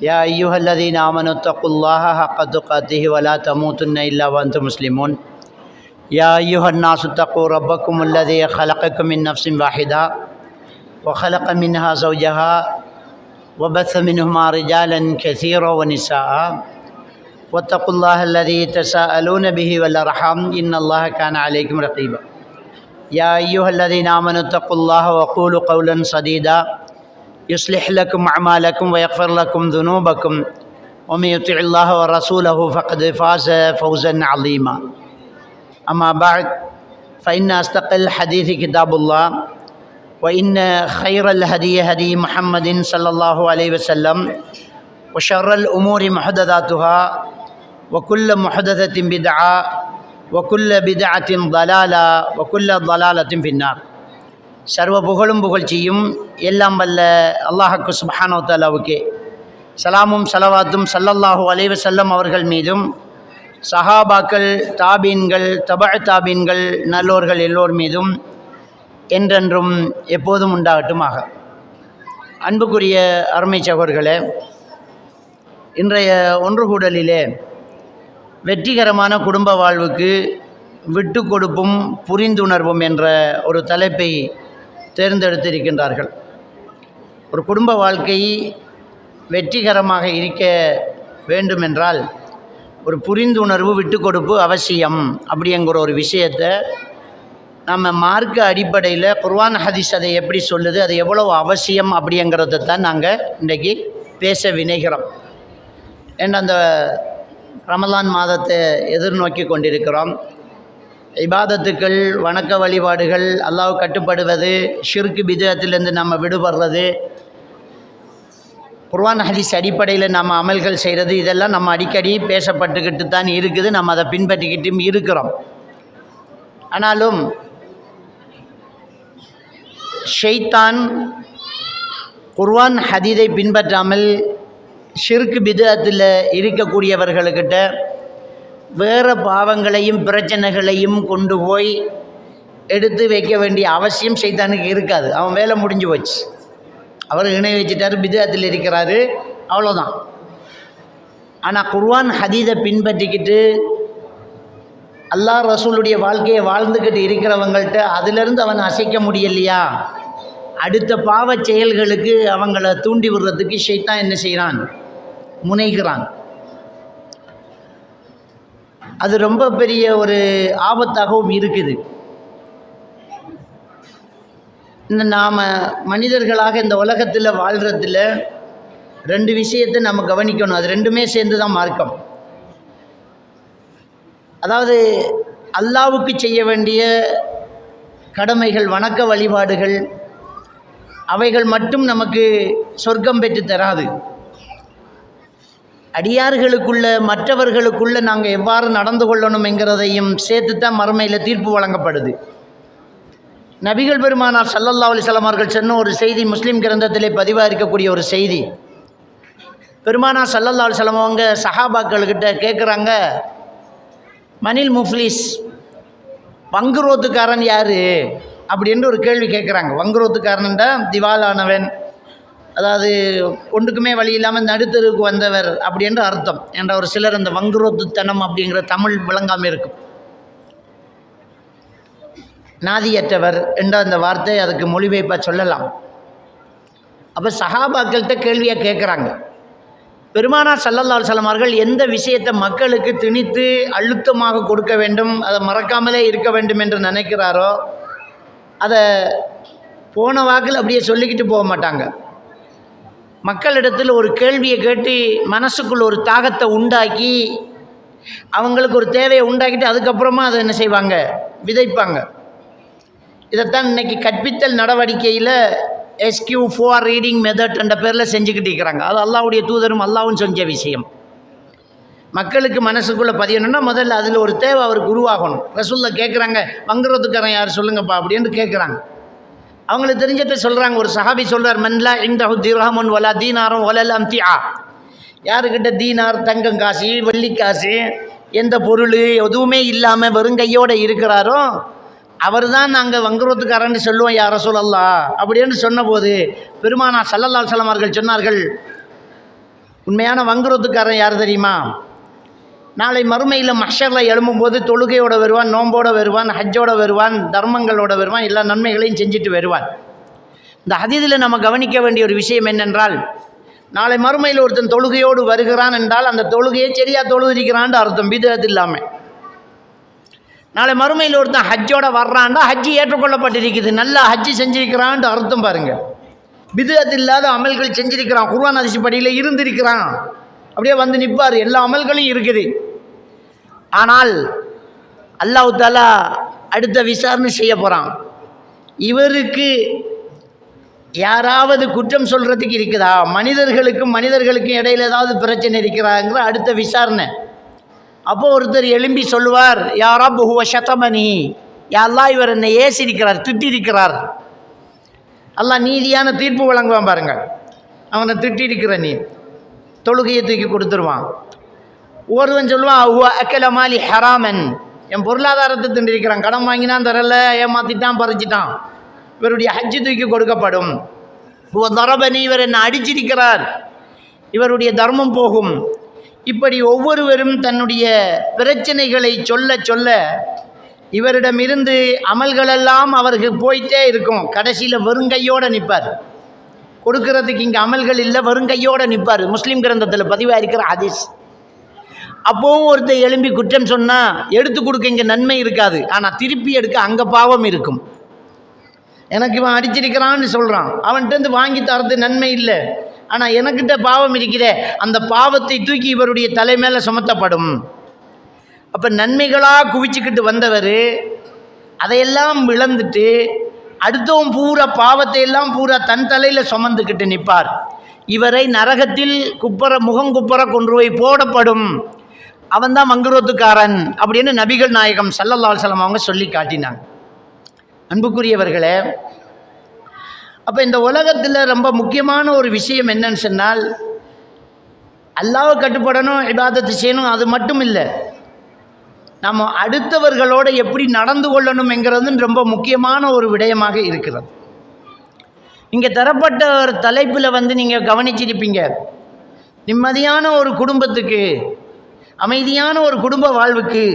يا أيها الذين آمنوا اتقوا الله حق تقاته ولا تموتن إلا وأنتم مسلمون يا أيها الناس اتقوا ربكم الذي خلقكم من نفس واحدة وخلق منها زوجها وبث منهما رجالا كثيرا ونساء واتقوا الله الذي تساءلون به والأرحام إن الله كان عليكم رقيبا يا أيها الذين آمنوا اتقوا الله وقولوا قولا سديدا يصلح لكم أعمالكم ويغفر لكم ذنوبكم ومن يطع الله ورسوله فقد فاز فوزا عظيما أما بعد فإن أصدق الحديث كتاب الله وإن خير الهدي هدي محمد صلى الله عليه وسلم وشر الأمور محدثاتها وكل محدثة بدعة وكل بدعة ضلالة وكل ضلالة في النار. சர்வ புகழும் புகழ்ச்சியும் எல்லாம் வல்ல அல்லாஹ்வுக்கு சுப்ஹானஹு வ தஆலாவுக்கே சலாமும் ஸலவாத்தும் ஸல்லல்லாஹு அலைஹி வஸல்லம் அவர்கள் மீதும் சஹாபாக்கள் தாபீன்கள் தபஅ நல்லோர்கள் எல்லோர் மீதும் என்றென்றும் எப்போதும் உண்டாகட்டுமாக. அன்புக்குரிய அருமை சகோதரர்களே, இன்றைய ஒன்றுகூடலிலே வெற்றிகரமான குடும்ப வாழ்வுக்கு விட்டு கொடுப்பும் புரிந்துணர்வும் என்ற ஒரு தலைப்பை தேர்ந்தெடுத்திருக்கின்றார்கள். ஒரு குடும்ப வாழ்க்கை வெற்றிகரமாக இருக்க வேண்டுமென்றால் ஒரு புரிந்துணர்வு விட்டு கொடுப்பு அவசியம் அப்படிங்கிற ஒரு விஷயத்தை நம்ம மார்க்க அடிப்படையில் குர்ஆன் ஹதீஸ் அதை எப்படி சொல்லுது, அது எவ்வளோ அவசியம் அப்படிங்கிறத தான் நாங்கள் இன்றைக்கி பேச வினைகிறோம். ஏன்னா அந்த ரமலான் மாதத்தை எதிர்நோக்கி கொண்டிருக்கிறோம். இபாதத்துக்கள், வணக்க வழிபாடுகள், அல்லாஹ் கட்டுப்படுவது, ஷிர்க் பிதஅத்திலிருந்து நம்ம விடுபடுறது, குர்ஆன் ஹதீஸ் அடிப்படையில் நம்ம அமல்கள் செய்கிறது, இதெல்லாம் நம்ம அடிக்கடி பேசப்பட்டுக்கிட்டு தான் இருக்குது. நம்ம அதை பின்பற்றிக்கிட்டும் இருக்கிறோம். ஆனாலும் ஷைத்தான் குர்ஆன் ஹதீஸை பின்பற்றாமல் ஷிர்க் பிதஅத்தில் இருக்கக்கூடியவர்களுக்கிட்ட வேறு பாவங்களையும் பிரச்சனைகளையும் கொண்டு போய் எடுத்து வைக்க வேண்டிய அவசியம் ஷைத்தானுக்கு இருக்காது. அவன் வேலை முடிஞ்சு போச்சு. அவர் இணை வச்சுட்டார், பிதஅத்தில் இருக்கிறாரு, அவ்வளோதான். ஆனால் குர்ஆன் ஹதீஸை பின்பற்றிக்கிட்டு அல்லாஹ் ரசூலுடைய வாழ்க்கையை வாழ்ந்துக்கிட்டு இருக்கிறவங்கள்ட்ட அதிலிருந்து அவன் அசைக்க முடியலையா, அடுத்த பாவச் செயல்களுக்கு அவங்கள தூண்டி விடுறதுக்கு ஷைத்தான் என்ன செய்கிறான், முனைகிறான். அது ரொம்ப பெரிய ஒரு ஆபத்தாகவும் இருக்குது. இந்த நாம் மனிதர்களாக இந்த உலகத்தில் வாழ்கிறதுல ரெண்டு விஷயத்தை நம்ம கவனிக்கணும். அது ரெண்டுமே சேர்ந்து தான் மார்க்கம். அதாவது அல்லாஹ்வுக்கு செய்ய வேண்டிய கடமைகள், வணக்க வழிபாடுகள், அவைகள் மட்டும் நமக்கு சொர்க்கம் பெற்று தராது. அடியார்களுக்குள்ள, மற்றவர்களுக்குள்ள நாங்கள் எவ்வாறு நடந்து கொள்ளணும்ங்கிறதையும் சேர்த்து தான் மறுமையில் தீர்ப்பு வழங்கப்படுது. நபிகள் பெருமானார் ஸல்லல்லாஹு அலைஹி வஸல்லம் அவர்கள் சொன்ன ஒரு செய்தி முஸ்லீம் கிரந்தத்திலே பதிவாக இருக்கக்கூடிய ஒரு செய்தி. பெருமானார் ஸல்லல்லாஹு அலைஹி வஸல்லம் அவங்க சஹாபாக்கள்கிட்ட கேட்குறாங்க, மனில் முஃப்லிஸ், வங்குரோத்துக்காரன் யார் அப்படின்னு ஒரு கேள்வி கேட்குறாங்க. வங்குரோத்துக்காரன்டா திவாலானவன், அதாவது ஒன்றுக்குமே வழி இல்லாமல் நடுத்தருக்கு வந்தவர் அப்படின்ற அர்த்தம். என்ற ஒரு சிலர் அந்த வங்குரோத்துத்தனம் அப்படிங்கிற தமிழ் விளங்காமல் இருக்கும். நாதியற்றவர் என்ற அந்த வார்த்தை அதுக்கு மொழிபெயர்ப்பாக சொல்லலாம். அப்போ சஹாபாக்கள்கிட்ட கேள்வியாக கேட்குறாங்க, பெருமானார் ஸல்லல்லாஹு அலைஹி வஸல்லம் அவர்கள் எந்த விஷயத்தை மக்களுக்கு திணித்து அழுத்தமாக கொடுக்க வேண்டும், அதை மறக்காமலே இருக்க வேண்டும் என்று நினைக்கிறாரோ அதை போன வாக்கில் அப்படியே சொல்லிக்கிட்டு போக மாட்டாங்க. மக்களிடத்தில் ஒரு கேள்வியை கேட்டு மனசுக்குள்ள ஒரு தாகத்தை உண்டாக்கி அவங்களுக்கு ஒரு தேவையை உண்டாக்கிட்டு அதுக்கப்புறமா அதை என்ன செய்வாங்க, விதைப்பாங்க. இதைத்தான் இன்றைக்கி கற்பித்தல் நடவடிக்கையில் SQ4 ரீடிங் மெத்தட் என்ற பேரில் செஞ்சுக்கிட்டு இருக்கிறாங்க. அது அல்லாஹ்வுடைய தூதரும் அல்லாஹ்வும் செஞ்ச விஷயம். மக்களுக்கு மனசுக்குள்ளே பதியணும்னா முதல்ல அதில் ஒரு தேவை அவருக்கு உருவாகணும். ரசூலுல்லாஹ் கேட்குறாங்க, வங்குறதுக்காரன் யார் சொல்லுங்கப்பா அப்படின்னு கேட்குறாங்க. அவங்களுக்கு தெரிஞ்சதை சொல்கிறாங்க. ஒரு சஹாபி சொல்கிறார், மன்லா இன்தஹு திர்ஹமுன் வலா தீனாரும் வலல் அம்திஆ, யாருக்கிட்ட தீனார், தங்கம் காசு, வெள்ளி காசு, எந்த பொருள் எதுவுமே இல்லாமல் வெறுங்கையோடு இருக்கிறாரோ அவர் தான் நாங்கள் வங்குரோத்துக்காரன்னு சொல்லுவோம் யா ரசூலல்லாஹ் அப்படின்னு சொன்னபோது பெருமானார் ஸல்லல்லாஹு அலைஹி வஸல்லம் அவர்கள் சொன்னார்கள், உண்மையான வங்குரோத்துக்காரன் யார் தெரியுமா? நாளை மறுமையில் மஹ்ஷரில் எழும்பும்போது தொழுகையோடு வருவான், நோம்போடு வருவான், ஹஜ்ஜோடு வருவான், தர்மங்களோடு வருவான், எல்லா நன்மைகளையும் செஞ்சுட்டு வருவான். இந்த ஹதீஸில் நம்ம கவனிக்க வேண்டிய ஒரு விஷயம் என்னென்றால், நாளை மறுமையில் ஒருத்தன் தொழுகையோடு வருகிறான் என்றால் அந்த தொழுகையை சரியாக தொழுதிருக்கிறான்னு அர்த்தம், பிதஅத் இல்லாமல். நாளை மறுமையில் ஒருத்தன் ஹஜ்ஜோட வர்றான்டா ஹஜ்ஜி ஏற்றுக்கொள்ளப்பட்டிருக்குது, நல்லா ஹஜ்ஜி செஞ்சிருக்கிறான்னு அர்த்தம் பாருங்கள். பிதஅத் இல்லாத அமல்கள் செஞ்சிருக்கிறான், குர்ஆன் ஹதீஸ் படியில் இருந்திருக்கிறான், அப்படியே வந்து நிற்பார், எல்லா அமல்களும் இருக்குது. ஆனால் அல்லாஹ் தஆலா அடுத்த விசாரணை செய்ய போகிறான். இவருக்கு யாராவது குற்றம் சொல்கிறதுக்கு இருக்குதா, மனிதர்களுக்கும் இடையில் ஏதாவது பிரச்சனை இருக்கிறாங்கிற அடுத்த விசாரணை. அப்போ ஒருத்தர் எழும்பி சொல்லுவார், யா ரப் ஹுவ ஷதமனி, யா அல்லாஹ் இவர் என்னை ஏசிருக்கிறார், திட்டிருக்கிறார். அல்லாஹ் நீதியான தீர்ப்பு வழங்குவான் பாருங்கள். அவனை திட்டிருக்கிற நீ தொழுகையை தூக்கி கொடுத்துருவான். ஒருவன் சொல்லுவான், ஹுவ அக்கல மாலி ஹராமன், என் பொருளாதாரத்தை திண்டிருக்கிறான், கடன் வாங்கினான் தரல, ஏமாற்றிட்டான், பறிச்சிட்டான், இவருடைய ஹஜ்ஜு தூக்கி கொடுக்கப்படும். ஹுவ தரபனி, இவர் என்னை அடிச்சிருக்கிறார், இவருடைய தர்மம் போகும். இப்படி ஒவ்வொருவரும் தன்னுடைய பிரச்சனைகளை சொல்ல சொல்ல இவரிடமிருந்து அமல்களெல்லாம் அவருக்கு போயிட்டே இருக்கும். கடைசியில் வெறுங்கையோடு நிற்பார். கொடுக்கறதுக்கு இங்கே அமல்கள் இல்லை, வெறுங்கையோடு நிற்பார். முஸ்லீம் கிரந்தத்தில் பதிவாக இருக்கிற ஹதீஸ். அப்போவும் ஒருத்தர் எழும்பி குற்றம் சொன்னால் எடுத்து கொடுக்க இங்கே நன்மை இருக்காது, ஆனால் திருப்பி எடுக்க அங்கே பாவம் இருக்கும். எனக்கு இவன் அடிச்சிருக்கிறான்னு சொல்கிறான், அவன்கிட்ட வாங்கி தரது நன்மை இல்லை, ஆனால் எனக்கிட்ட பாவம் இருக்கிறே, அந்த பாவத்தை தூக்கி இவருடைய தலை மேலே சுமத்தப்படும். அப்போ நன்மைகளாக குவிச்சுக்கிட்டு வந்தவர் அதையெல்லாம் இழந்துட்டு அடுத்தவன் பூரா பாவத்தை எல்லாம் பூரா தன் தலையில் சுமந்துக்கிட்டு நிற்பார். இவரை நரகத்தில் முகங்குப்புற கொன்று போய் போடப்படும். அவன்தான் மங்குரோத்துக்காரன் அப்படின்னு நபிகள் நாயகம் ஸல்லல்லாஹு அலைஹி வஸல்லம் அவங்க சொல்லி காட்டினாங்க. அன்புக்குரியவர்களே, அப்போ இந்த உலகத்தில் ரொம்ப முக்கியமான ஒரு விஷயம் என்னன்னு சொன்னால், அல்லாஹ்வை கட்டுப்படணும், இபாதத்து செய்யணும், அது மட்டும் இல்லை, நம்ம அடுத்தவர்களோடு எப்படி நடந்து கொள்ளணும் என்கிறது ரொம்ப முக்கியமான ஒரு விடயமாக இருக்கிறது. இங்கே தரப்பட்ட ஒரு தலைப்பில் நீங்கள் கவனிச்சிருப்பீங்க, நிம்மதியான ஒரு குடும்பத்துக்கு, அமைதியான ஒரு குடும்ப வாழ்வுக்கு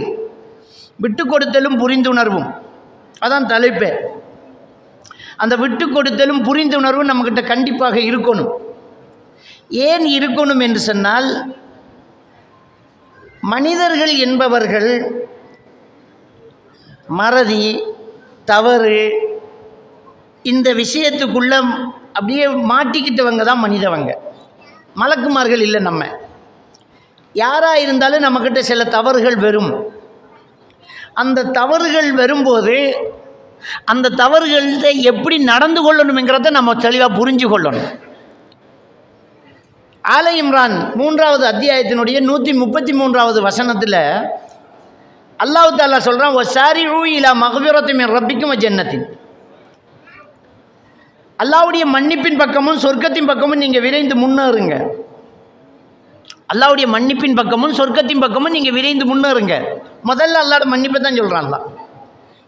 விட்டு கொடுத்தலும் புரிந்துணர்வும், அதான் தலைப்பு. அந்த விட்டு கொடுத்தலும் புரிந்துணர்வும் நம்மக்கிட்ட கண்டிப்பாக இருக்கணும். ஏன் இருக்கணும் என்று சொன்னால், மனிதர்கள் என்பவர்கள் மறதி, தவறு, இந்த விஷயத்துக்குள்ள அப்படியே மாட்டிக்கிட்டவங்க தான் மனிதவங்க, மலக்குமார்கள் இல்லை. நம்ம யாராக இருந்தாலும் நம்மக்கிட்ட சில தவறுகள் வரும். அந்த தவறுகள் வரும்போது அந்த தவறுகள்கிட்ட எப்படி நடந்து கொள்ளணுங்கிறத நம்ம தெளிவாக புரிஞ்சு கொள்ளணும். ஆல இம்ரான் 3வது அத்தியாயத்தினுடைய 133வது வசனத்தில் அல்லாஹ் தஆலா சொல்கிறான், வஸாரிஉ இலா மக்ஃபிரத்தின் மின் ரப்பிக்கும் வஜன்னத்தின், அல்லாஹ்வுடைய மன்னிப்பின் பக்கமும் சொர்க்கத்தின் பக்கமும் நீங்கள் விரைந்து முன்னேறுங்க. அல்லாஹ்வுடைய மன்னிப்பின் பக்கமும் சொர்க்கத்தின் பக்கமும் நீங்கள் விரைந்து முன்னேறுங்க. முதல்ல அல்லாஹ்வோட மன்னிப்பை தான் சொல்கிறான். அல்லாஹ்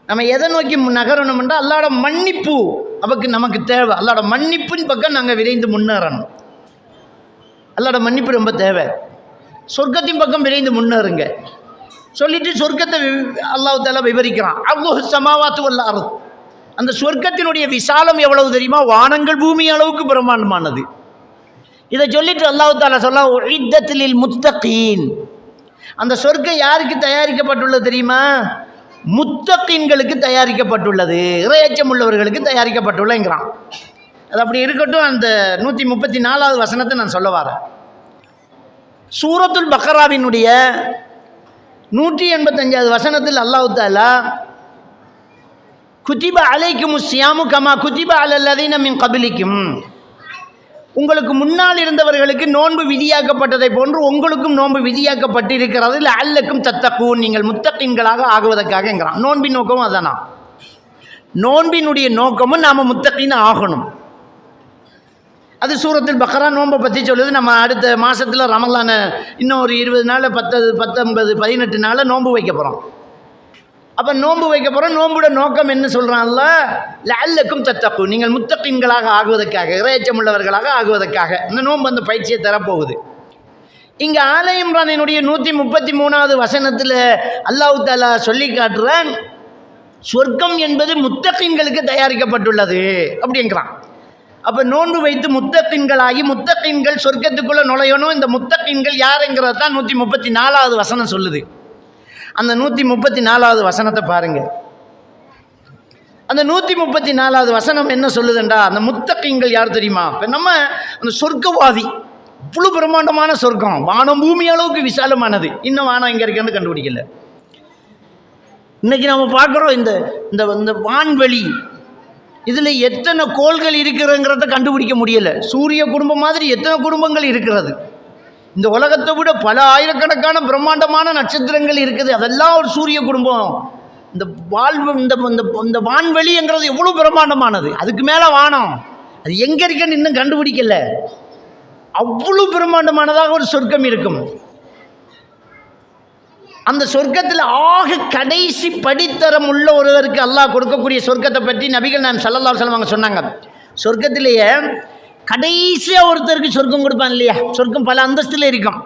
நம்ம எதை நோக்கி நகரணும்ன்றா அல்லாஹ்வோட மன்னிப்பு நமக்கு தேவை. அல்லாஹ்வோட மன்னிப்பின் பக்கம் நாங்கள் விரைந்து முன்னேறணும். அல்லாஹ்வோட மன்னிப்பு ரொம்ப தேவை. சொர்க்கத்தின் பக்கம் விரைந்து முன்னேறுங்க சொல்லிட்டு சொர்க்கத்தை அல்லாஹ் தஆலா விவரிக்கிறான். அல்லாஹ் ஸமாவாத்து வல் அர்த், அந்த சொர்க்கத்தினுடைய விசாலம் எவ்வளவு தெரியுமா? வானங்கள் பூமி அளவுக்கு பிரம்மாண்டமானது. இதை சொல்லிட்டு அல்லாஹ் தஆலா சொல்ல, உஇத்தத் லில் முத்தகீன், அந்த சொர்க்கம் யாருக்கு தயாரிக்கப்பட்டுள்ளது தெரியுமா? முத்தகீன்களுக்கு தயாரிக்கப்பட்டுள்ளது, இறையச்சம் உள்ளவர்களுக்கு தயாரிக்கப்பட்டுள்ளங்கிறான். அது அப்படி இருக்கட்டும். அந்த 134வது வசனத்தை நான் சொல்ல வரேன். சூரத்துல் பக்ராவினுடைய 185வது வசனத்தில் அல்லாஹ் தஆலா, குதிப அலைக்குமுஸ் ஸியாமு கமா குதிப அலல்லதீன மின் கப்லிக்கும், உங்களுக்கு முன்னால் இருந்தவர்களுக்கு நோன்பு விதியாக்கப்பட்டதை போன்று உங்களுக்கும் நோன்பு விதியாக்கப்பட்டிருக்கிறது, லஅல்லக்கும் தத்தகூன், நீங்கள் முத்தகீன்களாக ஆகுவதற்காகங்கிறான். நோன்பின் நோக்கமும் அதானா? நோன்பினுடைய நோக்கமும் நாம் முத்தகீன் ஆகணும். அது சூரத்துல் பக்ரா நோன்பை பற்றி சொல்லுது. நம்ம அடுத்த மாதத்தில் ரமலான இன்னும் ஒரு 20 நாள், 10, 19, 18 நாளில் நோன்பு வைக்க போகிறோம். அப்போ நோன்பு வைக்க போகிறோம். நோன்போட நோக்கம் என்ன சொல்கிறான்ல? லஅல்லக்கும் தத்தகூன், நீங்கள் முத்தகீன்களாக ஆகுவதற்காக, இறையச்சம் உள்ளவர்களாக ஆகுவதற்காக இந்த நோன்பு அந்த பயிற்சியை தரப்போகுது. இங்கே ஆல இம்ரானினுடைய 133வது வசனத்தில் அல்லாஹ் தஆலா சொல்லி காட்டுறான், சொர்க்கம் என்பது முத்தகீன்களுக்கு தயாரிக்கப்பட்டுள்ளது அப்படிங்கிறான். அப்போ நோன்பு வைத்து முத்தகீன்களாகி முத்தகீன்கள் சொர்க்கத்துக்குள்ளே நுழையணும். இந்த முத்தகீன்கள் யாருங்கிறது தான் 134வது வசனம் சொல்லுது. அந்த 134வது வசனத்தை பாருங்கள். அந்த 134வது வசனம் என்ன சொல்லுதுண்டா, அந்த முத்தகீன்கள் யார் தெரியுமா? இப்போ நம்ம அந்த சொர்க்கவாதி, இவ்வளோ பிரம்மாண்டமான சொர்க்கம், வானம் பூமி அளவுக்கு விசாலமானது, இன்னும் வானம் எங்கே இருக்குன்னு கண்டுபிடிக்கல. இன்றைக்கி நம்ம பார்க்குறோம் இந்த இந்த வான்வெளி, இதில் எத்தனை கோள்கள் இருக்கிறதுங்கிறத கண்டுபிடிக்க முடியலை. சூரிய குடும்பம் மாதிரி எத்தனை குடும்பங்கள் இருக்கிறது. இந்த உலகத்தை விட பல ஆயிரக்கணக்கான பிரம்மாண்டமான நட்சத்திரங்கள் இருக்குது, அதெல்லாம் ஒரு சூரிய குடும்பம். இந்த வாழ்வு இந்த வான்வெளிங்கிறது எவ்வளோ பிரம்மாண்டமானது, அதுக்கு மேலே வானம், அது எங்கே இருக்குன்னு இன்னும் கண்டுபிடிக்கல. அவ்வளோ பிரம்மாண்டமானதாக ஒரு சொர்க்கம் இருக்கும். அந்த சொர்க்கத்தில் ஆக கடைசி படித்தரம் உள்ள ஒருவருக்கு அல்லாஹ் கொடுக்கக்கூடிய சொர்க்கத்தை பற்றி நபிகள் நாயகம் ஸல்லல்லாஹு அலைஹி வஸல்லம் அவங்க சொன்னாங்க. சொர்க்கத்திலேயே கடைசியாக ஒருத்தருக்கு சொர்க்கம் கொடுப்பான் இல்லையா, சொர்க்கம் பல அந்தஸ்தில் இருக்கும்,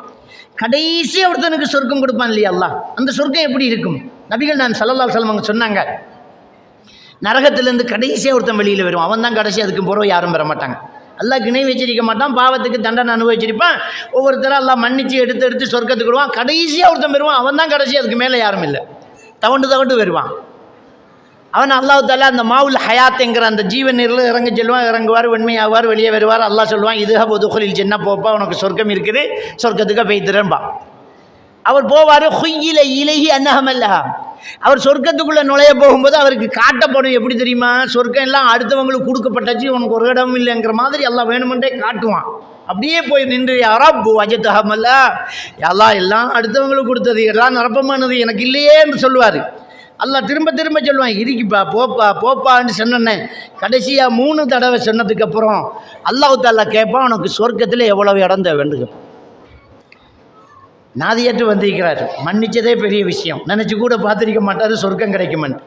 கடைசியாக ஒருத்தனுக்கு சொர்க்கம் கொடுப்பான் இல்லையா அல்லாஹ், அந்த சொர்க்கம் எப்படி இருக்கும்? நபிகள் நாயகம் ஸல்லல்லாஹு அலைஹி வஸல்லம் அவங்க சொன்னாங்க, நரகத்திலேருந்து கடைசியாக ஒருத்தன் வெளியில் வருவான், அவன் தான் கடைசி, அதுக்கு பிறகு யாரும் பெற மாட்டாங்க. அல்லாஹ் கிணை வச்சிருக்க மாட்டான், பாவத்துக்கு தண்டனை அனுபவிச்சிருப்பான், ஒவ்வொருத்தரும் அல்லாஹ் மன்னிச்சு எடுத்து சொர்க்கத்துக்கு விடுவான். கடைசியாக ஒருத்தன் வருவான், அவன் தான் கடைசி, அதுக்கு மேலே யாரும் இல்லை, தவண்டு வருவான். அவன் அல்லாஹ் தஆலா அந்த மாவுல் ஹயாத்ங்கிற அந்த ஜீவன் நீரில் இறங்குவார், வெண்மையாவார், வெளியே வருவார். அல்லாஹ் சொல்லுவான், இதுஹப் உதுகுலில் ஜன்னah, போப்பா, உனக்கு சொர்க்கம் இருக்குது, சொர்க்கத்துக்கு போய்த்திரன்பா. அவர் போவார். ஹுய்யில இலைஹி அன்னஹமல்லஹா, அவர் சொர்க்கத்துக்குள்ளே நுழைய போகும்போது அவருக்கு காட்டப்படும். எப்படி தெரியுமா? சொர்க்கம் எல்லாம் அடுத்தவங்களுக்கு கொடுக்கப்பட்டாச்சு, உனக்கு ஒரு இடம் இல்லைங்கிற மாதிரி எல்லாம் வேணுமென்றே காட்டுவான். அப்படியே போய் நின்று யாராப் அஜத்தஹமல்லா, எல்லாம் அடுத்தவங்களுக்கு கொடுத்தது, எல்லாம் நிரப்பமானது, எனக்கு இல்லையே என்று சொல்லுவார். அல்லாஹ் திரும்ப சொல்லுவான், இருக்குப்பா, போப்பான்னு சொன்னேன்னே. கடைசியாக 3 தடவை சொன்னதுக்கப்புறம் அல்லாஹ் தஆலா கேட்பான், உனக்கு சொர்க்கத்தில் எவ்வளவு இடம் தேவைன்னு. நாதியற்று வந்திருக்கிறார், மன்னிச்சதே பெரிய விஷயம், நினச்சி கூட பார்த்துருக்க மாட்டார் சொர்க்கம் கிடைக்குமென்னு.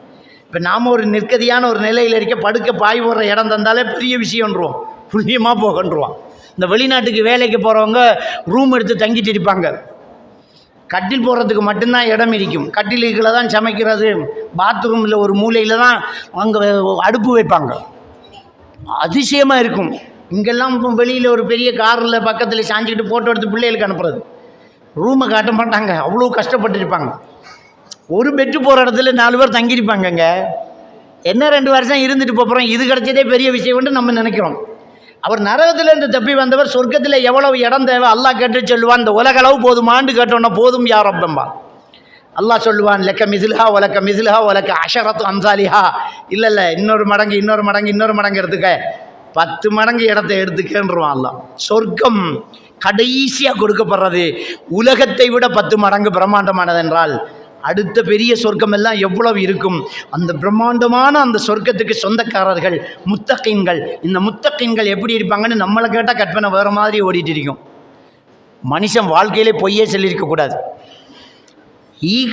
இப்போ நாம் ஒரு நிற்கதியான ஒரு நிலையில் இருக்க, படுக்க பாய் போடுற இடம் தந்தாலே பெரிய விஷயம்ன்றுவோம், புண்ணியமாக போகன்றுவான். இந்த வெளிநாட்டுக்கு வேலைக்கு போகிறவங்க ரூம் எடுத்து தங்கிட்டு இருப்பாங்க, கட்டில் போடுறதுக்கு மட்டும்தான் இடம் இருக்கும், கட்டிலுக்குள்ள தான் சமைக்கிறது, பாத்ரூமில் ஒரு மூலையில் தான் அங்கே அடுப்பு வைப்பாங்க. அதிசயமாக இருக்கும். இங்கெல்லாம் வெளியில் ஒரு பெரிய காரில் பக்கத்தில் சாஞ்சிக்கிட்டு ஃபோட்டோ எடுத்து பிள்ளைகளுக்கு அனுப்புறது, ரூமை காட்ட மாட்டாங்க, அவ்வளோ கஷ்டப்பட்டுருப்பாங்க. ஒரு பெட்டு போகிற இடத்துல 4 பேர் தங்கியிருப்பாங்கங்க. என்ன 2 வருஷம் இருந்துட்டு போகிறோம், இது கிடைச்சதே பெரிய விஷயம்னு நம்ம நினைக்கிறோம். அவர் நரகத்திலேருந்து தப்பி வந்தவர் சொர்க்கத்தில் எவ்வளவு இடம் தேவை அல்லாஹ் கேட்டு சொல்லுவான், இந்த உலகளவு போதுமான்னு கேட்டோன்னா போதும் யா ரப்பம்பா. அல்லாஹ் சொல்லுவான், லக்க மிஸ்லுஹா வலக்க அஷரத்து அம்சாலிஹா, இல்லை இன்னொரு மடங்கு எடுத்துக்க, 10 மடங்கு இடத்தை எடுத்துக்கன்றுவான் அல்லாஹ். சொர்க்கம் கடைசியாக கொடுக்கப்படுறது உலகத்தை விட 10 மடங்கு பிரம்மாண்டமானது என்றால், அடுத்த பெரிய சொர்க்கம் எல்லாம் எவ்வளவு இருக்கும்? அந்த பிரம்மாண்டமான அந்த சொர்க்கத்துக்கு சொந்தக்காரர்கள் முத்தகீன்கள். இந்த முத்தகீன்கள் எப்படி இருப்பாங்கன்னு நம்மளை கேட்டால் கற்பனை வேறு மாதிரி ஓடிட்டு இருக்கும். மனுஷன் வாழ்க்கையிலே பொய்யே சொல்லியிருக்கக்கூடாது.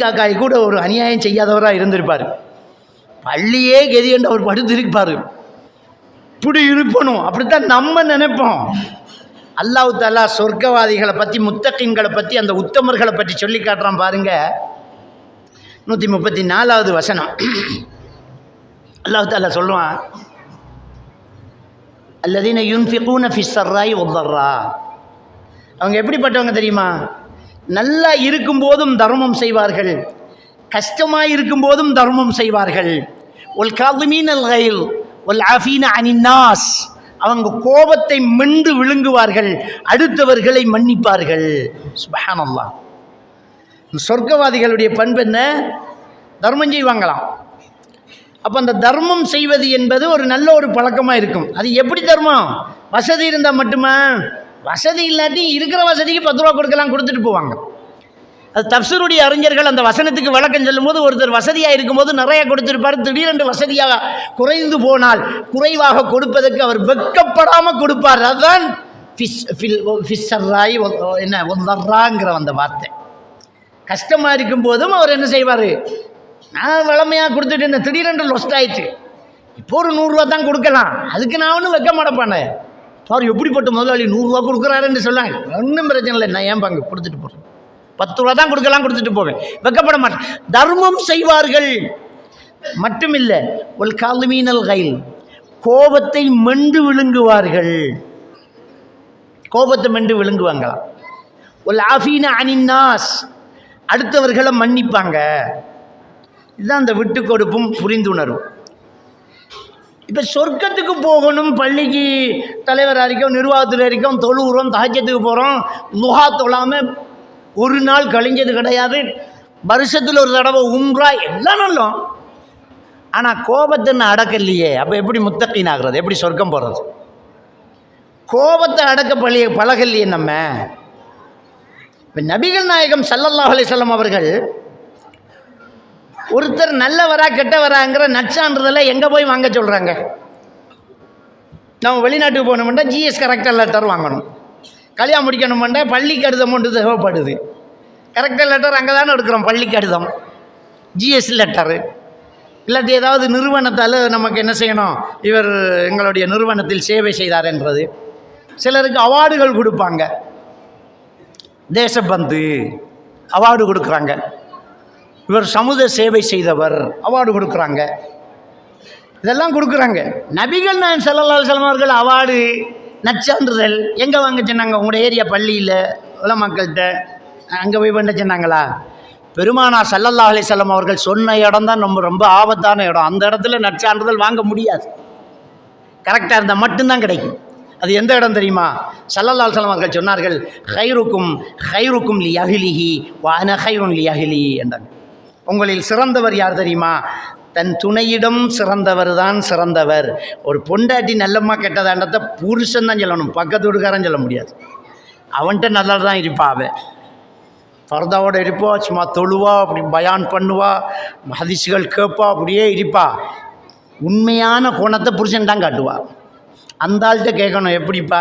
காக்காய் கூட ஒரு அநியாயம் செய்யாதவராக இருந்திருப்பார், பள்ளியே கெதி என்று அவர் படுத்திருப்பார். இப்படி இருப்பணும், அப்படித்தான் நம்ம நினைப்போம். அல்லாஹ் தஆலா சொர்க்கவாதிகளை பற்றி, முத்தகீன்களை பற்றி, அந்த உத்தமர்களை பற்றி சொல்லி காட்டுறான் பாருங்க. 134வது வசனம் அல்லாஹ் தஆலா சொல்லுவான், அல்லதீன யுன்ஃபிகூன ஃபிஸ் ஸர்ராஇ வத்-தர்ரா. அவங்க எப்படிப்பட்டவங்க தெரியுமா? நல்லா இருக்கும்போதும் தர்மம் செய்வார்கள், கஷ்டமாக இருக்கும்போதும் தர்மம் செய்வார்கள். வல் காஸிமீனல் கைல் வல் ஆஃபீன அனின் நாஸ், அவங்க கோபத்தை மென்று விழுங்குவார்கள், அடுத்தவர்களை மன்னிப்பார்கள். சுப்ஹானல்லாஹ். சொர்க்கவாதிகளுடைய பண்பு என்ன? தர்மம் செய்வாங்களாம். அப்போ அந்த தர்மம் செய்வது என்பது ஒரு நல்ல ஒரு பழக்கமாக இருக்கும். அது எப்படி தர்மம்? வசதி இருந்தால் மட்டுமா? வசதி இல்லாட்டி இருக்கிற வசதிக்கு 10 ரூபா கொடுக்கலாம், கொடுத்துட்டு போவாங்க. அது தப்சீருடைய அறிஞர்கள் அந்த வசனத்துக்கு விளக்கம் சொல்லும்போது, ஒருத்தர் வசதியாக இருக்கும்போது நிறைய கொடுத்துருப்பார், திடீரென்று வசதியாக குறைந்து போனால் குறைவாக கொடுப்பதற்கு அவர் வெட்கப்படாமல் கொடுப்பார். அதுதான் என்ன ஒந்தர்றாங்கிற அந்த வார்த்தை. கஷ்டமாக இருக்கும்போதும் அவர் என்ன செய்வார்? நான் வளமையாக கொடுத்துட்டு இருந்தேன், திடீரென்று லொஸ்ட் ஆயிடுச்சு, இப்போ ஒரு 100 ரூபா தான் கொடுக்கலாம், அதுக்கு நான் ஒன்றும் வைக்க மாட்டேப்பானே, பாரு எப்படிப்பட்ட முதலாளி 100 ரூபா கொடுக்குறாருன்னு சொல்லாங்க. ஒன்றும் பிரச்சனை இல்லை, நான் ஏன் பாங்க கொடுத்துட்டு போகிறேன், 10 ரூபா தான் கொடுக்கலாம், கொடுத்துட்டு போவேன், வெக்கப்பட மாட்டேன். தர்மம் செய்வார்கள் மட்டுமில்லை, ஒல் காலிமீனல் கைல், கோபத்தை மெண்டு விழுங்குவார்கள், கோபத்தை மெண்டு விழுங்குவாங்களாம். ஒல் ஆஃபீன அனின்னாஸ், அடுத்தவர்களை மன்னிப்பாங்க. இதுதான் அந்த விட்டு கொடுப்பும் புரிந்துணர்வு. இப்போ சொர்க்கத்துக்கு போகணும், பள்ளிக்கு தலைவராக இருக்கோம், நிர்வாகத்தில் இருக்கோம், தொழுகிறோம், தஹஜ்ஜத்துக்கு போகிறோம், லுஹா தொழாமல் ஒரு நாள் கழிஞ்சது கிடையாது, வருஷத்தில் ஒரு தடவை உம்ரா, எல்லாம் நல்லோம். ஆனால் கோபத்தை நான் அடக்கலையே, அப்போ எப்படி முத்தகீன் ஆகிறது, எப்படி சொர்க்கம் போகிறது? கோபத்தை அடக்க பழகலையே நம்ம. இப்போ நபிகள் நாயகம் ஸல்லல்லாஹு அலைஹி வஸல்லம் அவர்கள் ஒருத்தர் நல்லவரா கெட்டவராங்கிற நற்சான்றிதழை எங்கே போய் வாங்க சொல்கிறாங்க? நம்ம வெளிநாட்டுக்கு போகணுமெண்டா ஜிஎஸ் கரெக்டர் லெட்டர் வாங்கணும், கல்யாணம் முடிக்கணுமெண்டா பள்ளி கடிதம் ஒன்று தேவைப்படுது, கரெக்டர் லெட்டர் அங்கே தானே எடுக்கிறோம், பள்ளி கடிதம், ஜிஎஸ் லெட்டரு. இல்லாட்டி ஏதாவது நிறுவனத்தால் நமக்கு என்ன செய்யணும், இவர் எங்களுடைய நிறுவனத்தில் சேவை செய்தார் என்றது. சிலருக்கு அவார்டுகள் கொடுப்பாங்க, தேசபந்து அவார்டு கொடுக்குறாங்க, இவர் சமூக சேவை செய்தவர் அவார்டு கொடுக்குறாங்க, இதெல்லாம் கொடுக்குறாங்க. நபிகள் நாயகம் ஸல்லல்லாஹு அலைஹி வஸல்லம் அவர்கள் அவார்டு நற்சான்றிதழ் எங்கே வாங்க சொன்னாங்க? உங்களோட ஏரியா பள்ளியில் உலமாக்கள்கிட்ட அங்கே போய் பண்ண சொன்னாங்களா? பெருமானார் ஸல்லல்லாஹு அலைஹி வஸல்லம் அவர்கள் சொன்ன இடம் தான் ரொம்ப ஆபத்தான இடம். அந்த இடத்துல நற்சான்றிதழ் வாங்க முடியாது, கரெக்டாக இருந்தால் மட்டும்தான் கிடைக்கும். அது எந்த இடம் தெரியுமா? ஸல்லல்லாஹு அலைஹி வஸல்லம் அவர்கள் சொன்னார்கள், ஹைருக்கும் லி அஹ்லிஹி வ அன ஹைருன் லி அஹ்லி என்றாங்க. உங்களில் சிறந்தவர் யார் தெரியுமா? தன் துணையிடம் சிறந்தவர் தான் சிறந்தவர். ஒரு பொண்டாட்டி நல்லம்மா கெட்டதாண்டத்தை புருஷன் தான் சொல்லணும், பக்கத்து வீட்டுக்காரன் சொல்ல முடியாது. அவன்கிட்ட நல்லா தான் இருப்பா, அவன் பர்தாவோடு இருப்பா, சும்மா தொழுவா, அப்படி பயான் பண்ணுவா, ஹதீஸ்கள் கேட்பா, அப்படியே இருப்பா. உண்மையான கோணத்தை புருஷன் தான் காட்டுவா. அந்த ஆள்கிட்ட கேட்கணும், எப்படிப்பா?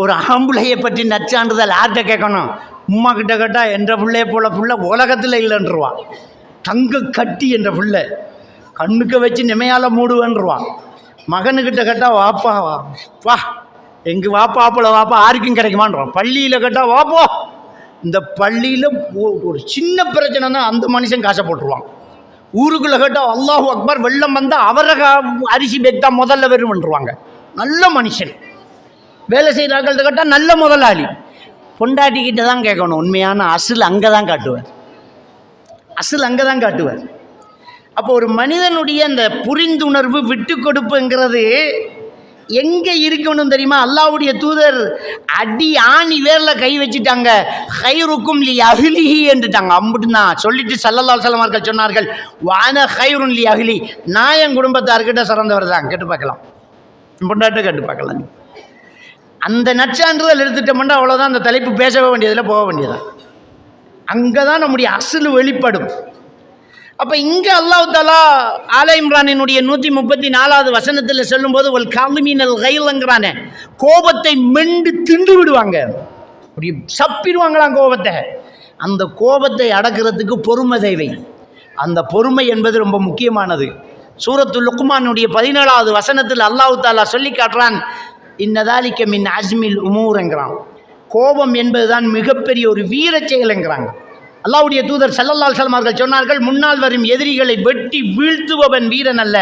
ஒரு ஆம்பளையை பற்றி நற்சான்றிதழ் யார்கிட்ட கேட்கணும்? உம்மா கிட்ட கேட்டால் என்ற பிள்ளையை போல புள்ள உலகத்தில் இல்லைன்றுவான். தங்க கட்டி என்ற பிள்ளை கண்ணுக்கு வச்சு நிமையால் மூடுவேன்றுவான். மகனுக்கிட்ட கேட்டால் வாப்பா வா, எங்கள் வாப்பா ஆப்பில் வாப்பா யாருக்கும் கிடைக்குமான்றான். பள்ளியில் கேட்டால் வாப்போ, இந்த பள்ளியில் ஒரு சின்ன பிரச்சனை தான் அந்த மனுஷன் காசை போட்டுருவான். ஊருக்குள்ளே கேட்டால் அல்லாஹு அக்பர், வெள்ளம் வந்தால் அவரை அரிசி பேக் தான் முதல்ல வரும்ன்றுவாங்க. நல்ல மனுஷன். வேலை செய்கிறார்கள்ட்ட கேட்டால் நல்ல முதலாளி. பொண்டாட்டிக்கிட்ட தான் கேட்கணும், உண்மையான அசல் அங்கே தான் காட்டுவார், அசல் அங்கே தான் காட்டுவார். அப்போ ஒரு மனிதனுடைய அந்த புரிந்துணர்வு விட்டு கொடுப்புங்கிறது எங்கே இருக்கணும் தெரியுமா? அல்லாஹ்வுடைய தூதர் அடி ஆணி வேரில் கை வச்சுட்டாங்க, ஹைருக்கும் லி அஹ்லிஹி என்றுட்டாங்க. அம்புட்டுனா சொல்லிட்டு ஸல்லல்லாஹு அலைஹி வஸல்லம் அவர்கள் சொன்னார்கள், வான ஹைருன் லி அஹ்லி, நான் என் குடும்பத்தார்கிட்ட சிறந்தவர் தான். கேட்டு பார்க்கலாம், பொண்டாட்ட கேட்டு பார்க்கலாம். அந்த நற்சான்றிதழ் எடுத்துட்டோம்னா அவ்வளோதான், அந்த தலைப்பு பேசவே வேண்டியதில் போக வேண்டியதான். அங்கே தான் நம்முடைய அசல் வெளிப்படும். அப்போ இங்கே அல்லாஹ் தஆலா ஆல இம்ரானினுடைய 134வது வசனத்தில் சொல்லும்போது ஒல் காலிமீனல் கைலங்கிறானே, கோபத்தை மெண்டு திண்டு விடுவாங்க, அப்படி சப்பிடுவாங்களாம் கோபத்தை. அந்த கோபத்தை அடக்கிறதுக்கு பொறுமை தேவை. அந்த பொறுமை என்பது ரொம்ப முக்கியமானது. சூரத்துல் லுக்மானுடைய 17வது வசனத்தில் அல்லாஹ் தஆலா சொல்லி காட்டுறான், இன்னதாலிக்க மின் அஸ்மில் உமூர்ங்கிறான். கோபம் என்பதுதான் மிகப்பெரிய ஒரு வீர செயல்ங்கிறாங்க. அல்லாஹ்வுடைய தூதர் ஸல்லல்லாஹு அலைஹி வஸல்லம் அவர்கள் சொன்னார்கள், முன்னால் வரும் எதிரிகளை வெட்டி வீழ்த்துபவன் வீரன் அல்ல,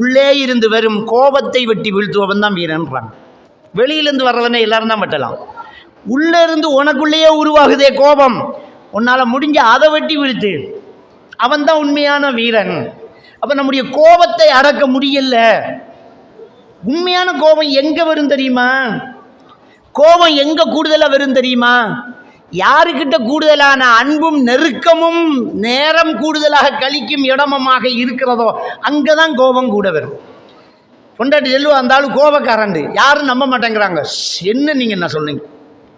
உள்ளே இருந்து வரும் கோபத்தை வெட்டி வீழ்த்துபவன் தான் வீரன்றாங்க. வெளியிலேருந்து வர்றவனே எல்லாரும் தான் வெட்டலாம், உள்ளே இருந்து உனக்குள்ளேயே உருவாகுதே கோபம், உன்னால் முடிஞ்ச அதை வெட்டி வீழ்த்து, அவன் தான் உண்மையான வீரன். அப்போ நம்முடைய கோபத்தை அடக்க முடியல. உண்மையான கோபம் எங்கே வரும் தெரியுமா? கோபம் எங்கே கூடுதலாக வரும் தெரியுமா? யாருக்கிட்ட கூடுதலான அன்பும் நெருக்கமும் நேரம் கூடுதலாக கழிக்கும் இடமமாக இருக்கிறதோ அங்கே தான் கோபம் கூட வரும். பொண்டாட்டி செல்லுவா, அந்த ஆளு கோபக்காரண்டு, யாரும் நம்ப மாட்டேங்கிறாங்க. என்ன நீங்கள் என்ன சொல்றீங்க?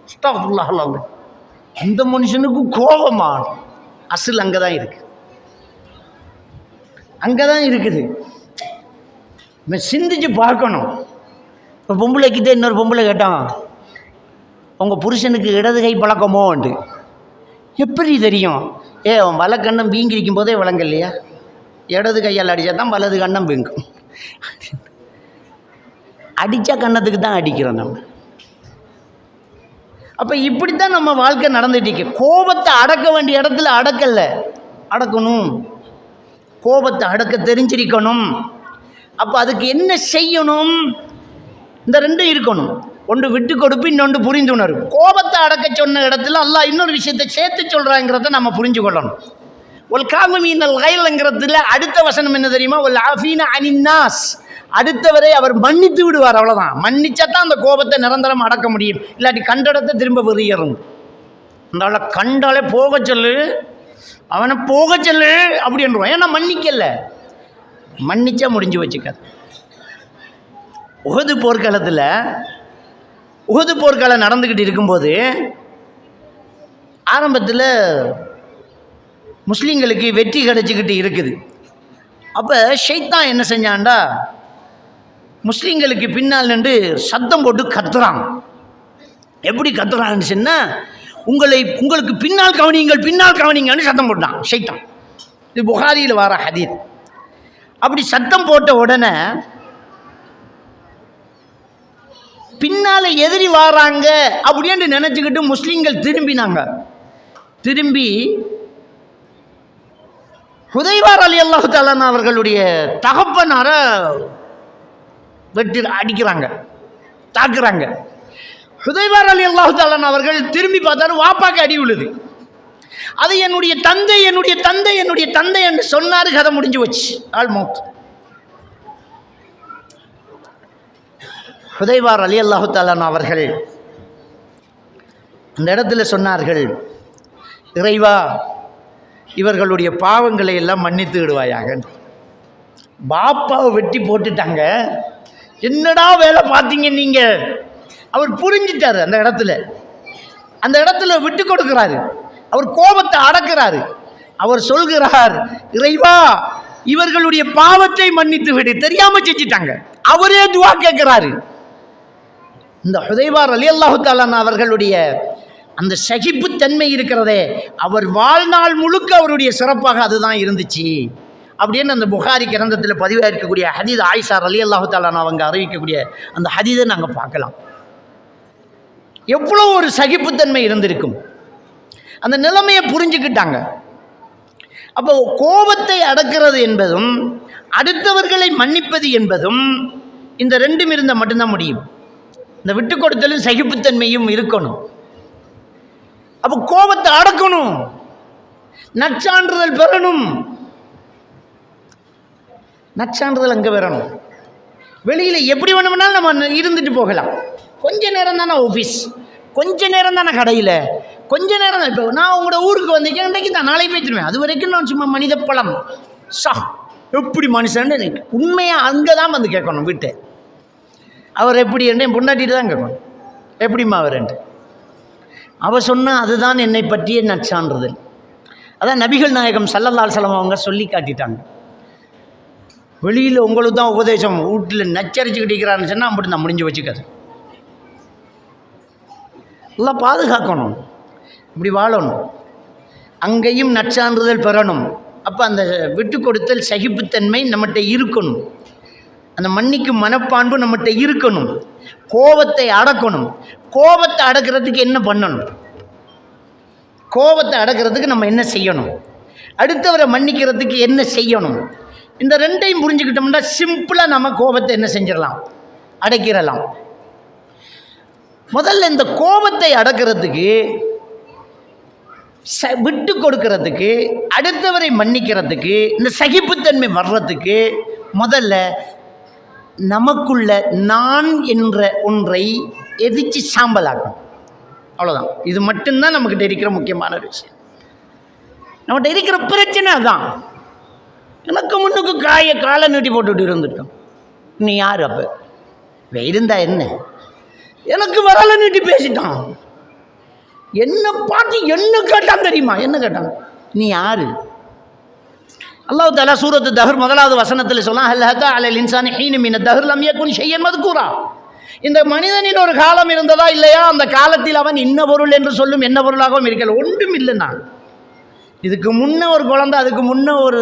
அஸ்தக்ஃபிருல்லாஹ், அந்த மனுஷனுக்கு கோபமா? அசல் அங்கே தான் இருக்கு, அங்கே தான் இருக்குது. சிந்திச்சு பார்க்கணும். இப்போ பொம்பளைக்கிட்ட இன்னொரு பொம்பளை கேட்டான், உங்கள் புருஷனுக்கு இடது கை பழக்கமோன்ட்டு. எப்படி தெரியும்? அவன் வலக்கண்ணம் வீங்கிருக்கும் போதே விளங்கலையா? இடது கையால் அடித்தா தான் வலது கண்ணம் வீங்கும். அடித்தா கன்னத்துக்கு தான் அடிக்கிறோம் நம்ம. அப்போ இப்படித்தான் நம்ம வாழ்க்கை நடந்துட்டு. கோபத்தை அடக்க வேண்டிய இடத்துல அடக்கணும். கோபத்தை அடக்க தெரிஞ்சிருக்கணும். அப்போ அதுக்கு என்ன செய்யணும்? இந்த ரெண்டும் இருக்கணும். ஒன்று விட்டு கொடுப்பு, இன்னொன்று புரிந்துணர்வு. கோபத்தை அடக்க சொன்ன இடத்துல அல்லாஹ் இன்னொரு விஷயத்தை சேர்த்து சொல்கிறாங்கிறத நம்ம புரிஞ்சு கொள்ளணும். ஒல் காமினல் கைலங்கிறதுல அடுத்த வசனம் என்ன தெரியுமா? ஒல் ஆஃபீன அனின்னாஸ், அடுத்தவரை அவர் மன்னித்து விடுவார். அவ்வளோதான். மன்னிச்சா தான் அந்த கோபத்தை நிரந்தரம் அடக்க முடியும். இல்லாட்டி கண்டடத்தை திரும்ப வெறியறணும். அந்த கண்டாலே போக சொல்லு, அவனை போக சொல்லு அப்படின்றான். ஏன்னா மன்னிக்கல, மன்னிச்சா முடிஞ்சு வச்சுக்காது. உஹது போர்க்காலம் நடந்துக்கிட்டு இருக்கும்போது ஆரம்பத்தில் முஸ்லீம்களுக்கு வெற்றி கிடைச்சிக்கிட்டு இருக்குது. அப்போ ஷைத்தான் என்ன செஞ்சான்டா, முஸ்லீம்களுக்கு பின்னால் நின்று சத்தம் போட்டு கத்துறான். எப்படி கத்துறான்னு சொன்னால், உங்களுக்கு பின்னால் கவனிங்கன்னு சத்தம் போட்டான் ஷைத்தான். இது புகாரியில் வர ஹதீஸ். அப்படி சத்தம் போட்ட உடனே பின்னால் எதிரி வாராங்க அப்படின்னு நினச்சிக்கிட்டு முஸ்லீம்கள் திரும்பி ஹுதைபா ரலியல்லாஹு தஆலா அவர்களுடைய தகப்பனார தாக்குறாங்க. ஹுதைபா ரலியல்லாஹு தஆலா அவர்கள் திரும்பி பார்த்தாரு, வாப்பாக்கு அடி விழுது. அது என்னுடைய தந்தை என்று சொன்னாரு. கதை முடிஞ்சு வச்சு ஆல்மோஸ்ட். ஹுதைபா ரலியல்லாஹு தஆலா அவர்கள் அந்த இடத்துல சொன்னார்கள், இறைவா, இவர்களுடைய பாவங்களை எல்லாம் மன்னித்து விடுவாயாக. பாப்பாவை வெட்டி போட்டுட்டாங்க, என்னடா வேலை பார்த்தீங்க நீங்கள்? அவர் புரிஞ்சிட்டாரு. அந்த இடத்துல விட்டு கொடுக்கிறாரு. அவர் கோபத்தை அடக்கிறாரு. அவர் சொல்கிறார், இறைவா, இவர்களுடைய பாவத்தை மன்னித்து விடு, தெரியாம செஞ்சிட்டாங்க. அவரே துவா கேட்கிறாரு. இந்த ஹுதைபா ரலியல்லாஹு தஆலா அவர்களுடைய அந்த சகிப்புத்தன்மை இருக்கிறதே, அவர் வாழ்நாள் முழுக்க அவருடைய சிறப்பாக அதுதான் இருந்துச்சு அப்படின்னு அந்த புகாரி கிரந்தத்தில் பதிவாக இருக்கக்கூடிய ஹதீஸ் ஆயிஷா ரலியல்லாஹு தஆலா அவங்க அறிவிக்கக்கூடிய அந்த ஹதீஸை நாங்கள் பார்க்கலாம். எவ்வளோ ஒரு சகிப்புத்தன்மை இருந்திருக்கும். அந்த நிலைமையை புரிஞ்சுக்கிட்டாங்க. அப்போ கோபத்தை அடக்கிறது என்பதும் அடுத்தவர்களை மன்னிப்பது என்பதும் இந்த ரெண்டும் இருந்தால் மட்டும்தான் முடியும். இந்த விட்டு கொடுத்தலும் சகிப்புத்தன்மையும் இருக்கணும். அப்போ கோபத்தை அடக்கணும், நற்சான்றிதழ் பெறணும். நற்சான்றிதழ் அங்கே பெறணும். வெளியில் எப்படி வேணும்னாலும் நம்ம இருந்துட்டு போகலாம். கொஞ்ச நேரம் தானே ஆஃபீஸ், கொஞ்ச நேரம் தானே கடையில், கொஞ்ச நேரம் தான். இப்போ நான் உங்களோட ஊருக்கு வந்திருக்கேன், இன்றைக்கு தான், நாளை போய்த்துருவேன். அது வரைக்கும் நான் சும்மா மனித பழம் எப்படி மனுஷன்னு எனக்கு உண்மையாக அங்கே தான் வந்து கேட்கணும். வீட்டை அவர் எப்படி என்று பொண்டாட்டிட்டு தான் கேட்கணும், எப்படிம்மா அவர்ன்ட்டு. அவர் சொன்னால் அதுதான் என்னை பற்றிய நற்சான்றிதழ். அதான் நபிகள் நாயகம் ஸல்லல்லாஹு அலைஹி வஸல்லம் அவங்க சொல்லி காட்டிட்டாங்க. வெளியில் உங்களுக்கு தான் உபதேசம், வீட்டில் நச்சரிச்சுக்கிட்டு இருக்கிறான்னு சொன்னால் அப்படி நான் முடிஞ்சு வச்சுக்காது. எல்லாம் பாதுகாக்கணும், இப்படி வாழணும், அங்கேயும் நற்சான்றிதழ் பெறணும். அப்போ அந்த விட்டு கொடுத்தல் சகிப்புத்தன்மை நம்மகிட்ட இருக்கணும். அந்த மன்னிக்கும் மனப்பான்பு நம்மகிட்ட இருக்கணும். கோபத்தை அடக்கணும். கோபத்தை அடக்கிறதுக்கு என்ன பண்ணணும்? கோபத்தை அடக்கிறதுக்கு நம்ம என்ன செய்யணும்? அடுத்தவரை மன்னிக்கிறதுக்கு என்ன செய்யணும்? இந்த ரெண்டையும் புரிஞ்சுக்கிட்டோம்னா சிம்பிளாக நம்ம கோபத்தை என்ன செஞ்சிடலாம், அடக்கிடலாம். முதல்ல இந்த கோபத்தை அடக்கிறதுக்கு, விட்டு கொடுக்கறதுக்கு, அடுத்தவரை மன்னிக்கிறதுக்கு, இந்த சகிப்புத்தன்மை வர்றதுக்கு முதல்ல நமக்குள்ள நான் என்ற ஒன்றை எதிர்த்து சாம்பலாகும். அவ்வளோதான். இது மட்டும்தான் நம்மக்கிட்ட இருக்கிற முக்கியமான விஷயம். நம்மகிட்ட இருக்கிற பிரச்சனை அதுதான். எனக்கு முன்னுக்கு காலை நீட்டி போட்டுட்டு இருந்துட்டோம். நீ யார்? அப்போ இருந்தா என்ன? எனக்கு வரலை நீட்டி பேசிட்டான். என்ன பார்த்து என்ன கேட்டான் தெரியுமா? என்ன கேட்டான்? நீ யாரு? அல்லாஹ் தஆலா சூரத்து தஹர் 1வது வசனத்தில் சொன்னா, ஹல் ஹதா அலல் இன்சானி ஹீனு மின தஹர் லம் யகுன் ஷையன் மذ்கூரா. இந்த மனிதனின் ஒரு காலம் இருந்ததா இல்லையா? அந்த காலத்தில் அவன் இன்ன பொருள் என்று சொல்லும் என்ன பொருளாகவும் இருக்கல. ஒன்றும் இல்லைன்னா, இதுக்கு முன்ன ஒரு குழந்தை, அதுக்கு முன்ன ஒரு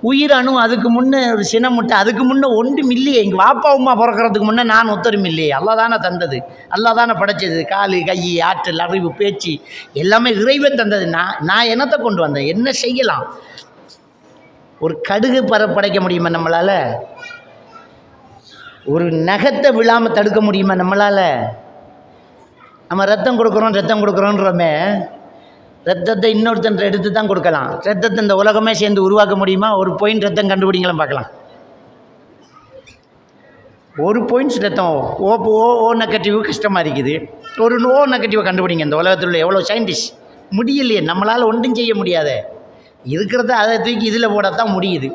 உயிரணு அதுக்கு முன்னே ஒரு சினமுட்டை அதுக்கு முன்னே ஒன்றும் இல்லையே. எங்கள் வாப்பா அம்மா பிறக்கிறதுக்கு முன்னே நான் ஒத்தரும் இல்லையே. அல்லா தானே தந்தது, அல்லா தானே படைச்சது. கால், கை, ஆற்றல், அறிவு, பேச்சு எல்லாமே இறைவன் தந்தது. நான் என்னத்தை கொண்டு வந்தேன்? என்ன செய்யலாம்? ஒரு கடுகு படைக்க முடியுமா நம்மளால்? ஒரு நகத்தை விழாமல் தடுக்க முடியுமா நம்மளால்? நம்ம ரத்தம் கொடுக்குறோன்றோமே, ரத்தத்தை இன்னொருத்தன் எடுத்து தான் கொடுக்கலாம். ரத்தத்தை இந்த உலகமே சேர்ந்து உருவாக்க முடியுமா? ஒரு பாயிண்ட் ரத்தம் கண்டுபிடிங்களாம் பார்க்கலாம். ஒரு பாயிண்ட்ஸ் ரத்தம் ஓ நெகட்டிவ் கஷ்டமாக இருக்குது. ஒரு ஓ நெகட்டிவை கண்டுபிடிங்க. இந்த உலகத்தில் உள்ள எவ்வளோ சயின்டிஸ்ட் முடியலையே. நம்மளால் ஒன்றும் செய்ய முடியாத இருக்கிறத அதை தூக்கி இதில் போடத்தான் முடியுது.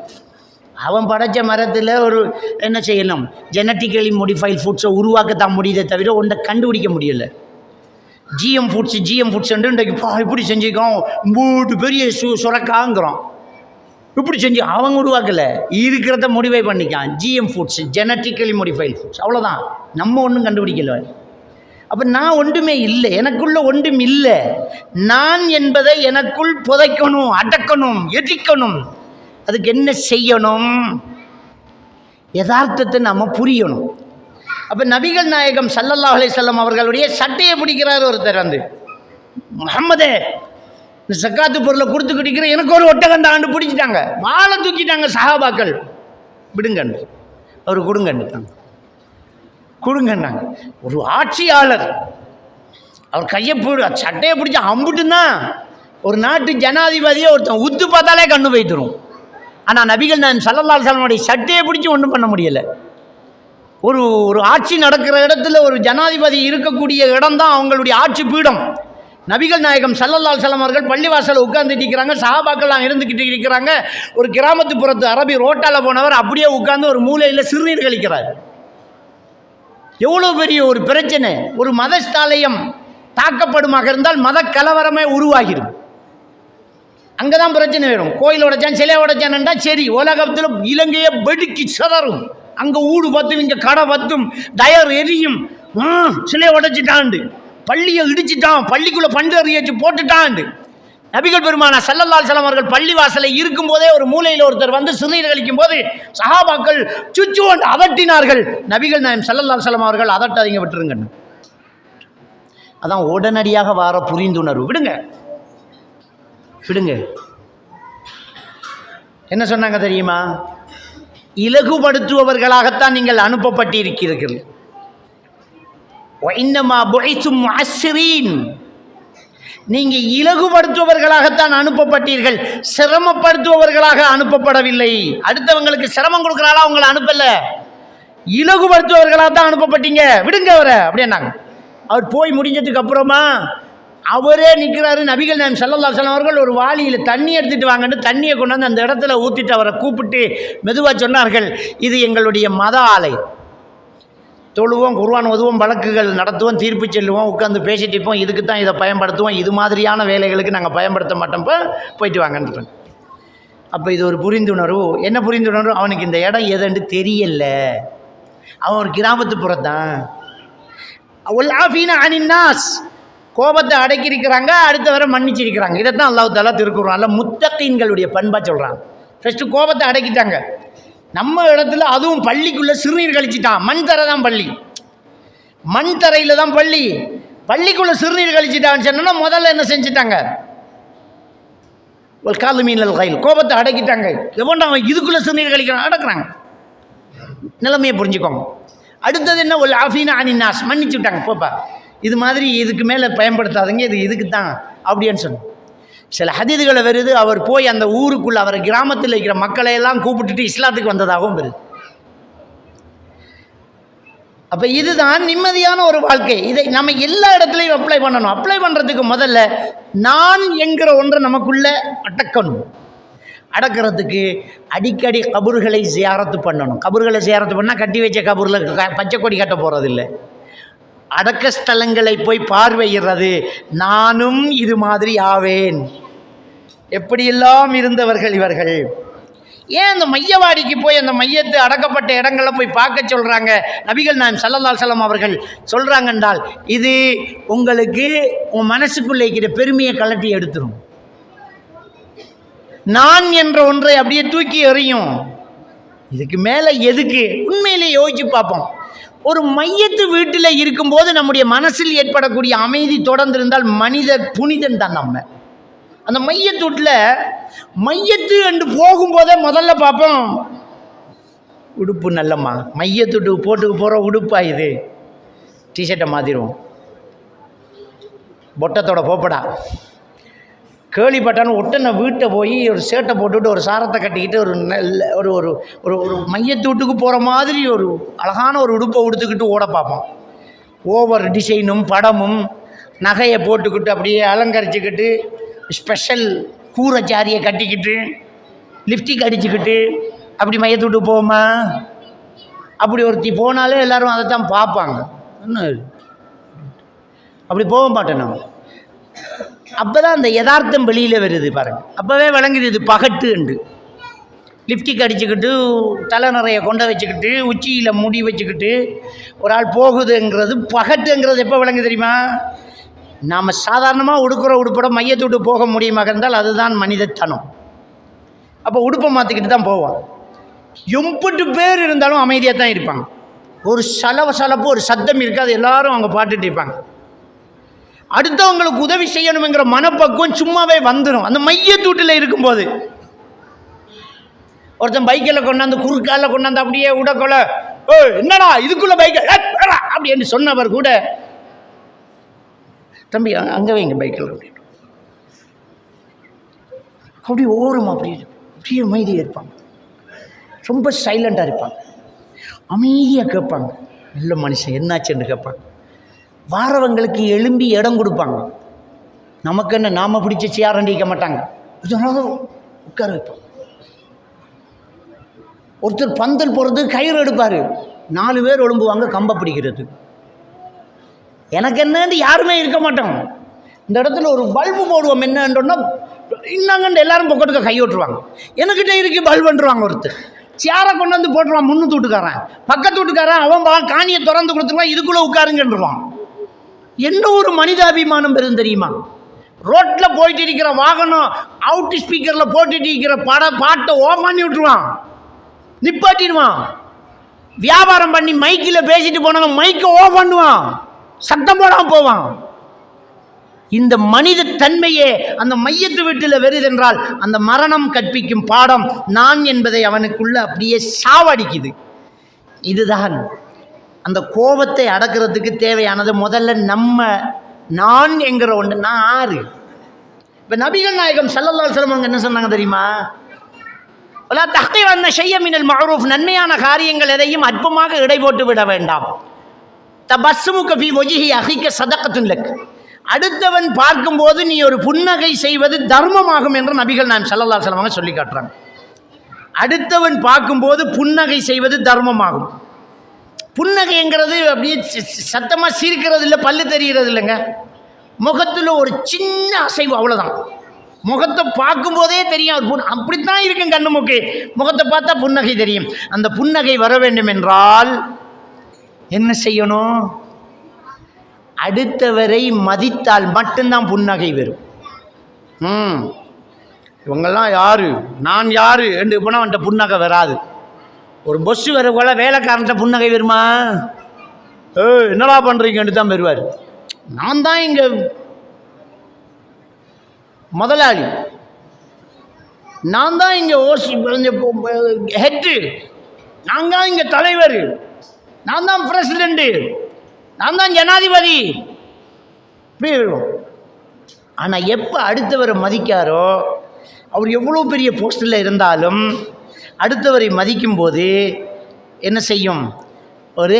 அவன் படைத்த மரத்தில் ஒரு என்ன செய்யணும்? ஜெனட்டிக்கலி மோடிஃபைட் ஃபுட்ஸை உருவாக்கத்தான் முடியுதே தவிர ஒன்றை கண்டுபிடிக்க முடியலை. ஜிஎம் ஃபுட்ஸ் இன்றைக்கு இப்படி செஞ்சுக்கோம், மூட்டு பெரிய சுரக்காங்கிறோம். இப்படி செஞ்சு அவங்க உருவாக்கலை, இருக்கிறத முடிவை பண்ணிக்கான். GM foods, genetically modified foods, அவ்வளோதான். நம்ம ஒன்றும் கண்டுபிடிக்கல. அப்போ நான் ஒன்றுமே இல்லை, எனக்குள்ள ஒன்றும் இல்லை. நான் என்பதை எனக்குள் புதைக்கணும், அடக்கணும், எதிக்கணும். அதுக்கு என்ன செய்யணும்? யதார்த்தத்தை நம்ம புரியணும். அப்போ நபிகள் நாயகம் ஸல்லல்லாஹு அலைஹி வஸல்லம் அவர்களுடைய சட்டையை பிடிக்கிறார் ஒருத்தர். வந்து முஹம்மதே, இந்த சக்காத்து பொருளை கொடுத்து குடிக்கிற எனக்கு ஒரு ஒட்டகண்ட ஆண்டு பிடிச்சிட்டாங்க, வாழை தூக்கிட்டாங்க சஹாபாக்கள். விடுங்கன்னு அவர் கொடுங்கன்னுட்டாங்க. கொடுங்கன்னாங்க. ஒரு ஆட்சியாளர் அவர் கையை சட்டையை பிடிச்ச அம்புட்டுன்னா ஒரு நாட்டு ஜனாதிபதியை ஒருத்தன் உத்து பார்த்தாலே கண்ணு போய்த்துரும். ஆனால் நபிகள் நாயகம் ஸல்லல்லாஹு அலைஹி வஸல்லம் சட்டையை பிடிச்சி ஒன்றும் பண்ண முடியலை. ஒரு ஆட்சி நடக்கிற இடத்துல ஒரு ஜனாதிபதி இருக்கக்கூடிய இடம் தான் அவங்களுடைய ஆட்சி பீடம். நபிகள் நாயகம் ஸல்லல்லாஹு அலைஹி வஸல்லம் அவர்கள் பள்ளிவாசலில் உட்கார்ந்துட்டு இருக்கிறாங்க, சஹாபாக்கள்லாம் இருந்துக்கிட்டு இருக்கிறாங்க. ஒரு கிராமத்துப்புறத்து அரபி ரோட்டால் போனவர் அப்படியே உட்கார்ந்து ஒரு மூலையில் சிறுநீர் கழிக்கிறார். எவ்வளோ பெரிய ஒரு பிரச்சனை! ஒரு மதஸ்தாலயம் தாக்கப்படுமாக இருந்தால் மத கலவரமே உருவாகிடும். அங்கே தான் பிரச்சனை வரும். கோயில் உடைச்சான், சிலை உடைச்சான்டா சரி, உலகத்தில் இலங்கையை வெடுக்கி சிதறும். அங்கே ஊடு பத்தும், இங்கே கடை பத்தும், டயர் எரியும். சிலையை உடைச்சிட்டாண்டு, பள்ளியை இடிச்சிட்டான், பள்ளிக்குள்ளே பண்டு அறியாச்சு போட்டுட்டாண்டு. நபிகள் பெருமானா ஸல்லல்லாஹு அலைஹி வஸல்லம் அவர்கள் பள்ளிவாசலை இருக்கும்போதே ஒரு மூலையில் ஒருத்தர் வந்து சிறுநீர் கழிக்கும் போது சஹாபாக்கள் சுச்சு கொண்டு அதட்டினார்கள். நபிகள் நாயகம் ஸல்லல்லாஹு அலைஹி வஸல்லம் அவர்கள் அதட்டாதீங்க, விட்டுருங்கன்னு. அதான் உடனடியாக வார புரிந்துணர்வு. விடுங்க. என்ன சொன்னாங்க தெரியுமா? இலகுபடுத்துபவர்களாகத்தான் நீங்கள் அனுப்பப்பட்டிருக்கிறீர்கள். நீங்க இலகுபடுத்துபவர்களாகத்தான் அனுப்பப்பட்டீர்கள், சிரமப்படுத்துபவர்களாக அனுப்பப்படவில்லை. அடுத்தவங்களுக்கு சிரமம் கொடுக்குறாளா உங்களை அனுப்பல, இலகுபடுத்துபவர்களாக தான் அனுப்பப்பட்டீங்க. விடுங்க அவரை அப்படின்னாங்க. அவர் போய் முடிஞ்சதுக்கு அப்புறமா அவரே நிற்கிறாரு. நபிகள் நாயகம் ஸல்லல்லாஹு அலைஹி வஸல்லம் அவர்கள் ஒரு வாளியில் தண்ணி எடுத்துகிட்டு வாங்கன்னு தண்ணியை கொண்டாந்து அந்த இடத்துல ஊற்றிட்டு அவரை கூப்பிட்டு மெதுவாக சொன்னார்கள், இது எங்களுடைய மத ஆலயம். தொழுவோம், குர்ஆன் ஓதுவோம், வழக்குகள் நடத்துவோம், தீர்ப்பு செல்லுவோம், உட்காந்து பேசிட்டு இருப்போம். இதுக்கு தான் இதை பயன்படுத்துவோம், இது மாதிரியான வேலைகளுக்கு நாங்கள் பயன்படுத்த மாட்டோம், போயிட்டு வாங்கன்னு. அப்போ இது ஒரு புரிந்துணர்வு. என்ன புரிந்துணர்வு? அவனுக்கு இந்த இடம் எதுன்னு தெரியல, அவன் ஒரு கிராமத்து புறத்தான். கோபத்தை அடக்கியிருக்கிறாங்க, அடுத்த வரை மன்னிச்சிருக்கிறாங்க. இதைத்தான் அல்லாஹ் தஆலா திருக்குர்ஆன்ல முத்தகீன்களுடைய பண்பா சொல்கிறாங்க. ஃபஸ்ட்டு கோபத்தை அடக்கிட்டாங்க. நம்ம இடத்துல அதுவும் பள்ளிக்குள்ளே சிறுநீர் கழிச்சிட்டான். மண் தரை தான் பள்ளி, மண் தரையில் தான் பள்ளி. பள்ளிக்குள்ளே சிறுநீர் கழிச்சிட்டான்னு சொன்னா முதல்ல என்ன செஞ்சுட்டாங்க? ஒரு காலு மீனல் கையில் கோபத்தை அடக்கிட்டாங்க. எவன்டா அவன் இதுக்குள்ளே சிறுநீர் கழிக்கிறான், அடக்குறாங்க. நிலைமையை புரிஞ்சுக்கோங்க. அடுத்தது என்ன? ஒரு ஆஃபீனா அனிநாஸ், மன்னிச்சு விட்டாங்க. போப்பா, இது மாதிரி இதுக்கு மேலே பயன்படுத்தாதுங்க, இது இதுக்கு தான் அப்படின்னு சொன்னோம். சில ஹதீதுகளை வருது, அவர் போய் அந்த ஊருக்குள்ளே அவர் கிராமத்தில் இருக்கிற மக்களை எல்லாம் கூப்பிட்டுட்டு இஸ்லாத்துக்கு வந்ததாகவும் வருது. அப்போ இதுதான் நிம்மதியான ஒரு வாழ்க்கை. இதை நம்ம எல்லா இடத்துலையும் அப்ளை பண்ணணும். அப்ளை பண்ணுறதுக்கு முதல்ல நான் என்கிற ஒன்றை நமக்குள்ளே அடக்கணும். அடக்கிறதுக்கு அடிக்கடி கபர்களை ஜியாரத்து பண்ணணும். கபர்களை ஜியாரத்து பண்ணால் கட்டி வச்ச கபூரில் பச்சை கொடி கட்ட போகிறதில்லை. அடக்க ஸ்தலங்களை போய் பார்வையிடுறது. நானும் இது மாதிரி ஆவேன். எப்படியெல்லாம் இருந்தவர்கள் இவர்கள். ஏன் அந்த மையவாடிக்கு போய் அந்த மையத்து அடக்கப்பட்ட இடங்களில் போய் பார்க்க சொல்கிறாங்க? நபிகள் நாயகம் ஸல்லல்லாஹு அலைஹி வஸல்லம் அவர்கள் சொல்கிறாங்க என்றால், இது உங்களுக்கு உங்கள் மனசுக்குள்ளே இருக்கிற பெருமையை கலட்டி எடுத்துரும். நான் என்ற ஒன்றை அப்படியே தூக்கி எறியும். இதுக்கு மேலே எதுக்கு? உண்மையிலே யோசிச்சு பார்ப்போம். ஒரு மையத்து வீட்டில் இருக்கும்போது நம்முடைய மனசில் ஏற்படக்கூடிய அமைதி தொடர்ந்து இருந்தால் மனிதர் புனிதன் தான். நம்ம அந்த மையத்து வீட்டில் மையத்து என்று போகும்போதே முதல்ல பார்ப்போம், உடுப்பு நல்லம்மா, மையத்துட்டு போட்டுக்கு போகிற உடுப்பா இது, டிஷர்ட்டை மாற்றிடுவோம், பொட்டத்தோட போப்படா, கேள்விப்பட்டான்னு ஒட்டனை வீட்டை போய் ஒரு சேட்டை போட்டுவிட்டு ஒரு சாரத்தை கட்டிக்கிட்டு ஒரு நல்ல ஒரு ஒரு ஒரு ஒரு மையத்து வீட்டுக்கு போகிற மாதிரி ஒரு அழகான ஒரு உடுப்பை உடுத்துக்கிட்டு ஓட பார்ப்போம். ஓவர் டிசைனும் படமும் நகையை போட்டுக்கிட்டு அப்படியே அலங்கரிச்சுக்கிட்டு ஸ்பெஷல் கூரைச்சாரியை கட்டிக்கிட்டு லிப்ஸ்டிக் அடிச்சுக்கிட்டு அப்படி மையத்து விட்டு போவோமா? அப்படி ஒருத்தி போனாலே எல்லோரும் அதைத்தான் பார்ப்பாங்க. இன்னும் அப்படி போக மாட்டேன் நம்ம. அப்போ தான் அந்த யதார்த்தம் வெளியில் வருது பாருங்கள். அப்போவே விளங்குது இது பகட்டு என்று. லிப்ஸ்டிக் அடிச்சுக்கிட்டு தலை நிறைய கொண்ட வச்சுக்கிட்டு உச்சியில் முடி வச்சுக்கிட்டு ஒரு ஆள் போகுதுங்கிறது பகட்டுங்கிறது எப்போ விளங்கு தெரியுமா? நாம் சாதாரணமாக உடுக்கிற உடுப்போட மையத்தை விட்டு போக முடியுமாக இருந்தால் அதுதான் மனிதத்தனம். அப்போ உடுப்பை மாற்றிக்கிட்டு தான் போவோம். எம்பட்டு பேர் இருந்தாலும் அமைதியாக தான் இருப்பாங்க. ஒரு சலப்பு ஒரு சத்தம் இருக்காது, எல்லாரும் அவங்க பாட்டுட்டு இருப்பாங்க. அடுத்தவங்களுக்கு உதவி செய்யணுங்கிற மனப்பக்குவம் சும்மாவே வந்துடும் அந்த மையத்தூட்டில் இருக்கும்போது. ஒருத்தன் பைக்கில் கொண்டாந்து குறுக்கால கொண்டாந்து அப்படியே விடக்கொள்ள, ஓ என்னடா இதுக்குள்ள பைக்கை அப்படின்னு சொன்னவர் கூட, தம்பி அங்கே வைங்க பைக்கில் அப்படின்னு அப்படி ஓரம் அப்படியே அமைதியாக இருப்பாங்க. ரொம்ப சைலண்டாக இருப்பாங்க, அமைதியாக கேட்பாங்க. நல்ல மனுஷன் என்னாச்சுன்னு கேட்பாங்க. வாரவங்களுக்கு எழும்பி இடம் கொடுப்பாங்க. நமக்கு என்ன, நாம் பிடிச்சி சேரண்டிக்க மாட்டாங்க, உட்கார வைப்பாங்க. ஒருத்தர் பந்தல் போகிறது கயிறு எடுப்பார், 4 பேர் எழும்புவாங்க கம்பை பிடிக்கிறது. எனக்கு என்னன்னு யாருமே இருக்க மாட்டோம். இந்த இடத்துல ஒரு பல்பு போடுவோம் என்னன்றோன்னா இன்னாங்கன்னு எல்லாரும் பொக்கட்டுக்க கை ஓட்டுருவாங்க. எனக்கிட்ட இருக்கு பல்புன்றுவாங்க. ஒருத்தர் சேரை கொண்டு வந்து போட்டுருவான், முன்னூற்று வீட்டுக்காரன், பக்கத்து வீட்டுக்காரன் அவன் காணியை திறந்து கொடுத்துருவான், இதுக்குள்ளே உட்காருங்கன்றுவான். என்ன ஒரு மனிதாபிமானம் பெரும் தெரியுமா? ரோட்டில் போயிட்டு இருக்கிற வாகனம் அவுட் ஸ்பீக்கரில் போட்டுட்டு இருக்கிற பாட்டை ஓஃப் பண்ணி விட்டுருவான், நிப்பாட்டிடுவான். வியாபாரம் பண்ணி மைக்கில் பேசிட்டு போனவன் மைக்கை ஓஃப் பண்ணுவான், சத்தம் போடாமல் போவான். இந்த மனித தன்மையே அந்த மையத்து வீட்டில் வருதென்றால் அந்த மரணம் கற்பிக்கும் பாடம் நான் என்பதை அவனுக்குள்ள அப்படியே சாவடிக்குது. இதுதான் அந்த கோபத்தை அடக்கிறதுக்கு தேவையானது. முதல்ல நம்ம நான் என்கிற ஒன்று. நான் ஆறு. இப்போ நபிகள் நாயகம் ஸல்லல்லாஹு அலைஹி வஸல்லம் என்ன சொன்னாங்க தெரியுமா? வலா தஹ்கிரன்ன ஷைஅன் மினல் மஅரூஃப், நன்மையான காரியங்கள் எதையும் அற்பமாக இடை போட்டு விட வேண்டாம். தபஸ்ஸுமுக ஃபீ வஜ்ஹி அஹீக ஸதகத்துன் லக், அடுத்தவன் பார்க்கும்போது நீ ஒரு புன்னகை செய்வது தர்மமாகும் என்று நபிகள் நாயகம் ஸல்லல்லாஹு அலைஹி வஸல்லம் சொல்லி காட்டுறாங்க. அடுத்தவன் பார்க்கும்போது புன்னகை செய்வது தர்மமாகும். புன்னகைங்கிறது அப்படியே சத்தமாக சிரிக்கிறது இல்லை, பல்லு தெரிகிறது இல்லைங்க. முகத்தில் ஒரு சின்ன அசைவு, அவ்வளோதான். முகத்தை பார்க்கும்போதே தெரியும் அப்படித்தான் இருக்கும் கண்ணு மூக்கு. முகத்தை பார்த்தா புன்னகை தெரியும். அந்த புன்னகை வர வேண்டும் என்றால் என்ன செய்யணும்? அடுத்தவரை மதித்தால் மட்டும்தான் புன்னகை வரும். இவங்கெல்லாம் யாரு, நான் யாரு என்று போனால் அவன்கிட்ட புன்னகை வராது. ஒரு பொஸ்ஸு வர போல வேலைக்காரன்ட்ட புன்னகை வருமா? என்னடா பண்ணுறீங்கன்னு தான் வருவார். நான் தான் இங்கே முதலாளி, நான் தான் இங்கே ஹெட்டு, நான் தான் இங்கே தலைவர், நான் தான் பிரசிடெண்ட்டு, நான் தான் ஜனாதிபதி. இப்படி இருக்கும். ஆனால் எப்போ அடுத்தவரை மதிக்காரோ, அவர் எவ்வளோ பெரிய போஸ்டில் இருந்தாலும் அடுத்தவரை மதிக்கும்போது என்ன செய்யும்? ஒரு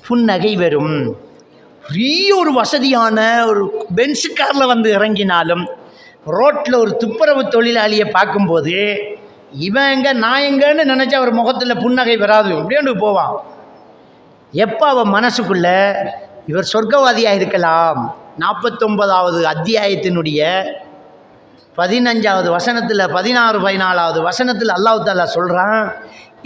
புன்னகை வரும். பெரிய ஒரு வசதியான ஒரு பென்ஸு காரில் வந்து இறங்கினாலும் ரோட்டில் ஒரு துப்புரவு தொழிலாளியை பார்க்கும்போது இவன் எங்கே நான் எங்கன்னு நினச்சா அவர் முகத்தில் புன்னகை வராது, அப்படியே போவான். எப்போ அவன் மனசுக்குள்ள இவர் சொர்க்கவாதியாக இருக்கலாம். 49வது அத்தியாயத்தினுடைய 15வது வசனத்தில் 16, 14வது வசனத்தில் அல்லாஹ் தஆலா சொல்கிறான்,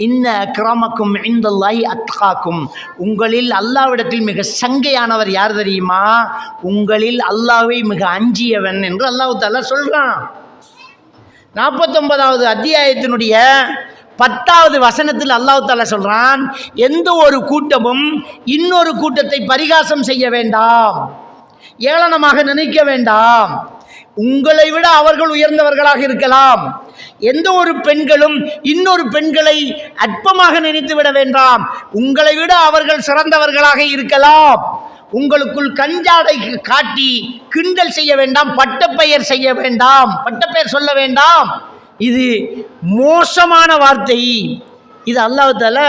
இன்ன அக்ரமக்கும் இன்தல்லாஹி அத்காக்கும், உங்களில் அல்லாஹ்விடத்தில் மிக சங்கையானவர் யார் தெரியுமா? உங்களில் அல்லாஹ்வை மிக அஞ்சியவன் என்று அல்லாஹ் தஆலா சொல்கிறான். 49வது அத்தியாயத்தினுடைய 10வது வசனத்தில் அல்லாஹ் தஆலா சொல்றான், எந்த ஒரு கூட்டமும் இன்னொரு கூட்டத்தை பரிகாசம் செய்ய வேண்டாம், ஏளனமாக நினைக்க வேண்டாம். உங்களை விட அவர்கள் உயர்ந்தவர்களாக இருக்கலாம். எந்த ஒரு பெண்களும் இன்னொரு பெண்களை அற்பமாக நினைத்து விட வேண்டாம். உங்களை விட அவர்கள் சிறந்தவர்களாக இருக்கலாம். உங்களுக்குள் கஞ்சாடை காட்டி கிண்டல் செய்ய வேண்டாம், பட்டப்பெயர் செய்ய வேண்டாம், பட்டப்பெயர் சொல்ல வேண்டாம். இது மோசமான வார்த்தை. இது அல்லாஹ் தஆலா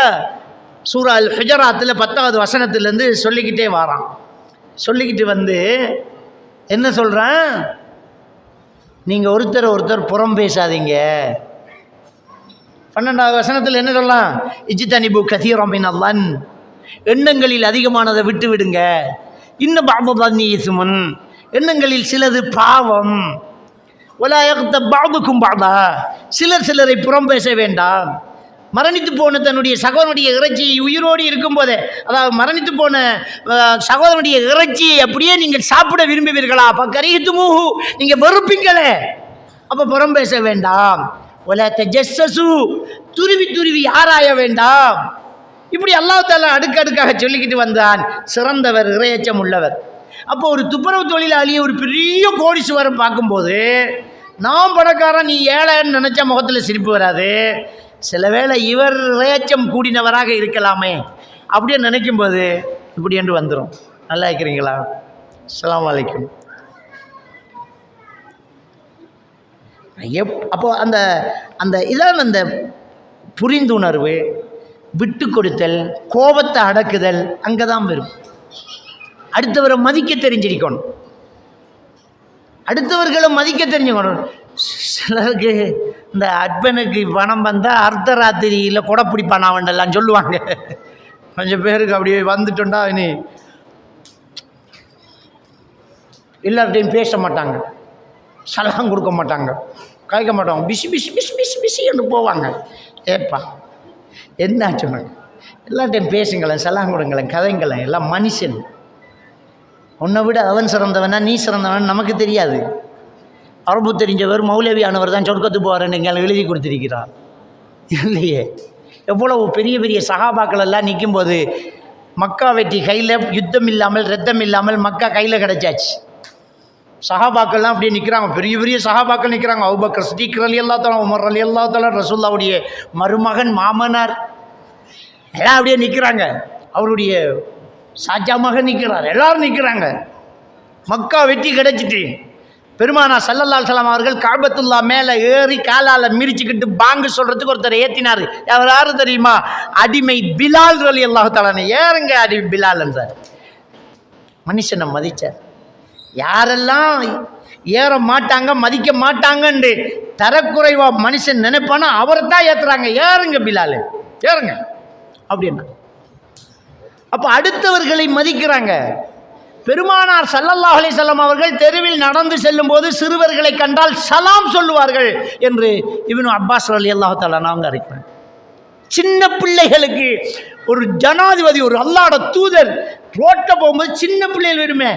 சூரா அல் ஹுஜராத்தில் 10வது வசனத்திலேருந்து சொல்லிக்கிட்டே வரான். சொல்லிக்கிட்டு வந்து என்ன சொல்கிறேன், நீங்கள் ஒருத்தர் புறம் பேசாதீங்க. 12வது வசனத்தில் என்ன சொல்லலாம், இஜ்தனிபு கதீரம் மினல்-லன், எண்ணங்களில் அதிகமானதை விட்டு விடுங்க. இன்னும் பாபுதன்னி இஸ்முன், எண்ணங்களில் சிலது பாவம். வலா யக்தப் பஅதுக்கும் பஅதா, சிலரை புறம் பேச வேண்டாம். மரணித்து போன தன்னுடைய சகோதரனுடைய இறைச்சியை உயிரோடு இருக்கும்போதே, அதாவது மரணித்து போன சகோதரனுடைய இறைச்சியை அப்படியே நீங்கள் சாப்பிட விரும்புவீர்களா? அப்போ கரிஹ்துமூஹு, நீங்கள் வெறுப்பீங்களே, அப்போ புறம் பேச வேண்டாம். வலா தஜஸ்ஸஸு, துருவி ஆராய வேண்டாம். இப்படி அல்லாஹ் தஆலா அடுக்கடுக்காக சொல்லிக்கிட்டு வந்தான். சிறந்தவர், இறையச்சம் உள்ளவர். அப்போ ஒரு துப்புரவு தொழிலாளியை ஒரு பெரிய கோடீஸ்வரன் பார்க்கும்போது, நான் பணக்காரன் நீ ஏழைன்னு நினச்சா முகத்தில் சிரிப்பு வராது. சில வேளை இவர் இறையச்சம் கூடினவராக இருக்கலாமே அப்படியே நினைக்கும்போது இப்படி என்று வந்துடும். நல்லா இருக்கிறீங்களா? அஸ்ஸலாமு அலைக்கும். அப்போ அந்த அந்த இதான் அந்த புரிந்துணர்வு, விட்டு கொடுத்தல், கோபத்தை அடக்குதல் அங்கே தான் வரும். அடுத்தவரை மதிக்க தெரிஞ்சிருக்கணும், அடுத்தவர்களை மதிக்க தெரிஞ்சுக்கணும். சிலருக்கு இந்த அட்பனுக்கு பணம் வந்தால் அர்த்த ராத்திரியில் கொடை பிடிப்பான் அவன்லாம் சொல்லுவாங்க. கொஞ்சம் பேருக்கு அப்படியே வந்துட்டோண்டா இனி எல்லார்ட்டையும் பேச மாட்டாங்க, சலாம் கொடுக்க மாட்டாங்க, காய்க்க மாட்டாங்க, busy busy busy busy busy என்று போவாங்க. ஏப்பா என்னாச்சு, எல்லார்ட்டையும் பேசுங்களேன், சலாம் கொடுங்களேன், கதைங்களேன். எல்லாம் மனுஷன். உன்னை விட அவன் சிறந்தவனா நீ சிறந்தவன் நமக்கு தெரியாது. அரபு தெரிஞ்சவர் மௌலவியானவர் தான் சொர்க்கத்துக்கு போவார்ன்னு எங்களை எழுதி கொடுத்திருக்கிறார் இல்லையே. எவ்வளவு பெரிய பெரிய சஹாபாக்கள் எல்லாம் நிற்கும்போது மக்கா வெற்றி கையில் யுத்தம் இல்லாமல் ரத்தம் இல்லாமல் மக்கா கையில் கிடச்சாச்சு. சஹாபாக்கள்லாம் அப்படியே நிற்கிறாங்க, பெரிய பெரிய சஹாபாக்கள் நிற்கிறாங்க. அபூபக்கர் சித்திக் ரலியல்லாஹு தஆலா, உமர் ரலியல்லாஹு தஆலா, ரசூலுல்லாஹ்வுடைய மருமகன் மாமனார் எல்லாம் அப்படியே நிற்கிறாங்க. அவருடைய சாஜா மகன் நிற்கிறார், எல்லாரும் நிற்கிறாங்க. மக்கா வெற்றி கிடைச்சிட்டு பெருமானா ஸல்லல்லாஹு அலைஹி வஸல்லம் அவர்கள் காபத்துல்லா மேலே ஏறி காலால் மிரிச்சுக்கிட்டு பாங்கு சொல்கிறதுக்கு ஒருத்தர் ஏற்றினார். அவர் யாரு தெரியுமா? அடிமை பிலால் ரலியல்லாஹு தஆலா. ஏறுங்க அடிமை பிலால் என்றார். மனுஷனை மதித்தார். யாரெல்லாம் ஏற மாட்டாங்க மதிக்க மாட்டாங்கன்னு தரக்குறைவா மனுஷன் நினைப்பானா அவரை தான் ஏற்றுறாங்க. ஏறுங்க பிலால், ஏறுங்க அப்படின்னா. அப்போ அடுத்தவர்களை மதிக்கிறாங்க. பெருமானார் ஸல்லல்லாஹு அலைஹி வஸல்லம் அவர்கள் தெருவில் நடந்து செல்லும் போது சிறுவர்களை கண்டால் சலாம் சொல்லுவார்கள் என்று இப்னு அப்பாஸ் ரலியல்லாஹு தஆலா அவங்க அறிவிக்கிறாங்க. சின்ன பிள்ளைகளுக்கு ஒரு ஜனாதிபதி, ஒரு அல்லாஹ்வோட தூதர் ரோட்ட போகும்போது சின்ன பிள்ளைகள் வருமே,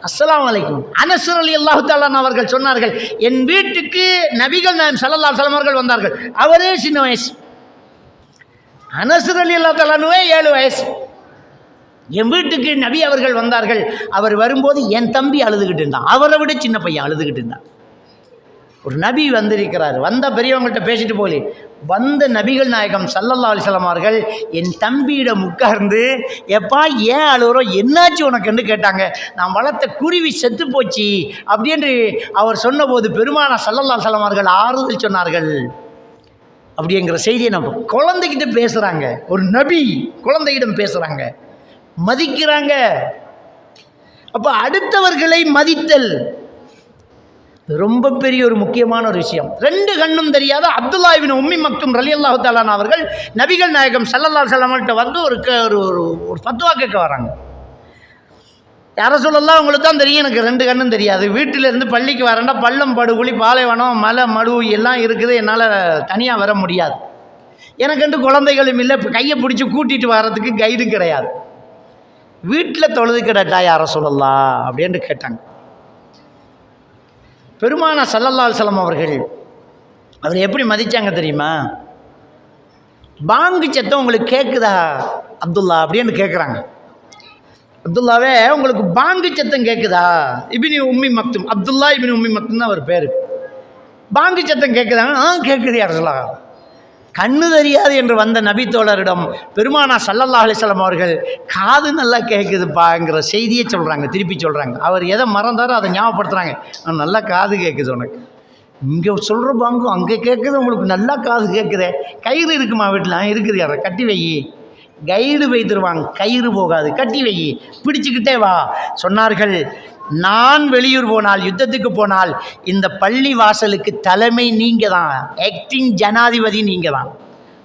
அஸ்ஸலாமு அலைக்கும். அனஸ் ரலியல்லாஹு தஆலா அவர்கள் சொன்னார்கள், என் வீட்டுக்கு நபிகள் நாயகம் ஸல்லல்லாஹு அலைஹி வஸல்லம் அவர்கள் வந்தார்கள். அவரே சின்ன வயசு. அனஸ் ரலியல்லாஹு தஆலாவே 7 வயசு. என் வீட்டுக்கு நபி அவர்கள் வந்தார்கள். அவர் வரும்போது என் தம்பி அழுதுகிட்டு இருந்தான், அவரை விட சின்ன பையன் அழுதுகிட்டு இருந்தான். ஒரு நபி வந்திருக்கிறார், வந்த பெரியவங்கள்ட்ட பேசிட்டு போலி வந்த நபிகள் நாயகம் ஸல்லல்லாஹு அலைஹி வஸல்லம் அவர்கள் என் தம்பியிடம் உட்கார்ந்து, எப்பா ஏன் அழுகிறோம், என்னாச்சு உனக்குன்னு கேட்டாங்க. நான் வளர்த்த குருவி செத்து போச்சு அப்படின்னு அவர் சொன்னபோது பெருமானா ஸல்லல்லாஹு அலைஹி வஸல்லம் அவர்கள் ஆறுதல் சொன்னார்கள். அப்படிங்கிற செய்தியை நம்ம குழந்தைகிட்ட பேசுகிறாங்க. ஒரு நபி குழந்தையிடம் பேசுகிறாங்க, மதிக்கிறாங்க. அப்போ அடுத்தவர்களை மதித்தல் ரொம்ப பெரிய ஒரு முக்கியமான ஒரு விஷயம். 2 கண்ணும் தெரியாத அப்துல்லா இப்னு உம்மி மக்தும் ரலியல்லாஹு தஆலா அவர்கள் நபிகள் நாயகம் ஸல்லல்லாஹு அலைஹி வஸல்லம் கிட்ட வந்து ஒரு ஃபத்வா கேட்க வராங்க. யார சொல்லலாம், உங்களுக்கு தான் தெரியும், எனக்கு 2 கண்ணும் தெரியாது. வீட்டிலேருந்து பள்ளிக்கு வரேன்னா பள்ளம் படுகுழி பாலைவனம் மலை மடு எல்லாம் இருக்குது, என்னால் தனியாக வர முடியாது. எனக்கென்று குழந்தைகளும் இல்லை, கையை பிடிச்சி கூட்டிகிட்டு வர்றதுக்கு கைடும் கிடையாது. வீட்டில் தொழுது கிடட்டா யார சொல்லலாம் அப்படின்னு கேட்டாங்க. பெருமானா ஸல்லல்லாஹு அலைஹி வஸல்லம் அவர்கள் அவர் எப்படி மதித்தாங்க தெரியுமா? பாங்கு சத்தம் உங்களுக்கு கேட்குதா அப்துல்லா அப்படின்னு கேட்குறாங்க. அப்துல்லாவே உங்களுக்கு பாங்கு சத்தம் கேட்குதா? இப்னு உம்மி மக்தும், அப்துல்லா இப்னு உம்மி மக்தும் தான் அவர் பேர். பாங்கு சத்தம் கேட்குதாங்க. கேட்குது யார் சொல்லலாம். கண்ணு தெரியாது என்று வந்த நபித்தோழரிடம் பெருமானா ஸல்லல்லாஹு அலைஹி வஸல்லம் அவர்கள் காது நல்லா கேட்குதுப்பாங்கிற செய்தியை சொல்கிறாங்க, திருப்பி சொல்கிறாங்க. அவர் எதை மறந்தாரோ அதை ஞாபகப்படுத்துகிறாங்க. நல்லா காது கேட்குது உனக்கு, இங்கே சொல்கிற பாங்கு அங்கே கேட்குது, உங்களுக்கு நல்லா காது கேட்குதே. கயிறு இருக்குமா வீட்டில்? இருக்குது. யாரை கட்டி வை, கைடு வைத்திருவாங்க, கயிறு போகாது, கட்டி வை, பிடிச்சிக்கிட்டே வா சொன்னார்கள். நான் வெளியூர் போனால், யுத்தத்துக்கு போனால், இந்த பள்ளி வாசலுக்கு தலைமை நீங்கள் தான், ஆக்டிங் ஜனாதிபதி நீங்கள் தான்.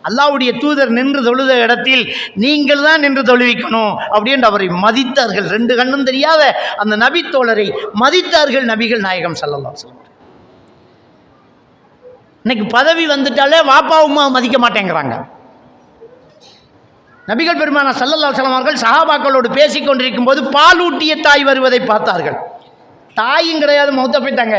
அல்லாஹ்வுடைய தூதர் நின்று தொழுத இடத்தில் நீங்கள் தான் நின்று தொழுவிக்கணும் அப்படின்னு அவரை மதித்தார்கள். 2 கண்ணும் தெரியாத அந்த நபித்தோழரை மதித்தார்கள் நபிகள் நாயகம் ஸல்லல்லாஹு அலைஹி வஸல்லம். இன்னைக்கு பதவி வந்துட்டாலே வாப்பா உம்மா மதிக்க மாட்டேங்கிறாங்க. நபிகள் பெருமானார் ஸல்லல்லாஹு அலைஹி வஸல்லம் அவர்கள் சஹாபாக்களோடு பேசிக் கொண்டிருக்கும் போது பாலூட்டிய தாய் வருவதை பார்த்தார்கள். தாயும் கிடையாது, மௌத்தா போயிட்டாங்க.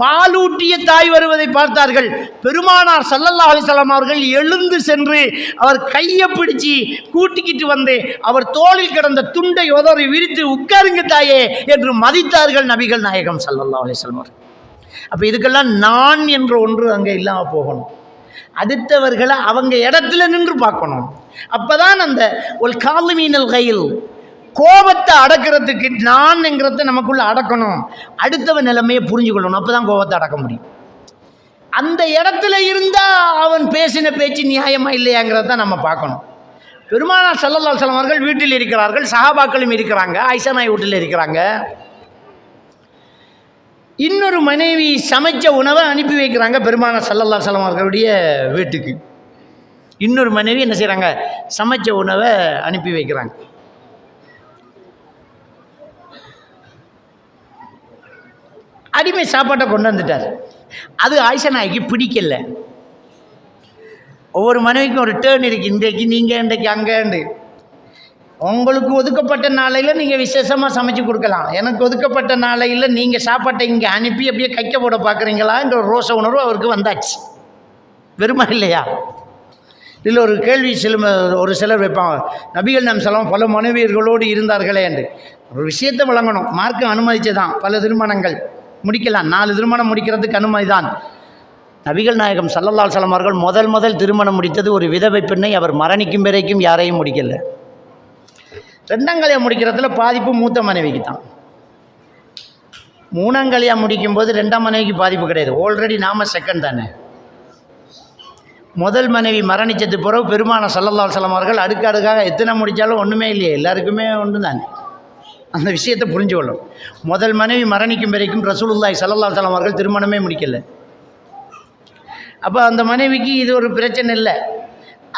பாலூட்டிய தாய் வருவதை பார்த்தார்கள். பெருமானார் ஸல்லல்லாஹு அலைஹி வஸல்லம் அவர்கள் எழுந்து சென்று அவர் கையை பிடிச்சி கூட்டிக்கிட்டு வந்து அவர் தோளில் கிடந்த துண்டை உதறி விரித்து உட்காருங்க தாயே என்று மதித்தார்கள் நபிகள் நாயகம் ஸல்லல்லாஹு அலைஹி வஸல்லம் அவர்கள். அப்போ இதுக்கெல்லாம் நான் என்ற ஒன்று அங்கே இல்லாமல் போகணும். அடுத்தவர்களை அவங்க இடத்துல நின்று பார்க்கணும். அப்போதான் அந்த ஒரு காலிமீனல் கையில் கோபத்தை அடக்கிறதுக்கு நான் என்கிறத நமக்குள்ள அடக்கணும். அடுத்தவன் நிலைமையை புரிஞ்சுக்கொள்ளணும். அப்போ தான் கோபத்தை அடக்க முடியும். அந்த இடத்துல இருந்தால் அவன் பேசின பேச்சு நியாயமாக இல்லையாங்கிறத நம்ம பார்க்கணும். பெருமானார் ஸல்லல்லாஹு அலைஹி வஸல்லம் அவர்கள் வீட்டில் இருக்கிறார்கள், சஹாபாக்களும் இருக்கிறாங்க, ஆயிஷா நாய் வீட்டில் இருக்கிறாங்க. இன்னொரு மனைவி சமைச்ச உணவை அனுப்பி வைக்கிறாங்க பெருமானார் ஸல்லல்லாஹு அலைஹி வஸல்லம் அவர்களுடைய வீட்டுக்கு. இன்னொரு மனைவி என்ன செய்கிறாங்க? சமைச்ச உணவை அனுப்பி வைக்கிறாங்க. அடிமை சாப்பாட்டை கொண்டு வந்துட்டார். அது ஆயிஷா நாய்க்கு பிடிக்கல. ஒவ்வொரு மனைவிக்கும் ஒரு டேர்ன் இருக்குது. இன்றைக்கு நீங்கள், இன்றைக்கு அங்கேண்டு. உங்களுக்கு ஒதுக்கப்பட்ட நாளையில் நீங்கள் விசேஷமாக சமைச்சு கொடுக்கலாம். எனக்கு ஒதுக்கப்பட்ட நாளையில் நீங்கள் சாப்பாட்டை இங்கே அனுப்பி அப்படியே கைக்க போட பார்க்குறீங்களான்ற ஒரு ரோச உணர்வு அவருக்கு வந்தாச்சு. வெறுமா இல்லையா? இதில் ஒரு கேள்வி ஒரு சிலர் வைப்பாங்க, நபிகள் நாயகம் ஸல்லல்லாஹு பல மனைவியர்களோடு இருந்தார்களே என்று. ஒரு விஷயத்தை வழங்கணும். மார்க்கம் அனுமதிச்சதான் பல திருமணங்கள் முடிக்கலாம். 4 திருமணம் முடிக்கிறதுக்கு அனுமதி தான். நபிகள் நாயகம் ஸல்லல்லாஹு அலைஹி வஸல்லம் அவர்கள் முதல் திருமணம் முடித்தது ஒரு விதவை பெண்ணை. அவர் மரணிக்கும் வரைக்கும் யாரையும் முடிக்கல. 2ஆம் கல்யாணம் முடிக்கிறதுல பாதிப்பு மூத்த மனைவிக்கு தான். 3ஆம் கல்யாணம் முடிக்கும்போது 2ஆம் மனைவிக்கு பாதிப்பு கிடையாது. ஆல்ரெடி நாம செகண்ட் தானே. முதல் மனைவி மரணித்தது பிறகு பெருமானார் ஸல்லல்லாஹு அலைஹி வஸல்லம் அவர்கள் அடுக்காக எத்தனை முடித்தாலும் ஒன்றுமே இல்லையே, எல்லாருக்குமே ஒன்று தானே. அந்த விஷயத்தை புரிஞ்சுக்கொள்ளும். முதல் மனைவி மரணிக்கும் வரைக்கும் ரசூலுல்லாஹி ஸல்லல்லாஹு அலைஹி வஸல்லம் அவர்கள் திருமணமே முடிக்கல. அப்போ அந்த மனைவிக்கு இது ஒரு பிரச்சனை இல்லை.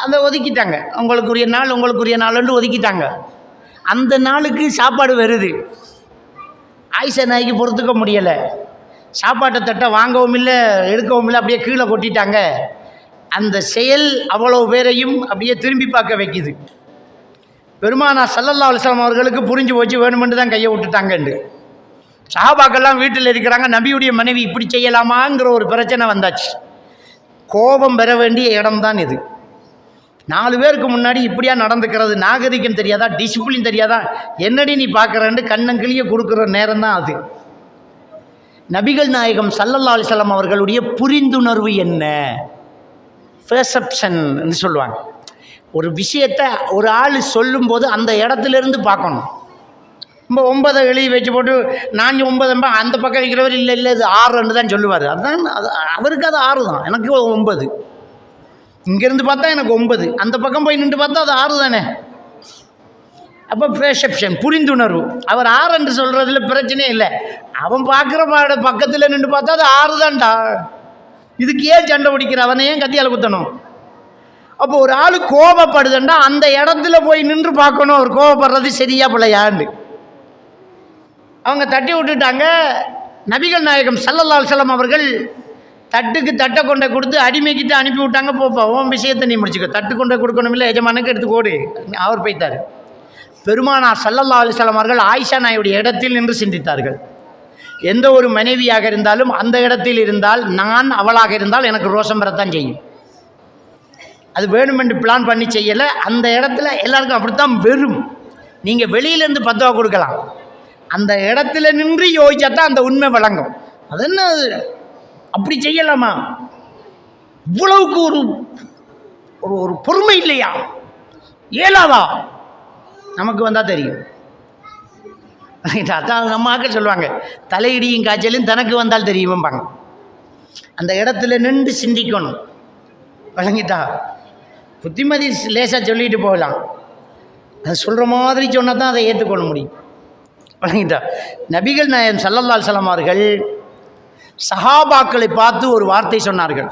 அதை ஒதுக்கிட்டாங்க. உங்களுக்குரிய நாள்னு ஒதுக்கிட்டாங்க. அந்த நாளுக்கு சாப்பாடு வருது. ஆயிஷா நாய்க்கு பொறுத்துக்க முடியலை. சாப்பாட்டை தட்டை வாங்கவும் இல்லை, எடுக்கவும் இல்லை, அப்படியே கீழே கொட்டிட்டாங்க. அந்த செயல் அவ்வளோ பேரையும் அப்படியே திரும்பி பார்க்க வைக்குது. பெருமானார் ஸல்லல்லாஹு அலைஹி வஸல்லம் அவர்களுக்கு புரிஞ்சு போச்சு, வேணுமென்று தான் கையை விட்டுட்டாங்கண்டு. சஹாபாக்கெல்லாம் வீட்டில் இருக்கிறாங்க. நபியுடைய மனைவி இப்படி செய்யலாமாங்கிற ஒரு பிரச்சனை வந்தாச்சு. கோபம் பெற வேண்டிய இடம்தான் இது. 4 பேருக்கு முன்னாடி இப்படியா நடந்துக்கிறது? நாகரிகம் தெரியாதா? டிசிப்ளின் தெரியாதா? என்னடி நீ பார்க்குறேன்னு கண்ணங்கிளிய கொடுக்குற நேரம் தான் அது. நபிகள் நாயகம் ஸல்லல்லாஹு அலைஹி வஸல்லம் அவர்களுடைய புரிந்துணர்வு என்ன? பெர்செப்ஷன் சொல்லுவாங்க. ஒரு விஷயத்தை ஒரு ஆள் சொல்லும்போது அந்த இடத்துலேருந்து பார்க்கணும். நம்ம 9 எழுதி வச்சு போட்டு நான் 9 அந்த பக்கம் வைக்கிறவர் இல்லை இது 6 தான் சொல்லுவார். அதுதான் அவருக்கு அது 6 தான், எனக்கு 9. இங்கேருந்து பார்த்தா எனக்கு 9, அந்த பக்கம் போய் நின்று பார்த்தா அது 6 தானே. அப்போ பெர்செப்ஷன், புரிந்துணர்வு. அவர் 6 என்று சொல்கிறதுல பிரச்சனையே இல்லை. அவன் பார்க்குற பக்கத்தில் நின்று பார்த்தா அது 6 தான்டா. இதுக்கு ஏன் சண்டை பிடிக்கிற? அவனை ஏன் கத்தியால் குத்தணும்? அப்போ ஒரு ஆள் கோபப்படுதுண்டா அந்த இடத்துல போய் நின்று பார்க்கணும். அவர் கோபப்படுறது சரியா பிள்ளையாண்டு. அவங்க தட்டி விட்டுட்டாங்க. நபிகள் நாயகம் ஸல்லல்லாஹு அலைஹி வஸல்லம் அவர்கள் தட்டுக்கு தட்டை கொண்டை கொடுத்து அடிமைக்கிட்ட அனுப்பி விட்டாங்க. போப்பா உன் விஷயத்தை நீ முடிச்சுக்க, தட்டு கொண்டை கொடுக்கணும் இல்லை, எஜமானுக்கு எடுத்து கோடு. அவர் போய்த்தார். பெருமானார் ஸல்லல்லாஹு அலைஹி வஸல்லம் அவர்கள் ஆயிஷா நாயுடைய இடத்தில் நின்று சிந்தித்தார்கள். எந்த ஒரு மனைவியாக இருந்தாலும் அந்த இடத்தில் இருந்தால், நான் அவளாக இருந்தால் எனக்கு ரோஷம் வரத்தான் செய்யும். அது வேணுமென்று பிளான் பண்ணி செய்யலை, அந்த இடத்துல எல்லாருக்கும் அப்படித்தான் வெறும். நீங்கள் வெளியிலேருந்து 10 ரூபா கொடுக்கலாம், அந்த இடத்துல நின்று யோசிச்சா தான் அந்த உண்மை வழங்கும். அது என்ன அப்படி செய்யலாமா? இவ்வளவுக்கு ஒரு ஒரு பொறுமை இல்லையா? ஏலாவா? நமக்கு வந்தால் தெரியும். அதான் நம்ம ஆக்கள் சொல்லுவாங்க, தலையிடியும் காய்ச்சலும் தனக்கு வந்தால் தெரியும்பாங்க. அந்த இடத்துல நின்று சிந்திக்கணும். வழங்கிட்டா புத்திமதி லேசாக சொல்லிட்டு போகலாம், அது சொல்கிற மாதிரி சொன்னால் தான் அதை ஏற்றுக்கொள்ள முடியும். வழங்கிட்டா நபிகள் நாயகம் ஸல்லல்லாஹு அலைஹி வஸல்லம் அவர்கள் சஹாபாக்களை பார்த்து ஒரு வார்த்தை சொன்னார்கள்.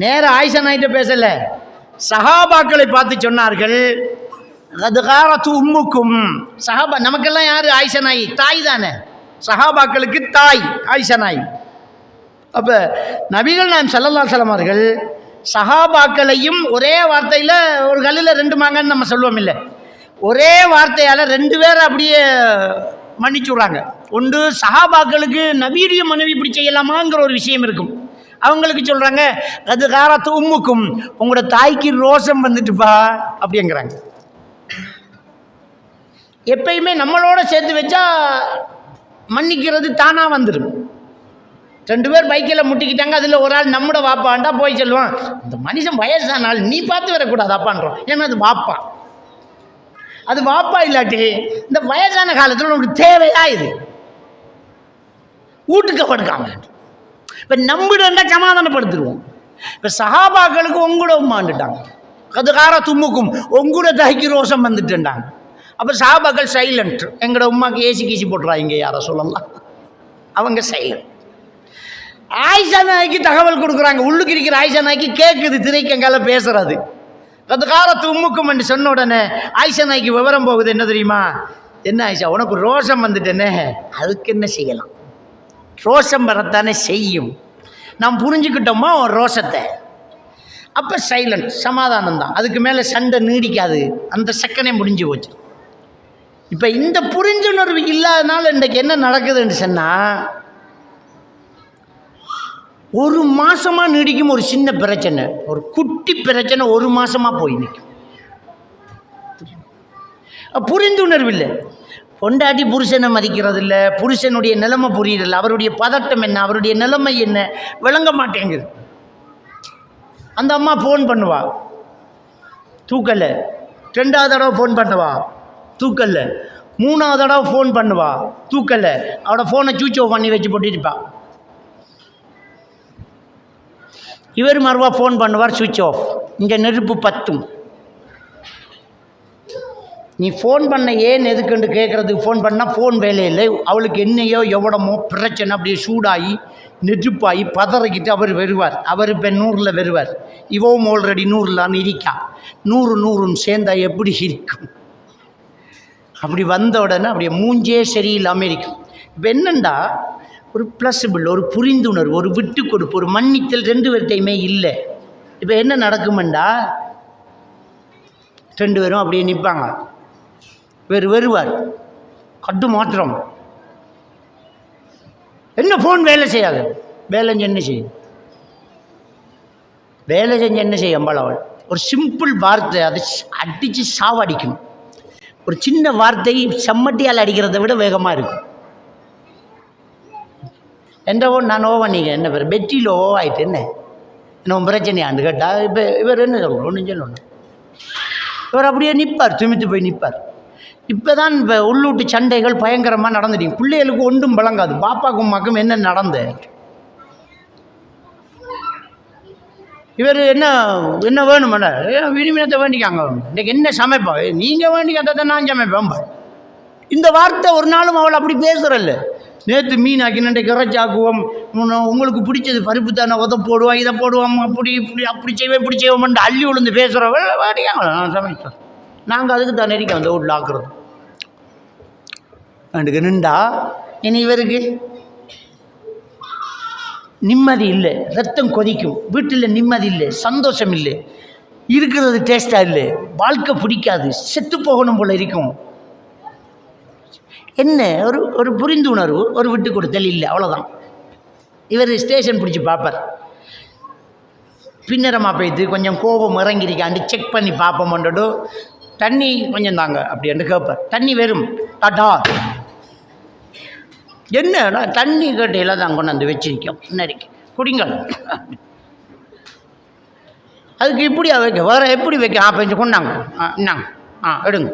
நேர ஆயிஷா நாயிட்ட பேசலை, சஹாபாக்களை பார்த்து சொன்னார்கள், கதுகாரத்து உம்முக்கும். சஹாபா நமக்கெல்லாம் யார்? ஆயிஷா நாயி தாய் தானே, சஹாபாக்களுக்கு தாய் ஆயிஷா நாயி. அப்போ நபிகள் நாயகம் ஸல்லல்லாஹு அலைஹி வஸல்லம் அவர்கள் சஹாபாக்களையும் ஒரே வார்த்தையில், ஒரு கல்லில் 2 மாங்கன்னு நம்ம சொல்லுவோம் இல்லை, ஒரே வார்த்தையால் 2 பேரை அப்படியே மன்னிச்சு விட்றாங்க. ஒன்று சஹாபாக்களுக்கு நபியுடைய மனைவி இப்படி செய்யலாமாங்கிற ஒரு விஷயம் இருக்கும், அவங்களுக்கு சொல்கிறாங்க அது காரத்து உம்முக்கும், உங்களோட தாய்க்கு ரோஷம் வந்துட்டுப்பா அப்படிங்கிறாங்க. எப்பயுமே நம்மளோட சேர்த்து வச்சா மன்னிக்கிறது தானாக வந்துடும். 2 பேர் பைக்கில் முட்டிக்கிட்டாங்க, அதில் ஒரு ஆள் நம்மளோட வாப்பாண்டா போய் சொல்லுவான், இந்த மனுஷன் வயசானால் நீ பார்த்து வரக்கூடாது அப்பான்றோம். ஏன்னா அது வாப்பா, அது வாப்பா இல்லாட்டி இந்த வயசான காலத்தில் உங்களுக்கு தேவையா? இது வீட்டுக்கு படுக்காம இப்போ நம்பிடுண்டா சமாதானப்படுத்திடுவோம். இப்போ சஹாபாக்களுக்கு உங்களோட உமாண்டுட்டாங்க, கதுகார தும்முக்கும் உங்களோட தாய்க்கு ரோஷம் வந்துட்டுண்டாங்க. அப்போ சஹாபாக்கள் சைலண்ட். எங்களோட உமாக்கு ஏசி கீசி போட்டுறாங்க, யாரை சொல்லலாம், அவங்க சைலண்ட். ஆயிஷா நாய்க்கு தகவல் கொடுக்குறாங்க, உள்ளுக்கு இருக்கிற ஆயிஷா நாய்க்கு கேட்குது, திரைக்கங்கால பேசுறது. கதுகார தும்முக்கும் என்று சொன்ன உடனே ஆயிஷா நாய்க்கு விவரம் போகுது. என்ன தெரியுமா? என்ன ஆயிஷா, உனக்கு ரோஷம் வந்துட்டேனே, அதுக்கு என்ன செய்யலாம்? ரோஷம் வரத்தானே செய்யும். நாம் புரிஞ்சுக்கிட்டோமா ரோஷத்தை? அப்போ சைலண்ட், சமாதானம் தான். அதுக்கு மேலே சண்டை நீடிக்காது, அந்த செகண்டே முடிஞ்சு போச்சு. இப்போ இந்த புரிந்துணர்வு இல்லாதனால இன்றைக்கு என்ன நடக்குதுன்னு சொன்னால், ஒரு மாதமாக நீடிக்கும் ஒரு சின்ன பிரச்சனை, ஒரு குட்டி பிரச்சனை 1 மாதமாக போய் நிற்கும். புரிந்துணர்வு இல்லை. பொண்டாட்டி புருஷனை மதிக்கிறது இல்லை, புருஷனுடைய நிலைமை புரியறதில்லை, அவருடைய பதட்டம் என்ன, அவருடைய நிலைமை என்ன விளங்க மாட்டேங்குது. அந்த அம்மா ஃபோன் பண்ணுவா, தூக்கலை. 2வது தடவை ஃபோன் பண்ணுவா, தூக்கலை. 3வது தடவை ஃபோன் பண்ணுவா, தூக்கலை. அவட ஃபோனை சுவிட்ச் ஆஃப் பண்ணி வச்சு போட்டுருப்பா. இவர் மறுவா ஃபோன் பண்ணுவார், சுவிட்ச் ஆஃப். இங்கே நெருப்பு பத்தும். நீ ஃபோன் பண்ண ஏன் எதுக்குன்னு கேட்குறதுக்கு ஃபோன் பண்ணால் ஃபோன் வேலையில்லை. அவளுக்கு என்னையோ எவ்வளமோ பிரச்சனை அப்படியே சூடாகி நெருப்பாகி பதறிக்கிட்டு அவர் வருவார். அவர் இப்போ 100ல் வருவார், இவவும் ஆல்ரெடி 100லான்னு இருக்கா. 100 சேர்ந்தா எப்படி இருக்கும்? அப்படி வந்த உடனே அப்படியே மூஞ்சே சரியில்லாமல் இருக்கும். இப்போ என்னண்டா, ஒரு ப்ளஸபிள், ஒரு புரிந்துணர்வு, ஒரு விட்டு கொடுப்பு, ஒரு மன்னித்தல் 2 பேர்கிட்டையுமே இல்லை. இப்போ என்ன நடக்குமெண்டா, 2 பேரும் அப்படியே நிற்பாங்க. வருவார், கட்டு மாத்திரம். என்ன ஃபோன் வேலை செய்யாது, வேலை செஞ்சு என்ன செய்யும்? வேலை செஞ்சு என்ன செய்யும்? அம்பாள் ஒரு சிம்பிள் வார்த்தை அதை அடித்து சாவடிக்கும். ஒரு சின்ன வார்த்தை செம்மட்டியால் அடிக்கிறத விட வேகமாக இருக்கும். எந்தவோ நான் ஓவா, நீங்கள் என்ன பேர் பெட்டியில் ஓவாயிட்டு என்ன என்ன பிரச்சனையாண்டு கேட்டால், இப்போ இவர் என்ன சொல்லணும்? ஒன்றும் சொல்லணும். இவர் அப்படியே நிற்பார், துமித்து போய் நிற்பார். இப்போ தான் இப்போ உள்ளூட்டு சண்டைகள் பயங்கரமாக நடந்துட்டீங்க. பிள்ளைகளுக்கு ஒன்றும் வழங்காது, பாப்பாக்கும் அம்மாக்கும் என்ன நடந்து. இவர் என்ன என்ன வேணுமெண்டா, வினிமினத்தை வேண்டிக்காங்க, இன்றைக்கு என்ன சமைப்போம், நீங்கள் வேண்டிக்கிறத நான் சமைப்பேன். இந்த வார்த்தை ஒரு நாளும் அவள் அப்படி பேசுகிறல்ல. நேற்று மீன் ஆக்கின, இன்றைக்கு இறைச்சாக்குவோம், உங்களுக்கு பிடிச்சது பருப்பு தானே, உத போடுவோம், இதை போடுவோம், அப்படி இப்படி அப்படி செய்வேன் இப்படி செய்வோம்னு அள்ளி விழுந்து பேசுகிறவ வேண்டிக்காங்க. நான் சமைச்சோம், நாங்கள் அதுக்கு தான் நெறிக்க அந்த வீட்டில் ஆக்குறது. அதுக்கு நின்றா இனி இவருக்கு நிம்மதி இல்லை, ரத்தம் கொதிக்கும், வீட்டில் நிம்மதி இல்லை, சந்தோஷம் இல்லை, இருக்கிறது டேஸ்ட்டாக இல்லை, வாழ்க்கை பிடிக்காது, செத்து போகணும் போல இருக்கும். என்ன ஒரு ஒரு புரிந்துணர்வு, ஒரு விட்டு கொடுத்தல் இல்லை, அவ்வளோதான். இவர் ஸ்டேஷன் பிடிச்சி பார்ப்பார். பின்னரமாக போய்த்து கொஞ்சம் கோபம் இறங்கியிருக்காண்டு செக் பண்ணி பார்ப்போம்ன்றோ, தண்ணி கொஞ்சம் தாங்க அப்படின்ட்டு கேட்பார். தண்ணி வெறும் டாட்டா என்ன தண்ணி கேட்டையில் தான் கொண்டாந்து வச்சிருக்கோம், இன்னைக்கு குடிங்கள். அதுக்கு இப்படியா வைக்க, வேறு எப்படி வைக்க? அப்போ கொண்டாங்க, இன்னாங்க, எடுங்க.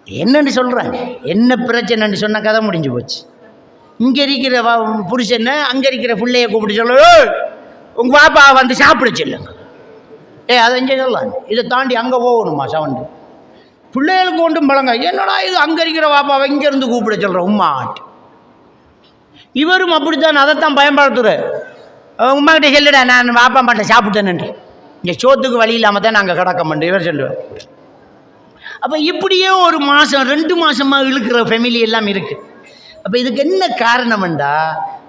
என்னன்னு சொல்கிறாங்க, என்ன பிரச்சனைன்னு சொன்ன கதை முடிஞ்சு போச்சு. இங்கே இருக்கிற புருஷனை அங்கே இருக்கிற பிள்ளைய கூப்பிட்டு சொல்ல, உங்கள் பாப்பா வந்து சாப்பிட சொல்லுங்க. அதை இங்கே சொல்லலாம், இதை தாண்டி அங்கே போகணுமா சவுண்டு? பிள்ளைகளுக்கு ஒன்றும் பழங்க, என்னடா இது அங்கே இருக்கிற பாப்பாவை இங்கேருந்து கூப்பிட சொல்கிறேன் உம்மாட்டு. இவரும் அப்படித்தான், அதைத்தான் பயன்படுத்துகிறேன். உமாக்கிட்ட சொல்லுடா, நான் பாப்பா மாட்டேன் சாப்பிட்டேன்னு. இங்கே சோத்துக்கு வழி இல்லாமல் தான் நாங்கள் கிடக்க மாட்டோம் இவர் சொல்லுவார். அப்போ இப்படியே ஒரு மாதம் 2 மாதமாக இழுக்கிற ஃபேமிலி எல்லாம் இருக்குது. அப்போ இதுக்கு என்ன காரணம்டா,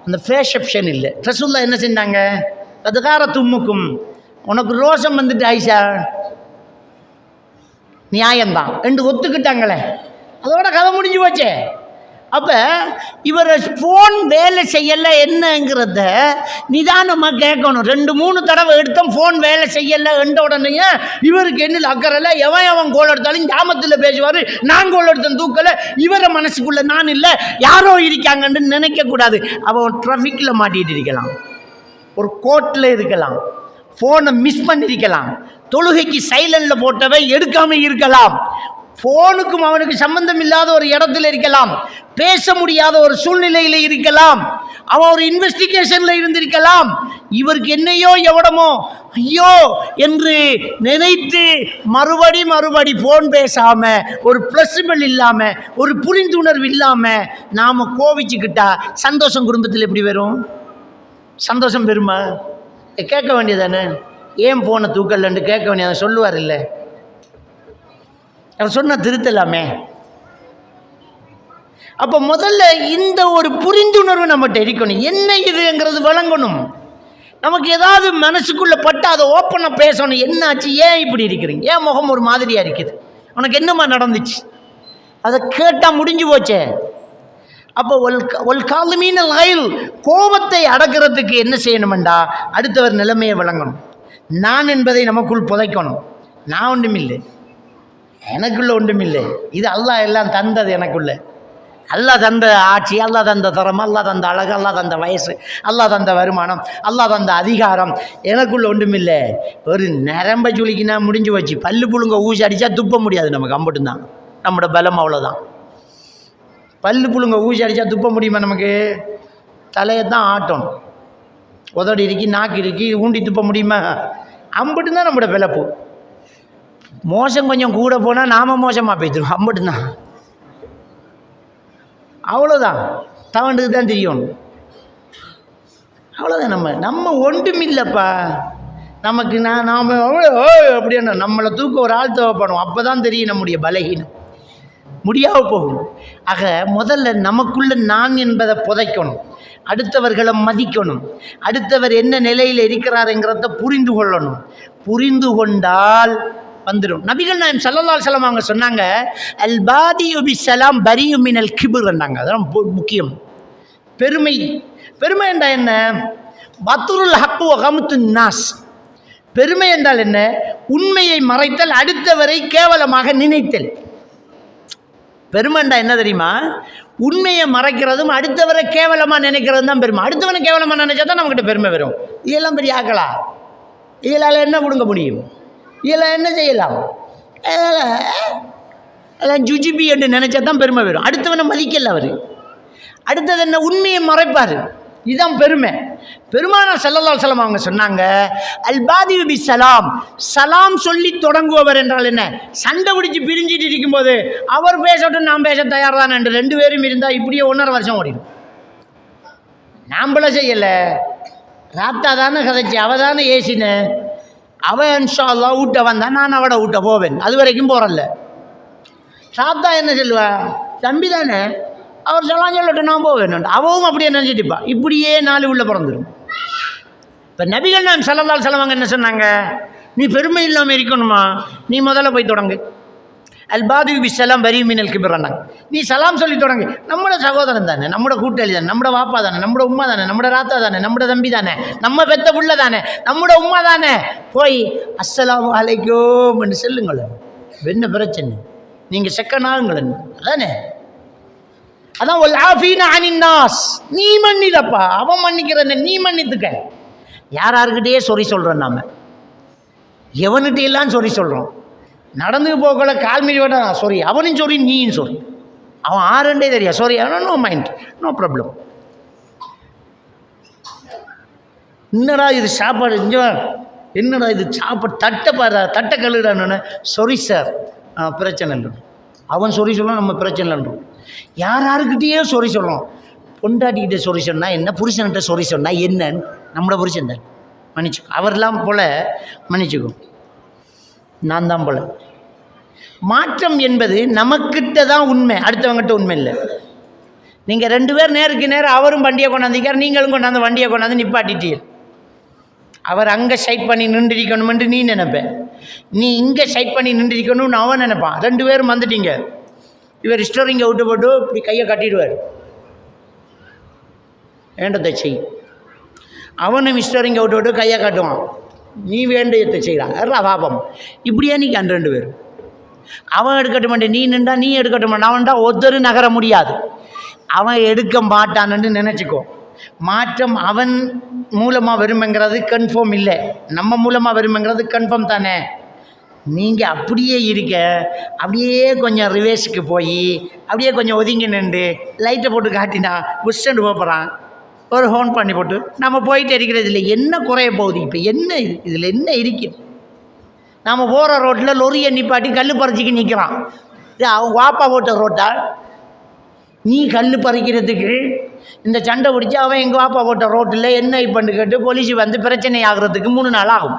அந்த பெர்செப்ஷன் இல்லை. ரசூலுல்லாஹ் என்ன செஞ்சாங்க, அதுக்கார தும்முக்கும், உனக்கு ரோஷம் வந்துட்டு ஆயிஷா நியாயம்தான் என்று ஒத்துக்கிட்டாங்களே, அதோட கதை முடிஞ்சு போச்சே. அப்போ இவர் ஃபோன் வேலை செய்யலை என்னங்கிறத நிதானமாக கேட்கணும். 2-3 தடவை எடுத்தோம், ஃபோன் வேலை செய்யலை என்ற உடனே இவருக்கு என்ன அக்கறையில் எவன் கோல் எடுத்தாலும் ஜாமத்தில் பேசுவார். நான் கோல் எடுத்தேன் தூக்கலை, இவரை மனசுக்குள்ளே நான் இல்லை யாரோ இருக்காங்கன்னு நினைக்கக்கூடாது. அவன் ட்ராஃபிக்கில் மாட்டிகிட்டு இருக்கலாம், ஒரு கோர்ட்டில் இருக்கலாம், ஃபோனை மிஸ் பண்ணியிருக்கலாம், தொழுகைக்கு சைலண்டில் போட்டவை எடுக்காமல் இருக்கலாம், ஃபோனுக்கும் அவனுக்கு சம்பந்தம் இல்லாத ஒரு இடத்துல இருக்கலாம், பேச முடியாத ஒரு சூழ்நிலையில் இருக்கலாம், அவன் ஒரு இன்வெஸ்டிகேஷனில் இருந்திருக்கலாம். இவருக்கு என்னையோ எவடமோ ஐயோ என்று நினைத்து மறுபடி ஃபோன் பேசாமல், ஒரு ப்ளஸிபிள் இல்லாமல், ஒரு புரிந்துணர்வு இல்லாமல் நாம் கோவிச்சுக்கிட்டா சந்தோஷம் குடும்பத்தில் எப்படி வரும்? சந்தோஷம் பெருமா? கேட்க வேண்டியதானே, ஏன் போன தூக்கலன்னு கேட்க வேண்டியதை சொல்லுவார். இல்லை அவர் சொன்ன திருத்தலாமே. அப்போ முதல்ல இந்த ஒரு புரிந்துணர்வு நம்மகிட்ட இருக்கணும். என்ன இதுங்கிறது வழங்கணும். நமக்கு ஏதாவது மனசுக்குள்ளே பட்டு அதை ஓப்பனாக பேசணும். என்னாச்சு, ஏன் இப்படி இருக்கிறீங்க, ஏன் முகம் ஒரு மாதிரியாக இருக்குது, உனக்கு என்னம்மா நடந்துச்சு, அதை கேட்டால் முடிஞ்சு போச்சே. அப்போ ஒல் காலமீனல் கைல், கோபத்தை அடக்கிறதுக்கு என்ன செய்யணுமெண்டா, அடுத்தவர் நிலைமையை வழங்கணும். நான் என்பதை நமக்குள் புதைக்கணும். நான் ஒன்றுமில்லை, எனக்குள்ள ஒன்றுமில்லை, இது அல்லாஹ் எல்லாம் தந்தது. எனக்குள்ள அல்லாஹ் தந்த ஆட்சி, அல்லாஹ் தந்த தரம், அல்லாஹ் தந்த அழகு, அல்லாஹ் தந்த வயசு, அல்லாஹ் தந்த வருமானம், அல்லாஹ் தந்த அதிகாரம், எனக்குள்ள ஒன்றுமில்லை. ஒரு நரம்பை சுளிக்கினா முடிஞ்சு வச்சு, பல்லு புழுங்க ஊசி அடித்தா துப்ப முடியாது நமக்கு, அம்பட்டும்தான் நம்மளோட பலம், அவ்வளோதான். பல்லு புழுங்க ஊசி அடித்தா துப்ப முடியுமா நமக்கு? தலையைத்தான் ஆட்டணும். உதடி இருக்கி, நாக்கு இருக்கி, ஊண்டி துப்ப முடியுமா? அம்பட்டும்தான் நம்மளோட பிழப்பு. மோசம் கொஞ்சம் கூட போனால் நாம மோசமாக போய்த்துருவோம், அம்பட்டும்தான். அவ்வளோதான், தவண்டுக்கு தான் தெரியணும். அவ்வளோதான். நம்ம ஒன்றுமில்லைப்பா நமக்கு. நாம் அப்படின்னா நம்மளை தூக்க ஒரு ஆள் தேவைப்படும். அப்போ தான் தெரியும் நம்முடைய பலகீனம், முடியாமல் போகும். ஆக முதல்ல நமக்குள்ள நான் என்பதை புதைக்கணும், அடுத்தவர்களை மதிக்கணும், அடுத்தவர் என்ன நிலையில் இருக்கிறாருங்கிறத புரிந்து கொள்ளணும். புரிந்து கொண்டால் வந்துடும். நபிகள் நாயகம் ஸல்லல்லாஹு அலைஹி வஸல்லம் அவங்க சொன்னாங்க, அல் பாதியு பிஸ்ஸலாம் பரியு மினல் கிப்ர்ன்னாங்க. அதெல்லாம் முக்கியம். பெருமை. பெருமை என்றால் என்ன? பத்ருல் ஹக்கு வ கம்துன் நாஸ். பெருமை என்றால் என்ன? உண்மையை மறைத்தல், அடுத்தவரை கேவலமாக நினைத்தல். பெருமை என்றால் என்ன தெரியுமா? உண்மையை மறைக்கிறதும் அடுத்தவரை கேவலமாக நினைக்கிறதும் தான் பெருமை. அடுத்தவனை கேவலமாக நினைச்சா தான் நம்மகிட்ட பெருமை வரும். இதெல்லாம் பெரிய ஆக்களா? இதனால் என்ன கொடுங்க முடியும்? இதெல்லாம் என்ன செய்யலாம்? அதெல்லாம் ஜுஜிபி என்று நினச்சா தான் பெருமை வரும். அடுத்தவனை மதிக்கல அவர். அடுத்தது என்ன? உண்மையை மறைப்பார். இதுதான் பெருமை. பெருமானார் ஸல்லல்லாஹு அலைஹி வஸல்லம் அவங்க சொன்னாங்க, அல் பாதியு பிஸ்ஸலாம், சலாம் சொல்லி தொடங்குபவர் என்றால் என்ன? சண்டை பிடிச்சி பிரிஞ்சிட்டு இருக்கும்போது அவர் பேசட்டும் நான் பேச தயார் தான் என்று 2 பேரும் இருந்தால் இப்படியே 1.5 வருஷம் ஓடிடும். நாம்பள செய்யலை, ராத்தா தானே கதைச்சி, அவள் தானே ஏசினேன், அவன் இன்ஷா அல்லாஹ் ஊட்ட வந்தான், நான் அவட ஊட்ட போவேன், அது வரைக்கும் போகிறல்ல. சாத்தா என்ன சொல்லுவா? தம்பி தானே, அவர் சொல்லாம் சொல்லட்டும் நான் போவேன், அவவும் அப்படியே நினச்சிட்டுப்பா. இப்படியே 4 உள்ள பிறந்துடும். இப்போ நபிகள் நாயகம் ஸல்லல்லாஹு அலைஹி வஸல்லம் என்ன சொன்னாங்க? நீ பெருமை இல்லாமல் இருக்கணுமா, நீ முதல்ல போய் தொடங்கு. அல் பாதி பிஸ்ஸலாம் பரி மினல் கிபிரன்னாங்க. நீ சலாம் சொல்லி தொடங்கு. நம்மளோட சகோதரன் தானே, நம்மளோட கூட்டாளி தானே, நம்மளோட வாப்பா தானே, நம்மளோட உம்மா தானே, நம்மளோட ராத்தா தானே, நம்மளோட தம்பி தானே, நம்ம பெத்த புள்ள தானே, நம்மளோட உம்மா தானே, போய் அஸ்ஸலாமு அலைக்கும் சொல்லுங்களேன். என்ன பிரச்சனை? நீங்கள் செகண்ட் ஆகுங்களேன் அதானே. அதான் ஒல் ஆஃபீன அனின் நாஸ். நீ மன்னிதப்பா, அவன் மன்னிக்கிறேன், நீ மன்னித்துக்க. யார்கிட்டயே சொறி சொல்கிறோம், நாம் எவன்கிட்ட எல்லாம் சொறி சொல்கிறோம். நடந்து போகல கால் மீறி வேட்டா சாரி, அவனும் சொறி நீயும் சொறி. அவன் ஆறுண்டே தெரியா sorry, no mind, no problem. என்னடா இது சாப்பாடு, என்னடா இது சாப்பாடு, தட்டை பாரு, தட்டை கழுடான்னு சொரி சார், பிரச்சனை இல்லை. அவன் சொறி சொல்லணும், நம்ம பிரச்சனை இல்லைன்றோம். யார்கிட்டயே சொறி சொல்கிறோம். பொண்டாட்டிக்கிட்ட சொறி சொன்னால் என்ன, புருஷன்கிட்ட சொறி சொன்னால் என்னன்னு நம்மளோட புருஷன் தான் மன்னிச்சுக்கோ. அவரெல்லாம் போல் மன்னிச்சுக்கோ, நான் தான் போல. மாற்றம் என்பது நமக்கிட்ட தான் உண்மை, அடுத்தவங்ககிட்ட உண்மை இல்லை. நீங்கள் 2 பேர் நேருக்கு நேரம், அவரும் வண்டியை கொண்டாந்துக்கார், நீங்களும் கொண்டாந்து வண்டியை கொண்டாந்து நிப்பாட்டிட்டீர். அவர் அங்கே சைட் பண்ணி நின்றுக்கணுமென்று நீ நினைப்பேன், நீ இங்கே சைட் பண்ணி நின்றுக்கணும்னு அவன் நினைப்பான். 2 பேரும் வந்துட்டீங்க. இவர் ஸ்டோரிங்கை விட்டு போட்டு இப்படி கையை கட்டிடுவார், வேண்டத்தை செய். அவனும் ஸ்டோரிங்கை விட்டு போட்டு கையை காட்டுவான், நீ வேண்டியத்தை செய்கிறான். பாபம் இப்படியே நீ 2 பேர். அவன் எடுக்கட்ட மாட்டேன், நீ நின்றா, நீ எடுக்கட்ட மாட்டான். அவன்டா ஒருத்தர் நகர முடியாது. அவன் எடுக்க மாட்டான்னு நினச்சிக்கோ. மாற்றம் அவன் மூலமாக வருமெங்கிறது கன்ஃபார்ம் இல்லை, நம்ம மூலமாக வருமெங்கிறது கன்ஃபார்ம் தானே. நீங்கள் அப்படியே இருக்க, அப்படியே கொஞ்சம் ரிவேர்ஸுக்கு போய் அப்படியே கொஞ்சம் ஒதுங்கி நின்று லைட்டை போட்டு காட்டினா புஷ்ஷண்டு போகிறான், ஒரு ஹோன் பண்ணி போட்டு நம்ம போயிட்டு இருக்கிறது இல்லை. என்ன குறைய போகுது இப்போ? என்ன இதில் என்ன இருக்குது? நாம் போகிற ரோட்டில் லொரியை நிப்பாட்டி கல் பறிச்சிக்கு நிற்கிறான். இது அவன் வாப்பா போட்ட ரோட்டா? நீ கல் பறிக்கிறதுக்கு இந்த சண்டை பிடிச்சி அவன் எங்கள் வாப்பா போட்ட ரோட்டில் என்ன இப்போன்னு கேட்டு போலீஸ் வந்து பிரச்சனை ஆகிறதுக்கு 3 நாள் ஆகும்.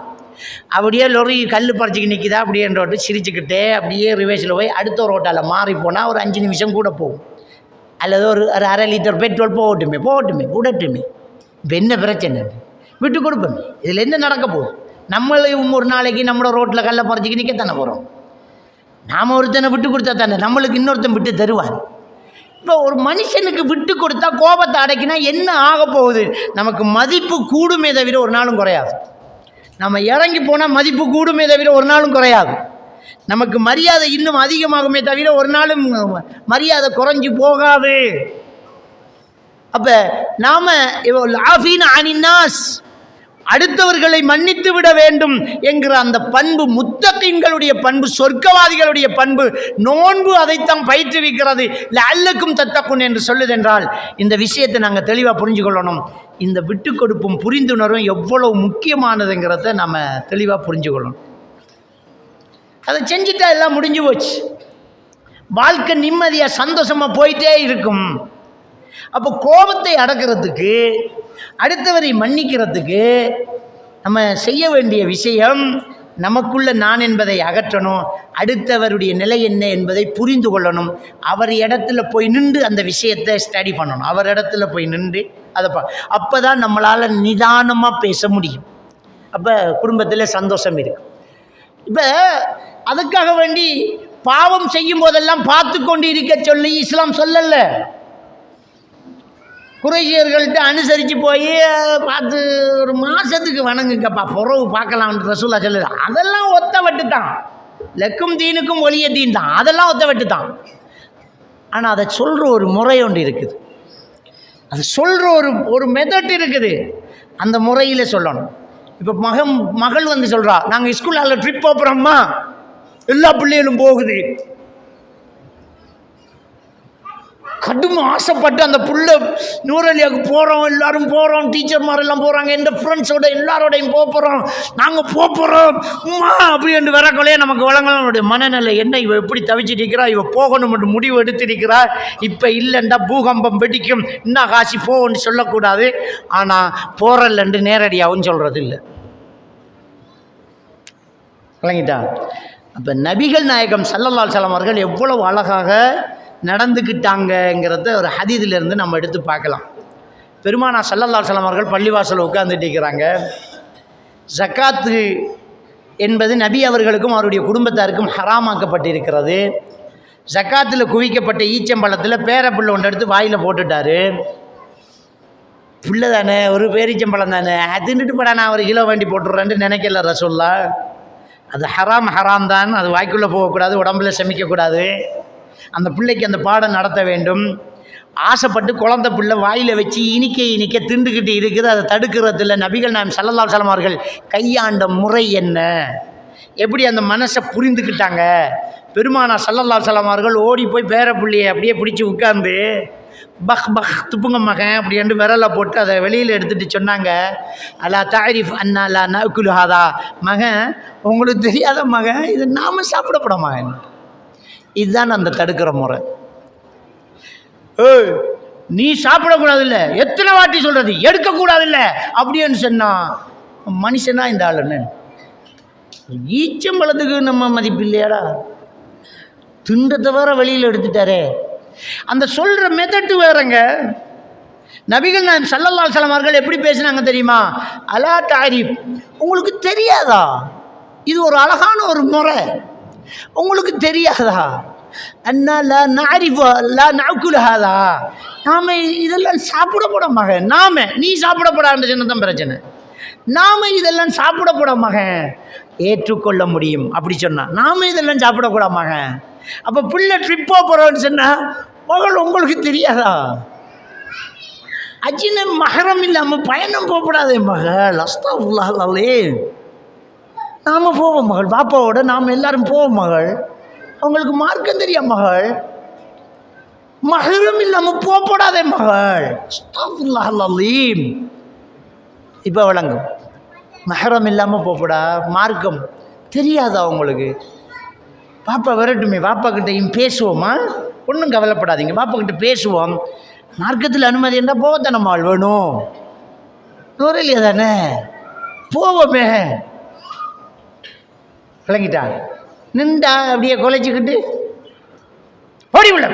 அப்படியே லொரி கல் பறிச்சிக்கு நிற்கிதா அப்படின்ற ரோட்டு சிரிச்சுக்கிட்டே அப்படியே ரிவேஸில் போய் அடுத்த ரோட்டால் மாறி போனால் ஒரு 5 நிமிஷம் கூட போகும், அல்லது ஒரு 1/2 லிட்டர் பெட்ரோல் போகட்டுமே விடட்டுமே. இப்போ என்ன பிரச்சனை? விட்டு கொடுப்பேன். இதில் என்ன நடக்க போகுது? நம்மளையும் ஒரு நாளைக்கு நம்மளோட ரோட்டில் கல்லை பறிச்சிக்கு நிற்கத்தானே போகிறோம். நாம் ஒருத்தனை விட்டு கொடுத்தா தானே நம்மளுக்கு இன்னொருத்தன் விட்டு தருவார். இப்போ ஒரு மனுஷனுக்கு விட்டு கொடுத்தா கோபத்தை அடைக்கினா என்ன ஆக போகுது? நமக்கு மதிப்பு கூடுமே தவிர ஒரு நாளும் குறையாது. நம்ம இறங்கி போனால் மதிப்பு கூடுமே தவிர ஒரு நாளும் குறையாது. நமக்கு மரியாதை இன்னும் அதிகமாகுமே தவிர ஒரு நாளும் மரியாதை குறைஞ்சி போகாது. அப்போ நாம் ஆஃபீன அனின்னாஸ், அடுத்தவர்களை மன்னித்து விட வேண்டும் என்கிற அந்த பண்பு முத்தகீன்களுடைய பண்பு, சொர்க்கவாதிகளுடைய பண்பு. நோன்பு அதைத்தான் பயிற்றுவிக்கிறது. லஅல்லக்கும் தத்தகுன் என்று சொல்லுதென்றால் இந்த விஷயத்தை நாங்கள் தெளிவாக புரிஞ்சுக்கொள்ளணும். இந்த விட்டு கொடுப்பும் புரிந்துணர்வும் எவ்வளவு முக்கியமானதுங்கிறத நம்ம தெளிவாக புரிஞ்சுக்கொள்ளணும். அதை செஞ்சுட்டா எல்லாம் முடிஞ்சு போச்சு, வாழ்க்கை நிம்மதியாக சந்தோஷமாக போயிட்டே இருக்கும். அப்போ கோபத்தை அடக்கிறதுக்கு, அடுத்தவரை மன்னிக்கிறதுக்கு நம்ம செய்ய வேண்டிய விஷயம், நமக்குள்ள நான் என்பதை அகற்றணும், அடுத்தவருடைய நிலை என்ன என்பதை புரிந்து கொள்ளணும். அவர் இடத்துல போய் நின்று அந்த விஷயத்தை ஸ்டடி பண்ணணும். அவர் இடத்துல போய் நின்று அதை அப்போ தான் நம்மளால் நிதானமாக பேச முடியும். அப்போ குடும்பத்தில் சந்தோஷம் இருக்கும். இப்போ அதுக்காக வேண்டி பாவம் செய்யும் போதெல்லாம் பார்த்து கொண்டு இருக்க சொல்லி இஸ்லாம் சொல்லல. குறைஷியர்கள்ட்ட அனுசரித்து போய் பார்த்து ஒரு மாதத்துக்கு வணங்குங்கப்பா, புறவு பார்க்கலாம்னு ரசூலா சொல்லுது. அதெல்லாம் ஒத்த வட்டு தான், லக்கும் தீனுக்கும் ஒளிய தீன் தான், அதெல்லாம் ஒத்த வட்டு தான். ஆனால் அதை சொல்கிற ஒரு முறை ஒன்று இருக்குது, அது சொல்கிற ஒரு மெத்தட் இருக்குது, அந்த முறையில் சொல்லணும். இப்போ மகள் வந்து சொல்கிறா, நாங்கள் ஸ்கூலில் ட்ரிப் போகிறோம்மா, எல்லா பிள்ளைகளும் போகுது, கடும் ஆசைப்பட்டு அந்த புள்ள நூறலியாவுக்கு போகிறோம், எல்லோரும் போகிறோம், டீச்சர்மாரெல்லாம் போகிறாங்க, எந்த ஃப்ரெண்ட்ஸோட எல்லாரோடையும் போகிறோம், நாங்கள் போகிறோம் உமா அப்படி என்று வரக்கொள்ளையே நமக்கு வழங்கலனுடைய மனநிலை என்ன, இவ எப்படி தவிச்சிட்டு இருக்கிறா, இவ போகணும் என்று முடிவு எடுத்திருக்கிறா, இப்போ இல்லைண்டா பூகம்பம் வெடிக்கும், இன்னும் காசி போன்னு சொல்லக்கூடாது. ஆனால் போகிறல்லன்று நேரடியாகவும் சொல்கிறது இல்லை. விளங்கிட்டா? அப்போ நபிகள் நாயகம் ஸல்லல்லாஹு அலைஹி வஸல்லம் அவர்கள் எவ்வளவு அழகாக நடந்துக்கிட்டாங்கங்கிறத ஒரு ஹதீஸிலிருந்து நம்ம எடுத்து பார்க்கலாம். பெருமானார் ஸல்லல்லாஹு அலைஹி வஸல்லம் அவர்கள் பள்ளிவாசலில் உட்கார்ந்துட்டு இருக்கிறாங்க. ஜக்காத்து என்பது நபி அவர்களுக்கும் அவருடைய குடும்பத்தாருக்கும் ஹராமாக்கப்பட்டிருக்கிறது. ஜக்காத்தில் குவிக்கப்பட்ட ஈச்சம்பழத்தில் பேரப்புள்ள ஒன்று எடுத்து வாயில் போட்டுட்டார். பிள்ளை தானே, ஒரு பேரீச்சம்பழம் தானே, தின்னுட்டு படா நான் ஒரு கிலோ வேண்டி போட்டுடுறேன்ட்டு நினைக்கல ரசூல்லா. அது ஹராம் தான், அது வாய்க்குள்ளே போகக்கூடாது, உடம்புல செமிக்கக்கூடாது. அந்த பிள்ளைக்கு அந்த பாடம் நடத்த வேண்டும். ஆசைப்பட்டு குழந்தை பிள்ளை வாயில் வச்சு இனிக்க திண்டுக்கிட்டு இருக்குது, அதை தடுக்கிறதில்ல. நபிகள் நாயகம் ஸல்லல்லாஹு அலைஹி வஸல்லம் அவர்கள் கையாண்ட முறை என்ன, எப்படி அந்த மனசை புரிந்துக்கிட்டாங்க? பெருமானார் ஸல்லல்லாஹு அலைஹி வஸல்லம் அவர்கள் ஓடி போய் பேரப்பிள்ளையை அப்படியே பிடிச்சி உட்கார்ந்து பஹ் துப்புங்க மகன் அப்படின்ட்டு விரலை போட்டு அதை வெளியில் எடுத்துகிட்டு சொன்னாங்க, அல்லா தாரிஃப் அண்ணா லா நகுலு ஹாதா, மகன் உங்களுக்கு தெரியாத மகன், இது நாம் சாப்பிடப்பட மகன். இதுதான் அந்த தடுக்கிற முறை. நீ சாப்பிடக்கூடாது இல்லை, எத்தனை வாட்டி சொல்கிறது, எடுக்கக்கூடாது இல்லை அப்படின்னு சொன்னான். மனுஷனா இந்த ஆளுன்னு ஈச்சம்பழத்துக்கு நம்ம மதிப்பு இல்லையாடா, திண்டத்தை வேற வெளியில் எடுத்துட்டாரே. அந்த சொல்கிற மெத்தட்டு வேறங்க. நபிகள் நாயகம் ஸல்லல்லாஹு அலைஹி வஸல்லம் அவர்கள் எப்படி பேசினாங்க தெரியுமா? அலா தாரிஃப், உங்களுக்கு தெரியாதா? இது ஒரு அழகான ஒரு முறை, உங்களுக்கு தெரியாதா? அண்ணா லா நஅரிஃபு லா நஅகுலு ஹாதா, நாம இதெல்லாம் சாப்பிடப்பட மகன், நாம நீ சாப்பிடப்படாத சின்னதான் பிரச்சனை, நாம இதெல்லாம் சாப்பிடப்பட மகன் ஏற்றுக்கொள்ள முடியும் அப்படி சொன்னா, நாம இதெல்லாம் சாப்பிடக்கூட மகன். அப்போ பிள்ளை ட்ரிப்போ போகிறோன்னு சொன்னால் மகள் உங்களுக்கு தெரியாதா? அஜின மஹரம் இல்லாமல் பயணம் போகக்கூடாதே மகள், அஸ்தக்ஃபிருல்லாஹ், நாம் போவோம் மகள், பாப்பாவோட நாம் எல்லாரும் போவோம் மகள், அவங்களுக்கு மார்க்கம் தெரியா மகள், மஹரம் இல்லாமல் போகக்கூடாதே மகள், அஸ்தக்ஃபிருல்லாஹ். இப்போ வழங்கும் மஹரம் இல்லாமல் போகக்கூடா, மார்க்கம் தெரியாதா உங்களுக்கு? பாப்பா வரட்டுமே, பாப்பா கிட்டையும் பேசுவோமா, ஒன்றும் கவலைப்படாதீங்க, பாப்பா கிட்ட பேசுவோம். மார்க்கத்தில் அனுமதி என்றால் போகத்தானம்மாள் வேணும், நுரையிலே தானே போவோமே. விளங்கிட்டாங்க, நின்றா அப்படியே கொலைச்சிக்கிட்டு ஓடி விட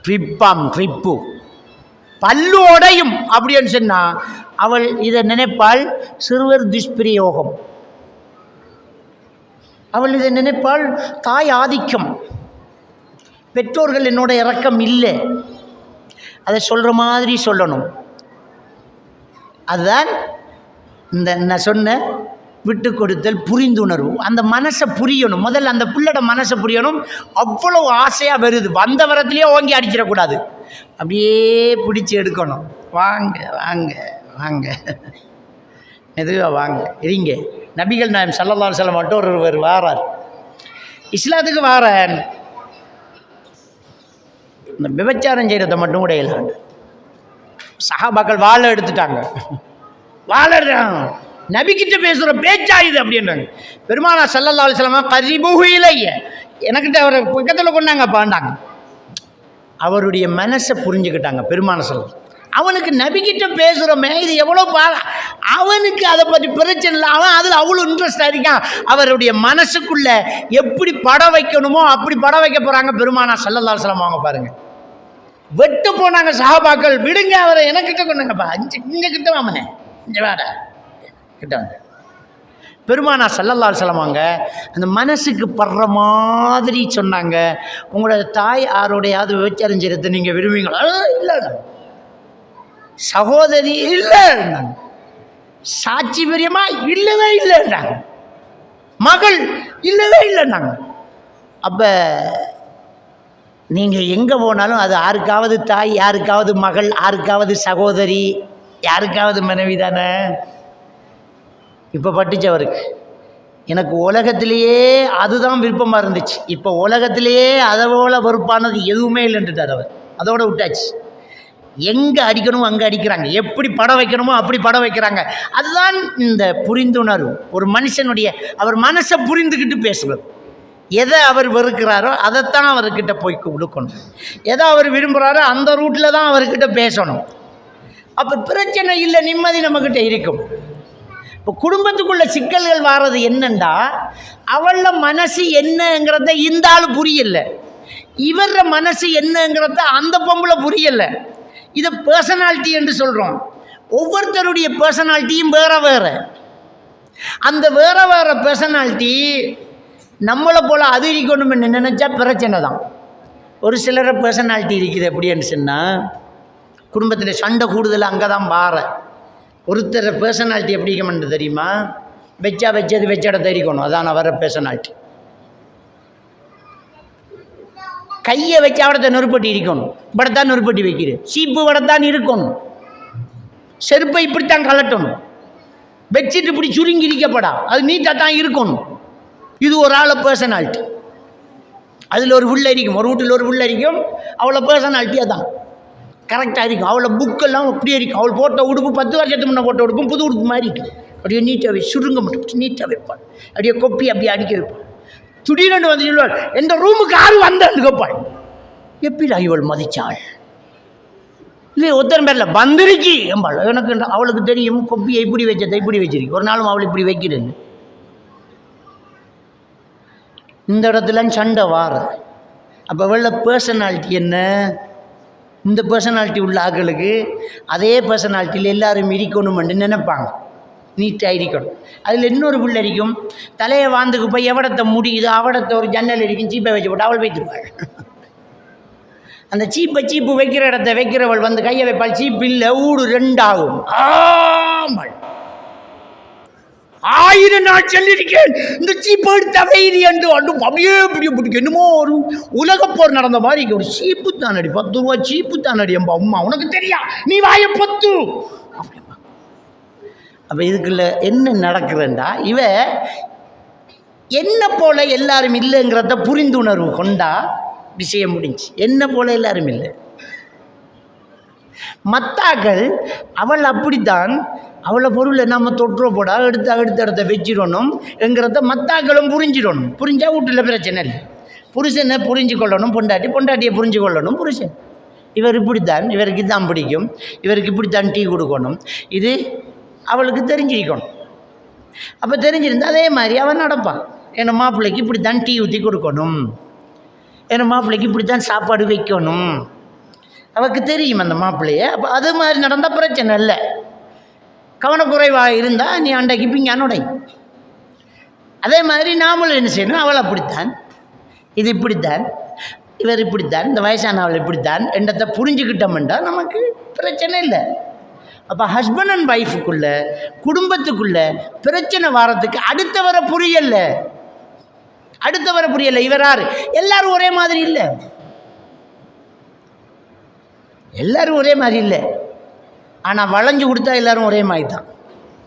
ட்ரிப்பு பல்லு உடையும் அப்படின்னு சொன்னால் அவள் இதை நினைப்பாள் சிறுவர் துஷ்பிரயோகம், அவள் இதை நினைப்பாள் தாய் ஆதிக்கம், பெற்றோர்கள் என்னோட இரக்கம் இல்லை, அதை சொல்கிற மாதிரி சொல்லணும். அதுதான் இந்த நான் சொன்ன விட்டு கொடுத்தல், புரிந்துணர்வு. அந்த மனசை புரியணும், முதல்ல அந்த பிள்ளோட மனசை புரியணும். அவ்வளோ ஆசையாக வருது, வந்த வரத்துலேயே ஓங்கி அடிச்சிடக்கூடாது, அப்படியே பிடிச்சி எடுக்கணும். வாங்க வாங்க வாங்க, மெதுவாக வாங்க இருங்க. நபிகள் நாயகம் ஸல்லல்லாஹு அலைஹி வஸல்லம் மட்டும் ஒருவர் வாரார், இஸ்லாத்துக்கு வாரன், இந்த விபச்சாரம் செய்கிறத மட்டும் கூட இல்லாண்டு சஹாபாக்கள் வாழை எடுத்துட்டாங்க, வாழை நபிக்கிட்ட பேசுகிற பேச்சா இது அப்படின்றாங்க. பெருமானார் ஸல்லல்லாஹு அலைஹி வஸல்லம் கரிபுஹு இலைய, எனக்கிட்ட அவரை பக்கத்தில் கொண்டாங்க பாண்டாங்க. அவருடைய மனசை புரிஞ்சுக்கிட்டாங்க பெருமானார் ஸல்லல்லாஹு. அவனுக்கு நபிக்கிட்ட பேசுகிறோமே, இது எவ்வளோ அவனுக்கு அதை பற்றி பிரச்சனை இல்லை, அவன் அதில் அவ்வளோ இன்ட்ரெஸ்டாக இருக்கான். அவருடைய மனசுக்குள்ளே எப்படி படம் வைக்கணுமோ அப்படி படம் வைக்க போகிறாங்க பெருமானார் ஸல்லல்லாஹு அலைஹி வஸல்லம். அவங்க பாருங்கள், வெட்டு போனாங்க சஹாபாக்கள், விடுங்க அவரை, எனக்கிட்ட கொண்டாங்கப்பா, இங்கே கிட்ட வாமனே, இங்கே வேட கிட்ட வந்து பெருமானார் ஸல்லல்லாஹு அலைஹி வஸல்லம் அவங்க அந்த மனசுக்கு படுற மாதிரி சொன்னாங்க. உங்களோட தாய் யாரோடையாவது விபச்சாரம் செய்யறதை நீங்கள் விரும்புவீங்களா? இல்லை. சகோதரி இல்லை, சாட்சி பிரியமா இல்லவே இல்லைன்றாங்க, மகள் இல்லவே இல்லைன்னாங்க. அப்போ நீங்கள் எங்கே போனாலும் அது யாருக்காவது தாய், யாருக்காவது மகள், யாருக்காவது சகோதரி, யாருக்காவது மனைவி தானே. இப்போ பட்டுச்சவருக்கு எனக்கு உலகத்திலேயே அதுதான் விருப்பமாக இருந்துச்சு, இப்போ உலகத்திலேயே அதை போல வெறுப்பானது எதுவுமே இல்லைன்ட்டுட்டார் அவர், அதோட விட்டாச்சு. எங்கே அடிக்கணுமோ அங்கே அடிக்கிறாங்க, எப்படி படம் வைக்கணுமோ அப்படி படம் வைக்கிறாங்க. அதுதான் இந்த புரிந்துணர்வு. ஒரு மனுஷனுடைய அவர் மனசை புரிந்துக்கிட்டு பேசுவது, எதை அவர் வெறுக்கிறாரோ அதைத்தான் அவர்கிட்ட போய் கொடுக்கணும், எதை அவர் விரும்புகிறாரோ அந்த ரூட்டில் தான் அவர்கிட்ட பேசணும். அப்போ பிரச்சனை இல்லை, நிம்மதி நம்மக்கிட்ட இருக்கும். இப்போ குடும்பத்துக்குள்ள சிக்கல்கள் வாரது என்னண்டா, அவள மனசு என்னங்கிறத இந்த ஆள் புரியல, இவர மனசு என்னங்கிறத அந்த பொம்பளை புரியல. இதை பர்சனாலிட்டி என்று சொல்கிறோம். ஒவ்வொருத்தருடைய பர்சனாலிட்டியும் வேற வேறு. அந்த வேறு வேறு பர்சனாலிட்டி நம்மளை போல் அது இருக்கணும்னு நினச்சா பிரச்சனை தான். ஒரு சிலரை பர்சனாலிட்டி இருக்குது எப்படின்னு சொன்னால், குடும்பத்தில் சண்டை கூடுதல் அங்கே தான் வார. ஒருத்தர் பர்சனாலிட்டி எப்படி இருக்கணும்னு தெரியுமா? வச்சது வச்ச இடத்த இருக்கணும், அதான் வர பர்சனாலிட்டி. கையை வச்சு அவடத்தை நெருப்பட்டி இருக்கணும், இப்படத்தான் நெருப்பட்டி வைக்கிது. சீப்பு வடத்தான் இருக்கணும், செருப்பை இப்படித்தான் கலட்டணும், வச்சுட்டு இப்படி சுருங்கி இருக்கப்படா, அது நீட்டாக தான் இருக்கணும். இது ஒரு ஆள் பர்சனாலிட்டி. அதில் ஒரு புள்ள இருக்கும், ஒரு வீட்டில் ஒரு புள்ள இருக்கும், அவ்வளோ பர்சனாலிட்டியாக தான் கரெக்டாக இருக்கும். அவளை புக்கெல்லாம் அப்படியே இருக்கும். அவள் போட்ட உடுப்பு 10 வருஷத்துக்கு முன்னே போட்ட உடுப்பும் புது உடுப்பு மாதிரி இருக்கும். அப்படியே நீட்டாக வை, சுருங்க மட்டும் நீட்டாக வைப்பாள். அப்படியே கொப்பி அப்படியே அடிக்க வைப்பாள். திடீரென்று வந்து சொல்லுவாள், எந்த ரூமுக்கு யாரு வந்தான்னு கேட்பாள். எப்படிடா இவள் மதிச்சாள்? இல்லை ஒருத்தர் பேரில் வந்திருக்கி எம்பாள். எனக்கு அவளுக்கு தெரியும் கொப்பியை இப்படி வச்சதை இப்படி வச்சிருக்கு. ஒரு நாளும் அவள் இப்படி வைக்கிறேன்னு. இந்த இடத்துல சண்டை வார. அப்போ வெள்ள பர்சனாலிட்டி என்ன? இந்த பர்சனாலிட்டி உள்ள ஆட்களுக்கு அதே பர்சனாலிட்டியில் எல்லாரும் இருக்கணும்னு நினைப்பாங்க, நீட்டாக இருக்கணும். அதில் இன்னொரு பிள்ளை இருக்கும், தலையை வாழ்ந்துக்கு போய் எவடத்தை முடியுது அவடத்தை ஒரு ஜன்னல் இருக்கும், சீப்பை வச்சு போட்டு அவள் வைத்துருவாள். அந்த சீப்பு வைக்கிற இடத்த வைக்கிறவள் வந்து கையை வைப்பாள். சீப்பு இல்லை, ஊடு 2 ஆகும். ஆமாள், 1000 நாள் சொல்லியிருக்கேன் இந்த சீப்பு எடுத்த வைரி என்று அப்படியே பிடிக்க என்னமோ ஒரு உலகப்போர் நடந்த மாதிரி. ஒரு சீப்பு தானடி, 10 ரூபா சீப்பு தானடி எம்பா அம்மா, உனக்கு தெரியா, நீ வாய 10 அப்படிமா. அப்போ இதுக்குள்ள என்ன நடக்குறேன்டா, இவ என்ன போல எல்லாரும் இல்லைங்கிறத புரிந்துணர்வு கொண்டா விஷயம் முடிஞ்சு. என்ன போல எல்லாரும் இல்லை. மத்தாக்கள் அவள் அப்படித்தான், அவளை பொருளை நம்ம தொற்றுற போடா அடுத்த இடத்த வச்சிடணும் என்கிறத மத்தாக்களும் புரிஞ்சிடணும். புரிஞ்சா வீட்டில் பிரச்சனை இல்லை. புருஷனை புரிஞ்சு கொள்ளணும், பொண்டாட்டியை புரிஞ்சு கொள்ளணும் புருஷன். இவர் இப்படித்தான், இவருக்கு தான் பிடிக்கும், இவருக்கு இப்படித்தான் டீ கொடுக்கணும், இது அவளுக்கு தெரிஞ்சிருக்கணும். அப்போ தெரிஞ்சிருந்தா அதே மாதிரி அவன் நடப்பான். என் மாப்பிள்ளைக்கு இப்படித்தான் டீ ஊற்றி கொடுக்கணும், என் மாப்பிள்ளைக்கு இப்படித்தான் சாப்பாடு வைக்கணும், அவருக்கு தெரியும் அந்த மாப்பிள்ளைய. அப்போ அது மாதிரி நடந்தால் பிரச்சனை இல்லை. கவனக்குறைவாக இருந்தால் நீ அண்டைக்கு பிங்கானுடை. அதே மாதிரி நாமளும் என்ன செய்யணும், அவள் அப்படித்தான், இது இப்படித்தான், இவர் இப்படித்தான், இந்த வயசான அவள் இப்படித்தான் என்றதை புரிஞ்சுக்கிட்டோம்ன்றா நமக்கு பிரச்சனை இல்லை. அப்போ ஹஸ்பண்ட் அண்ட் ஒய்ஃபுக்குள்ள குடும்பத்துக்குள்ள பிரச்சனை வாரத்துக்கு அடுத்தவரை புரியலை. இவர் யார்? எல்லாரும் ஒரே மாதிரி இல்லை, எல்லாரும் ஒரே மாதிரி இல்லை. ஆனால் வளைஞ்சு கொடுத்தா எல்லாரும் ஒரே மாதிரி தான்.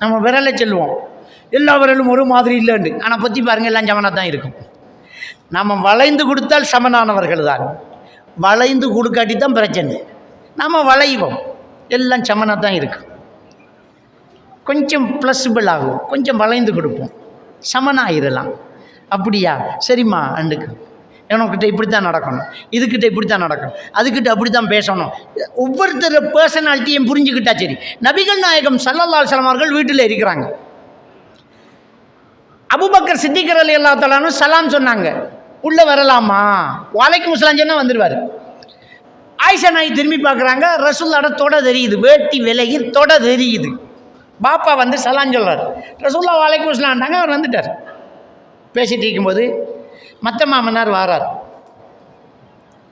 நம்ம விரலை சொல்லுவோம் எல்லா விரலும் ஒரு மாதிரி இல்லைன்னு, ஆனால் பற்றி பாருங்கள் எல்லாம் சமனாக தான் இருக்கும். நம்ம வளைந்து கொடுத்தால் சமனானவர்கள் தான், வளைந்து கொடுக்காட்டி தான் பிரச்சனை. நம்ம வளைவோம், எல்லாம் சமனாக தான் இருக்கும். கொஞ்சம் ப்ளஸ்பிள் ஆகும், கொஞ்சம் வளைந்து கொடுப்போம், சமனாகிடலாம். அப்படியா, சரிம்மா அண்டுக்கு எனக்கிட்ட இப்படி தான் நடக்கணும், இதுக்கிட்ட இப்படி தான் நடக்கணும், அதுக்கிட்ட அப்படி தான் பேசணும். ஒவ்வொருத்தர் பர்சனாலிட்டியும் புரிஞ்சுக்கிட்டா சரி. நபிகள் நாயகம் ஸல்லல்லாஹு அலைஹி வஸல்லம் அவர்கள் வீட்டில் இருக்கிறாங்க. அபூபக்கர் சித்திக் ரலியல்லாஹு தஆலா அன்ஹு சலாம் சொன்னாங்க, உள்ளே வரலாமா? வலைக்கும் சலாம் சொன்னால் வந்துடுவார். ஆயிஷா நாய் திரும்பி பார்க்குறாங்க, ரசூலுல்லாஹ்ட தொட தெரியுது, வேட்டி விலகி தொட தெரியுது. பாப்பா வந்து சலாம் சொல்கிறார். ரசூலுல்லாஹ் வலைக்கும் சலாம்ட்டாங்க, அவர் வந்துட்டார். பேசிட்டு இருக்கும்போது மற்ற மாமனார் வாரார்,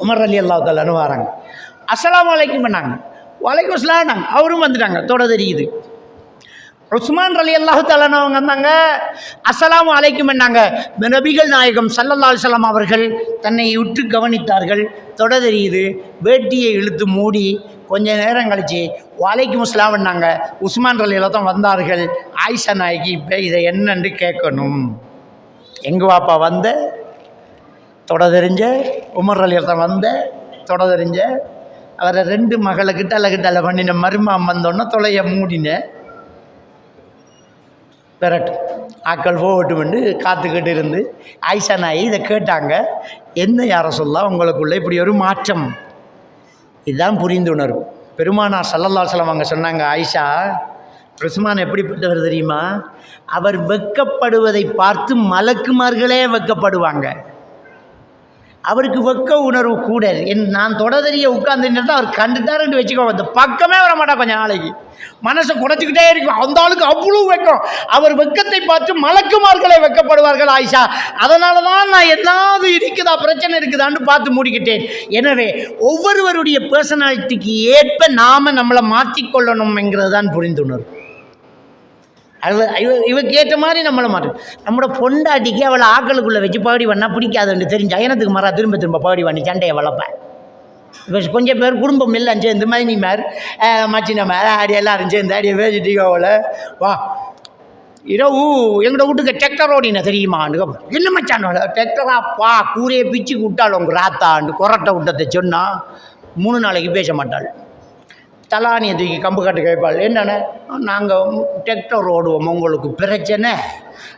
உமர் ரலியல்லாஹு தஆலா அன்ஹு வராங்க. அஸ்ஸலாமு அலைக்கும் பண்ணாங்க, வலைக்கும் சலாம்னாங்க, அவரும் வந்துட்டாங்க, தொட தெரியுது. உஸ்மான் ரலியல்லாஹு தஆலா அவங்க வந்தாங்க, அஸ்ஸலாமு அலைக்கும் பண்ணாங்க. நபிகள் நாயகம் ஸல்லல்லாஹு அலைஹி வஸல்லம் அவர்கள் தன்னை உற்று கவனித்தார்கள், தொட தெரியுது, வேட்டியை இழுத்து மூடி கொஞ்ச நேரம் கழிச்சு வலைக்கும் அஸ்ஸலாம் பண்ணாங்க. உஸ்மான் ரலியல்லாஹு தான் வந்தார்கள். ஆயிஷா நாயகி இப்போ இதை என்னன்னு கேட்கணும். எங்கள் வாப்பா வந்த தொட தெரிஞ்ச, உமர் ரலியல்லாஹு தான் வந்த தொட தெரிஞ்ச, அவரை 2 மகளை கிட்டால பண்ணின மருமகன் வந்தோன்னா தொலைய மூடின பெறட்டு ஆக்கள் போகட்டுமென்று காத்துக்கிட்டு இருந்து ஆயிஷா நாயகி இதை கேட்டாங்க. என்ன யாரை சொல்ல உங்களுக்குள்ள இப்படி ஒரு மாற்றம்? இதுதான் புரிந்துணர்வு. பெருமானார் ஸல்லல்லாஹு அலைஹி வஸல்லம் அவங்க சொன்னாங்க, ஆயிஷா உஸ்மான் எப்படிப்பட்டவர் தெரியுமா? அவர் வெட்கப்படுவதை பார்த்து மலக்குமார்களே வெட்கப்படுவாங்க. அவருக்கு வெக்க உணர்வு கூட. நான் தொடதறிய உட்கார்ந்துட்டு அவர் கண்டுட்டாருன்னு வச்சுக்கோ, அந்த பக்கமே வர மாட்டா. கொஞ்சம் நாளைக்கு மனசை குறைச்சிக்கிட்டே இருக்கும். அந்த ஆளுக்கு அவ்வளோ வெக்கம். அவர் வெக்கத்தை பார்த்து மலக்குமார்களை வெக்கப்படுவார்கள் ஆயிஷா. அதனால தான் நான் ஏதாவது இருக்குதா, பிரச்சனை இருக்குதான்னு பார்த்து மூடிக்கிட்டேன். எனவே ஒவ்வொருவருடைய பர்சனாலிட்டிக்கு ஏற்ப நாம் நம்மளை மாற்றிக்கொள்ளணும்ங்கிறது தான் புரிந்துணர்வு. இவருக்கு ஏற்ற மாதிரி நம்மளை மாட்டோம். நம்மளோட பொண்டாட்டிக்கு அவளை ஆக்களுக்குள்ளே வச்சு பாடி பண்ணா பிடிக்காதுன்னு தெரிஞ்ச அயனத்துக்கு மாறா திரும்ப பாடி பண்ணி சண்டையை வளர்ப்பேன். இப்போ கொஞ்சம் பேர் குடும்பம் இல்லை சேர்ந்து மைனி மேர் மச்சின மேர் ஆடி எல்லாரும் சேர்ந்து ஆடியை வேச்சிட்டீங்க அவளை வா இரவு எங்களோட வீட்டுக்கு டெக்டர் ஓடினா தெரியுமான்னு. என்ன மச்சானோட டெக்டரா பா கூரையை பிச்சு விட்டாள் உங்கள் ராத்தாண்டு கொரட்டை விட்டத்தை சொன்னால் 3 நாளைக்கு பேச மாட்டாள். தலானியை தூக்கி கம்பு கட்டு கேட்பாள். என்னென்ன நாங்கள் டெக்டர் ஓடுவோம், உங்களுக்கு பிரச்சனை,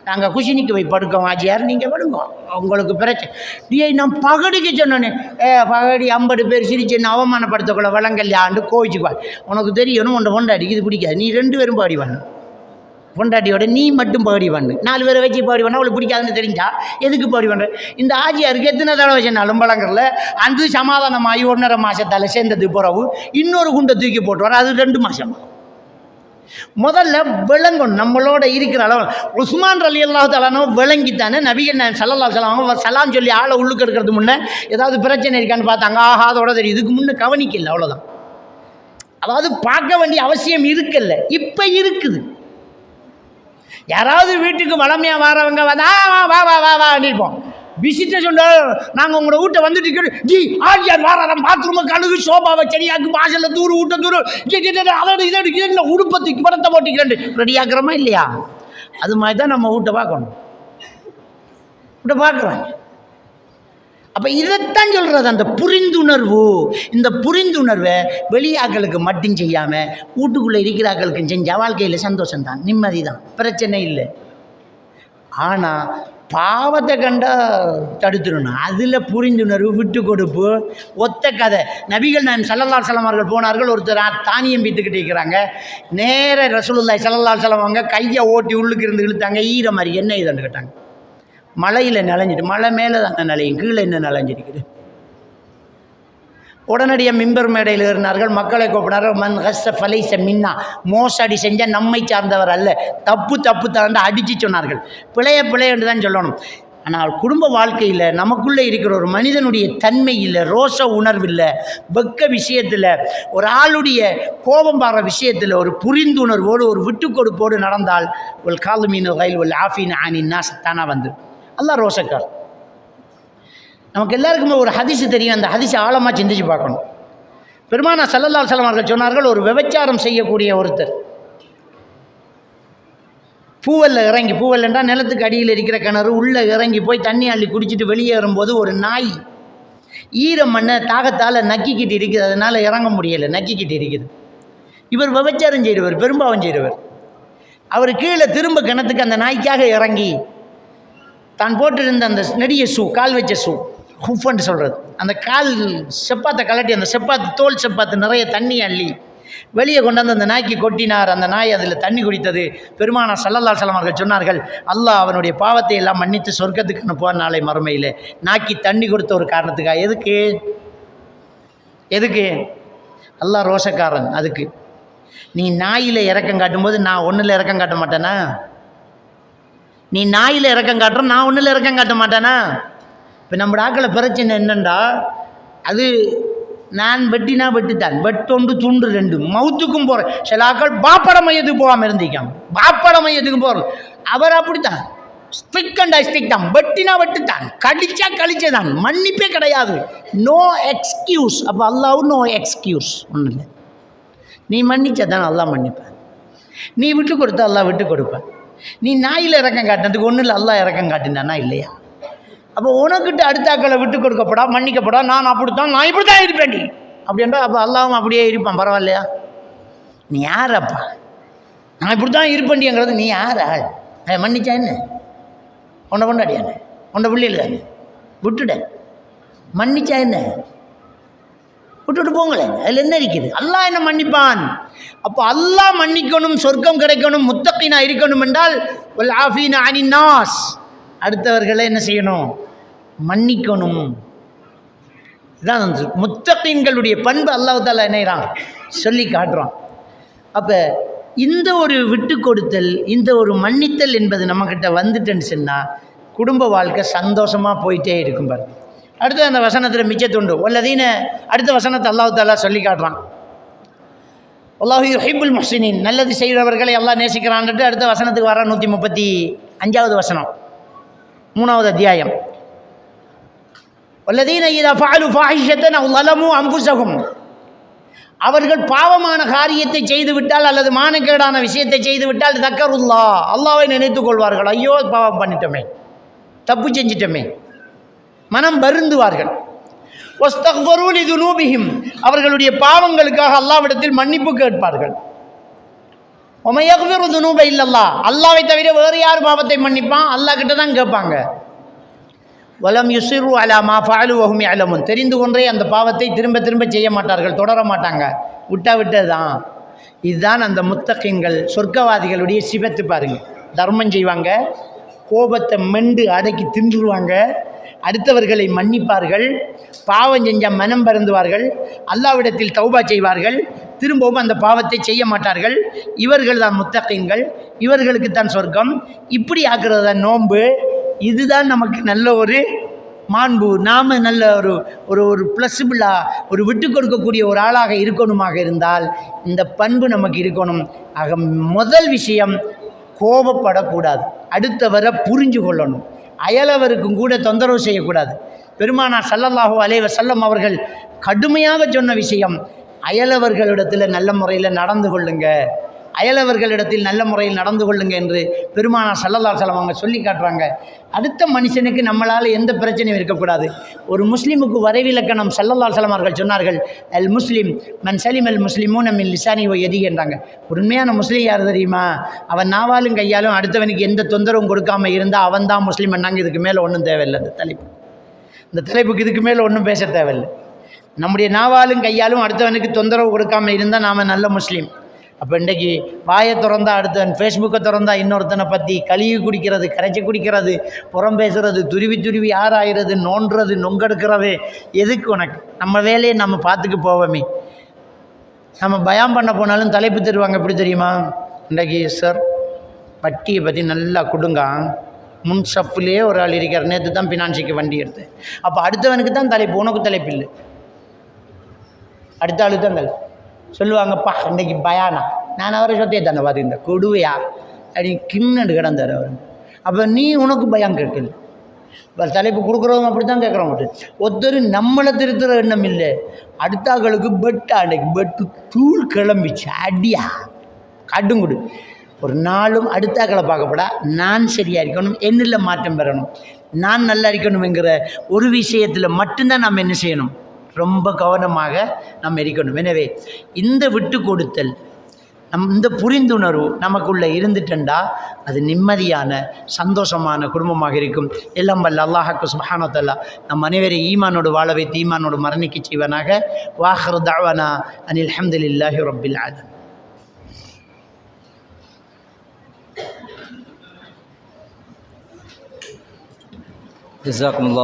நாங்கள் குஷினிக்கு போய் படுக்கோம் ஆச்சியார், நீங்கள் படுங்க, உங்களுக்கு பிரச்சனை. நீ நான் பகடிக்கு சொன்னேன்னு பகடி 50 பேர் சிரிச்சுன்னு அவமானப்படுத்தக்குள்ள வளங்கல்யாண்டு கோவிச்சுக்குவாள். உனக்கு தெரியணும் உன்னை பொண்டாட்டிக்கு இது பிடிக்காது, நீ 2 பேரும் பாடி வரணும். பொண்டாட்டியோட நீ மட்டும் பாடி பண்ணு, 4 பேரை வச்சு பாடி பண்ணால் அவளுக்கு பிடிக்காதுன்னு தெரிஞ்சா எதுக்கு பாடி பண்ணுற? இந்த ஆஜியாருக்கு எத்தனை தடவை சொன்னாலும் பழங்கரில் அந்த சமாதானமாகி 1.5 மாதத்தால் சேர்ந்தது பிறகு இன்னொரு குண்டை தூக்கி போட்டு வர, அது 2 மாதம். முதல்ல விளங்கணும் நம்மளோட இருக்கிற அளவு. உஸ்மான் ரலியல்லாஹு தஆலா விளங்கித்தானே நபிகள் நாயகம் ஸல்லல்லாஹு அலைஹி வஸல்லம் சலாம் சொல்லி ஆளை உள்ளுக்கு எடுக்கிறது முன்னே ஏதாவது பிரச்சனை இருக்கான்னு பார்த்தாங்க. ஆஹா அதோட தெரியும், இதுக்கு முன்னே கவனிக்கல, அவ்வளோதான். அதாவது பார்க்க வேண்டிய அவசியம் இருக்குல்ல, இப்போ இருக்குது. யாராவது வீட்டுக்கு வளமையாக வரவங்க வந்தா வா வா வா வா இருப்போம். விசிட்ட சொன்னால் நாங்கள் உங்களோட வீட்டை வந்துட்டு ஜி ஆஜியார் வாரம் பாத்ரூமை கழுகு சோபாவை செடியாக்கு வாசலில் தூரு வீட்டை தூரு அதோட இதோட உடுப்பத்துக்கு படத்தை போட்டிக்கிறேன் ரெடியாக்குறோமா இல்லையா? அது மாதிரி தான் நம்ம வீட்டை பார்க்கணும். வீட்டை பார்க்குறாங்க. அப்போ இதைத்தான் சொல்கிறது அந்த புரிந்துணர்வு. இந்த புரிந்துணர்வை வெளியாக்களுக்கு மட்டும் செய்யாமல் வீட்டுக்குள்ளே இருக்கிறாக்களுக்கும் செஞ்சால் வாழ்க்கையில் சந்தோஷம்தான், நிம்மதி தான், பிரச்சனை இல்லை. ஆனால் பாவத்தை கண்டா தடுத்துடணும். அதில் புரிந்துணர்வு, விட்டு கொடுப்பு, ஒத்த கதை. நபிகள் நாயகம் ஸல்லல்லாஹு அலைஹி வஸல்லம் அவர்கள் போனார்கள். ஒருத்தர் தானியம் வித்துக்கிட்டு இருக்கிறாங்க. நேர ரசூலுல்லாஹி ஸல்லல்லாஹு அலைஹி வஸல்லம் அவங்க கையை ஓட்டி உள்ளுக்கு இருந்து இழுத்தாங்க. ஈர மாதிரி என்ன இதுன்னு கேட்டாங்க. மழையில் நனைஞ்சிட்டு, மழை மேலே தான் நனையும், கீழே என்ன நனைஞ்சிருக்குது. உடனடியாக மிம்பர் மேடையில் ஏறினார்கள். மக்களை கூப்பினார்கள். மன் ஹஸ்ஸ ஃபலைஸ மின்னா, மோசடி செஞ்சால் நம்மை சார்ந்தவர் அல்ல, தப்பு தான் அடித்து சொன்னார்கள். பிழையன்று தான் சொல்லணும். ஆனால் குடும்ப வாழ்க்கையில் நமக்குள்ளே இருக்கிற ஒரு மனிதனுடைய தன்மை இல்லை, ரோச உணர்வு இல்லை, வெக்க விஷயத்தில், ஒரு ஆளுடைய கோபம் பாடுற விஷயத்தில் ஒரு புரிந்துணர்வோடு ஒரு விட்டு கொடுப்போடு நடந்தால் ஒரு காலுமீன் கைல் ஒரு ஆஃபீன் ஆனின்னா தானாக வந்து அல்லாஹ் ரோசக்கார். நமக்கு எல்லாருக்குமே ஒரு ஹதீஸ் தெரியும். அந்த ஹதீஸை ஆழமாக சிந்திச்சு பார்க்கணும். பெருமானார் ஸல்லல்லாஹு அலைஹி வஸல்லம் அவர்கள் சொன்னார்கள், ஒரு விபச்சாரம் செய்யக்கூடிய ஒருத்தர் பூவல்ல இறங்கி, பூவல் என்றால் நிலத்துக்கு அடியில் இருக்கிற கிணறு, உள்ளே இறங்கி போய் தண்ணி அள்ளி குடிச்சிட்டு வெளியேறும்போது ஒரு நாய் ஈர மண்ணை தாகத்தால் நக்கிக்கிட்டு இருக்குது, அதனால் இறங்க முடியலை, நக்கிக்கிட்டு இருக்குது. இவர் விபச்சாரம் செய்கிறவர், பெரும்பாவம் செய்கிறவர். அவர் கீழே திரும்ப கிணத்துக்கு அந்த நாய்க்காக இறங்கி தான் போட்டிருந்த அந்த நெடிய ஷூ, கால் வச்ச ஷூ, ஹுஃப்ன்னு சொல்கிறது, அந்த கால் செப்பாத்தை கலட்டி அந்த செப்பாத்து தோல் செப்பாத்து நிறைய தண்ணி அள்ளி வெளியே கொண்டாந்து அந்த நாய்க்கு கொட்டினார். அந்த நாய் அதில் தண்ணி குடித்தது. பெருமானார் ஸல்லல்லாஹு அலைஹி வஸல்லம் அவர்கள் சொன்னார்கள், அல்லாஹ் அவனுடைய பாவத்தை எல்லாம் மன்னித்து சொர்க்கத்துக்கு அனுப்புவார் நாளை மறுமையில், நாக்கி தண்ணி கொடுத்த ஒரு காரணத்துக்காக. எதுக்கு? அல்லாஹ் ரோஷக்காரன். அதுக்கு நீ நாயில் இறக்கம் காட்டும்போது நான் ஒன்றில் இறக்கம் காட்ட மாட்டேனா? நீ நாயில் இறக்கம் காட்டுற, நான் ஒன்றில் இறக்கம் காட்ட மாட்டேனா? இப்போ நம்ம ஆக்களை பிரச்சனை என்னண்டா, அது நான் வெட்டினா வெட்டுத்தான், வெட்டொண்டு துண்டு 2 மவுத்துக்கும் போகிறேன். சில ஆக்கள் பாப்பட மையத்துக்கு போகாமல் இருந்திருக்காங்க, பாப்பட மையத்துக்கு போகிறோம். அவர் அப்படித்தான், ஸ்டிக் அண்ட் ஸ்டிக் தான், வெட்டினா வெட்டுத்தான், கடிச்சா கழிச்சதான், மன்னிப்பே கிடையாது, நோ எக்ஸ்கியூஸ். அப்போ அல்லாவும் நோ எக்ஸ்கியூஸ் ஒன்றும் இல்லை. நீ மன்னிச்சா தான் அல்லாஹ் மன்னிப்பேன், நீ விட்டு கொடுத்தா அல்லாஹ் விட்டு கொடுப்பேன். நீ நாயில் இறக்கம் காட்டினதுக்கு ஒன்றும் இல்லை, அல்லாஹ் இறக்கம் காட்டினானா இல்லையா? அப்போ உனக்கிட்ட அடுத்தாக்களை விட்டு கொடுக்கப்படா, மன்னிக்கப்படா, நான் அப்படித்தான், நான் இப்படி தான் இருப்பேன் நீ அப்படின்றா. அப்போ அல்லாவும் அப்படியே இருப்பான், பரவாயில்லையா? நீ யார் அப்பா? நான் இப்படி தான் இருப்பேன்டிங்கிறது நீ யார் ஆள்? மன்னிச்சா என்ன? உன்னை கொண்டாடியானே, உன்னை பிள்ளைகள் தானே, விட்டுட. மன்னிச்சா என்ன? விட்டுட்டு போங்களேன், அதில் என்ன இருக்குது? அல்லாஹ் என்ன மன்னிப்பான். அப்போ அல்லாஹ் மன்னிக்கணும், சொர்க்கம் கிடைக்கணும், முத்தகீனா இருக்கணும் என்றால் வல் ஆஃபீன அனின் நாஸ், அடுத்தவர்களை என்ன செய்யணும்? மன்னிக்கணும். இதான் முத்தகீன்களுடைய பண்பு அல்லாஹ் தஆலா என்னைறான் சொல்லி காட்டுறான். அப்போ இந்த ஒரு விட்டு கொடுத்தல், இந்த ஒரு மன்னித்தல் என்பது நம்மக்கிட்ட வந்துட்டுன்னு சொன்னால் குடும்ப வாழ்க்கை சந்தோஷமாக போயிட்டே இருக்கும் பாரு. அடுத்து அந்த வசனத்தில் மிச்சத்துண்டு வல்லதீன, அடுத்த வசனத்தை அல்லாஹ் தஆலா சொல்லி காட்டுறான். அல்லாஹு யுஹிப்புல் முஹ்சினீன், நல்லது செய்கிறவர்களை அல்லாஹ் நேசிக்கிறான்ட்டு அடுத்த வசனத்துக்கு வர 135வது வசனம் 3வது அத்தியாயம். வல்லதீன இதா ஃபஅலு ஃபாஹிஷத்தன் அவ் ஸலமு அன்ஃபுஸஹும், அவர்கள் பாவமான காரியத்தை செய்துவிட்டால் அல்லது மானக்கேடான விஷயத்தை செய்துவிட்டால் தக்கருல்லாஹ், அல்லாஹ்வை நினைத்துக் கொள்வார்கள். ஐயோ பாவம் பண்ணிட்டோமே, தப்பு செஞ்சிட்டோமே, மனம் வருந்துவார்கள். வஸ்தக்ஃபரு லிதுனூபிஹிம், அவர்களுடைய பாவங்களுக்காக அல்லாஹ்விடத்தில் மன்னிப்பு கேட்பார்கள். வமை யக்ஃபிரு துனூப இல்லல்லாஹ், அல்லாஹ்வை தவிர வேறு யார் பாவத்தை மன்னிப்பான்? அல்லாஹ் கிட்ட தான் கேட்பாங்க. வலம் யுஸிரு அலா மா ஃபஅலு வஹும் யஅலமுன், தெரிந்து கொண்டே அந்த பாவத்தை திரும்ப திரும்ப செய்ய மாட்டார்கள், தொடர மாட்டாங்க, விட்டது தான். இதுதான் அந்த முத்தகீன்கள் சொர்க்கவாதிகளுடைய சிபத்து. பாருங்க, தர்மம் செய்வாங்க, கோபத்தை மெண்டு அடக்கி தின்றுவாங்க, அடுத்தவர்களை மன்னிப்பார்கள், பாவம் செஞ்சால் மனம் பருந்துவார்கள், அல்லாஹ்விடத்தில் தௌபா செய்வார்கள், திரும்பவும் அந்த பாவத்தை செய்ய மாட்டார்கள். இவர்கள் தான் முத்தகீன்கள், இவர்களுக்கு தான் சொர்க்கம். இப்படி ஆக்குறது தான் நோன்பு. இதுதான் நமக்கு நல்ல ஒரு மாண்பு. நாம் நல்ல ஒரு ஒரு ஒரு ப்ளஸிபிளாக ஒரு விட்டு கொடுக்கக்கூடிய ஒரு ஆளாக இருக்கணுமாக இருந்தால் இந்த பண்பு நமக்கு இருக்கணும். ஆக முதல் விஷயம், கோபப்படக்கூடாது, அடுத்தவரை புரிஞ்சு கொள்ளணும், அயலவருக்கும் கூட தொந்தரவு செய்யக்கூடாது. பெருமானார் ஸல்லல்லாஹு அலைஹி வஸல்லம் அவர்கள் கடுமையாக சொன்ன விஷயம், அயலவர்களிடத்தில் நல்ல முறையில் நடந்து கொள்ளுங்க, அயலவர்களிடத்தில் நல்ல முறையில் நடந்து கொள்ளுங்க என்று பெருமானார் ஸல்லல்லாஹு அலைஹி வஸல்லம் அவங்க சொல்லி காட்டுறாங்க. அடுத்த மனுஷனுக்கு நம்மளால் எந்த பிரச்சனையும் இருக்கக்கூடாது. ஒரு முஸ்லீமுக்கு வரைவிலக்கணம் ஸல்லல்லாஹு அலைஹி வஸல்லம் அவர்கள் சொன்னார்கள், அல் முஸ்லிம் மன் சலிம் அல் முஸ்லிமூன மின் லிசானி வ யதிஹி என்றாங்க. உண்மையான முஸ்லீம் யார் தெரியுமா? அவன் நாவாலும் கையாலும் அடுத்தவனுக்கு எந்த தொந்தரவும் கொடுக்காமல் இருந்தால் அவன் தான் முஸ்லீம் பண்ணாங்க. இதுக்கு மேலே ஒன்றும் தேவையில்லை. இந்த தலைப்புக்கு இதுக்கு மேலே ஒன்றும் பேச தேவையில்லை. நம்முடைய நாவாலும் கையாலும் அடுத்தவனுக்கு தொந்தரவு கொடுக்காமல் இருந்தால் நாம் நல்ல முஸ்லீம். அப்போ இன்றைக்கி வாயை திறந்தா அடுத்தவன், ஃபேஸ்புக்கை திறந்தா இன்னொருத்தனை பற்றி கழுவி குடிக்கிறது, கரைச்சி குடிக்கிறது, புறம் பேசுகிறது, துருவி துருவி ஆராயிறது, நோண்டுறது, நொங்கெடுக்கிறது, எதுக்கு உனக்கு? நம்ம வேலையை நம்ம பார்த்துக்கு போவோமே. நம்ம பயம் பண்ண போனாலும் தலைப்பு தருவாங்க. எப்படி தெரியுமா? இன்றைக்கி சார் வட்டியை பற்றி நல்லா கொடுங்க, முன் ஷஃப்லேயே ஒரு ஆள் இருக்கார், நேற்று தான் ஃபினான்ஸுக்கு வண்டி எடுத்து. அப்போ அடுத்தவனுக்கு தான் தலைப்பு, உனக்கு தலைப்பு இல்லை. அடுத்த ஆளுக்கு தான் தலைப்பு சொல்லுவாங்கப்பா, இன்றைக்கி பயானா, நான் அவரை சொத்தையே தானே பார்த்துக்கிட்டேன், கொடுவையா அப்படி கிண்ணு கிடந்தார் அவர். அப்போ நீ உனக்கு பயம் கேட்கல. இப்போ தலைப்பு கொடுக்குறவங்க அப்படி தான் கேட்குறவங்க. ஒருத்தர் நம்மளை திருத்துற எண்ணம் இல்லை, அடுத்தாக்களுக்கு பெட்டு, அன்றைக்கி பெட்டு தூள் கிளம்பிச்சு, அடியா கடுங்குடு. ஒரு நாளும் அடுத்தாக்களை பார்க்கப்படா, நான் சரியாக இருக்கணும், என்னில் மாற்றம் பெறணும், நான் நல்லா இருக்கணுங்கிற ஒரு விஷயத்தில் மட்டும்தான் நம்ம என்ன செய்யணும், ரொம்ப கவனமாக நம்ம இருக்கணும். எனவே இந்த விட்டு கொடுத்தல், இந்த புரிந்துணர்வு நமக்குள்ளே இருந்துட்டா அது நிம்மதியான சந்தோஷமான குடும்பமாக இருக்கும். எல்லாம் வல்ல அல்லாஹ்வுக்கு சுப்ஹானஹு வ தஆலா நம் அனைவரை ஈமானோடு வாழ வைத்து ஈமானோடு மரணிக்க செய்வனாக. வாஹிரு தஅவானா அனில் ஹம்துலில்லாஹி ரப்பில் ஆலமீன். ஜஸாக்குமுல்லாஹ்.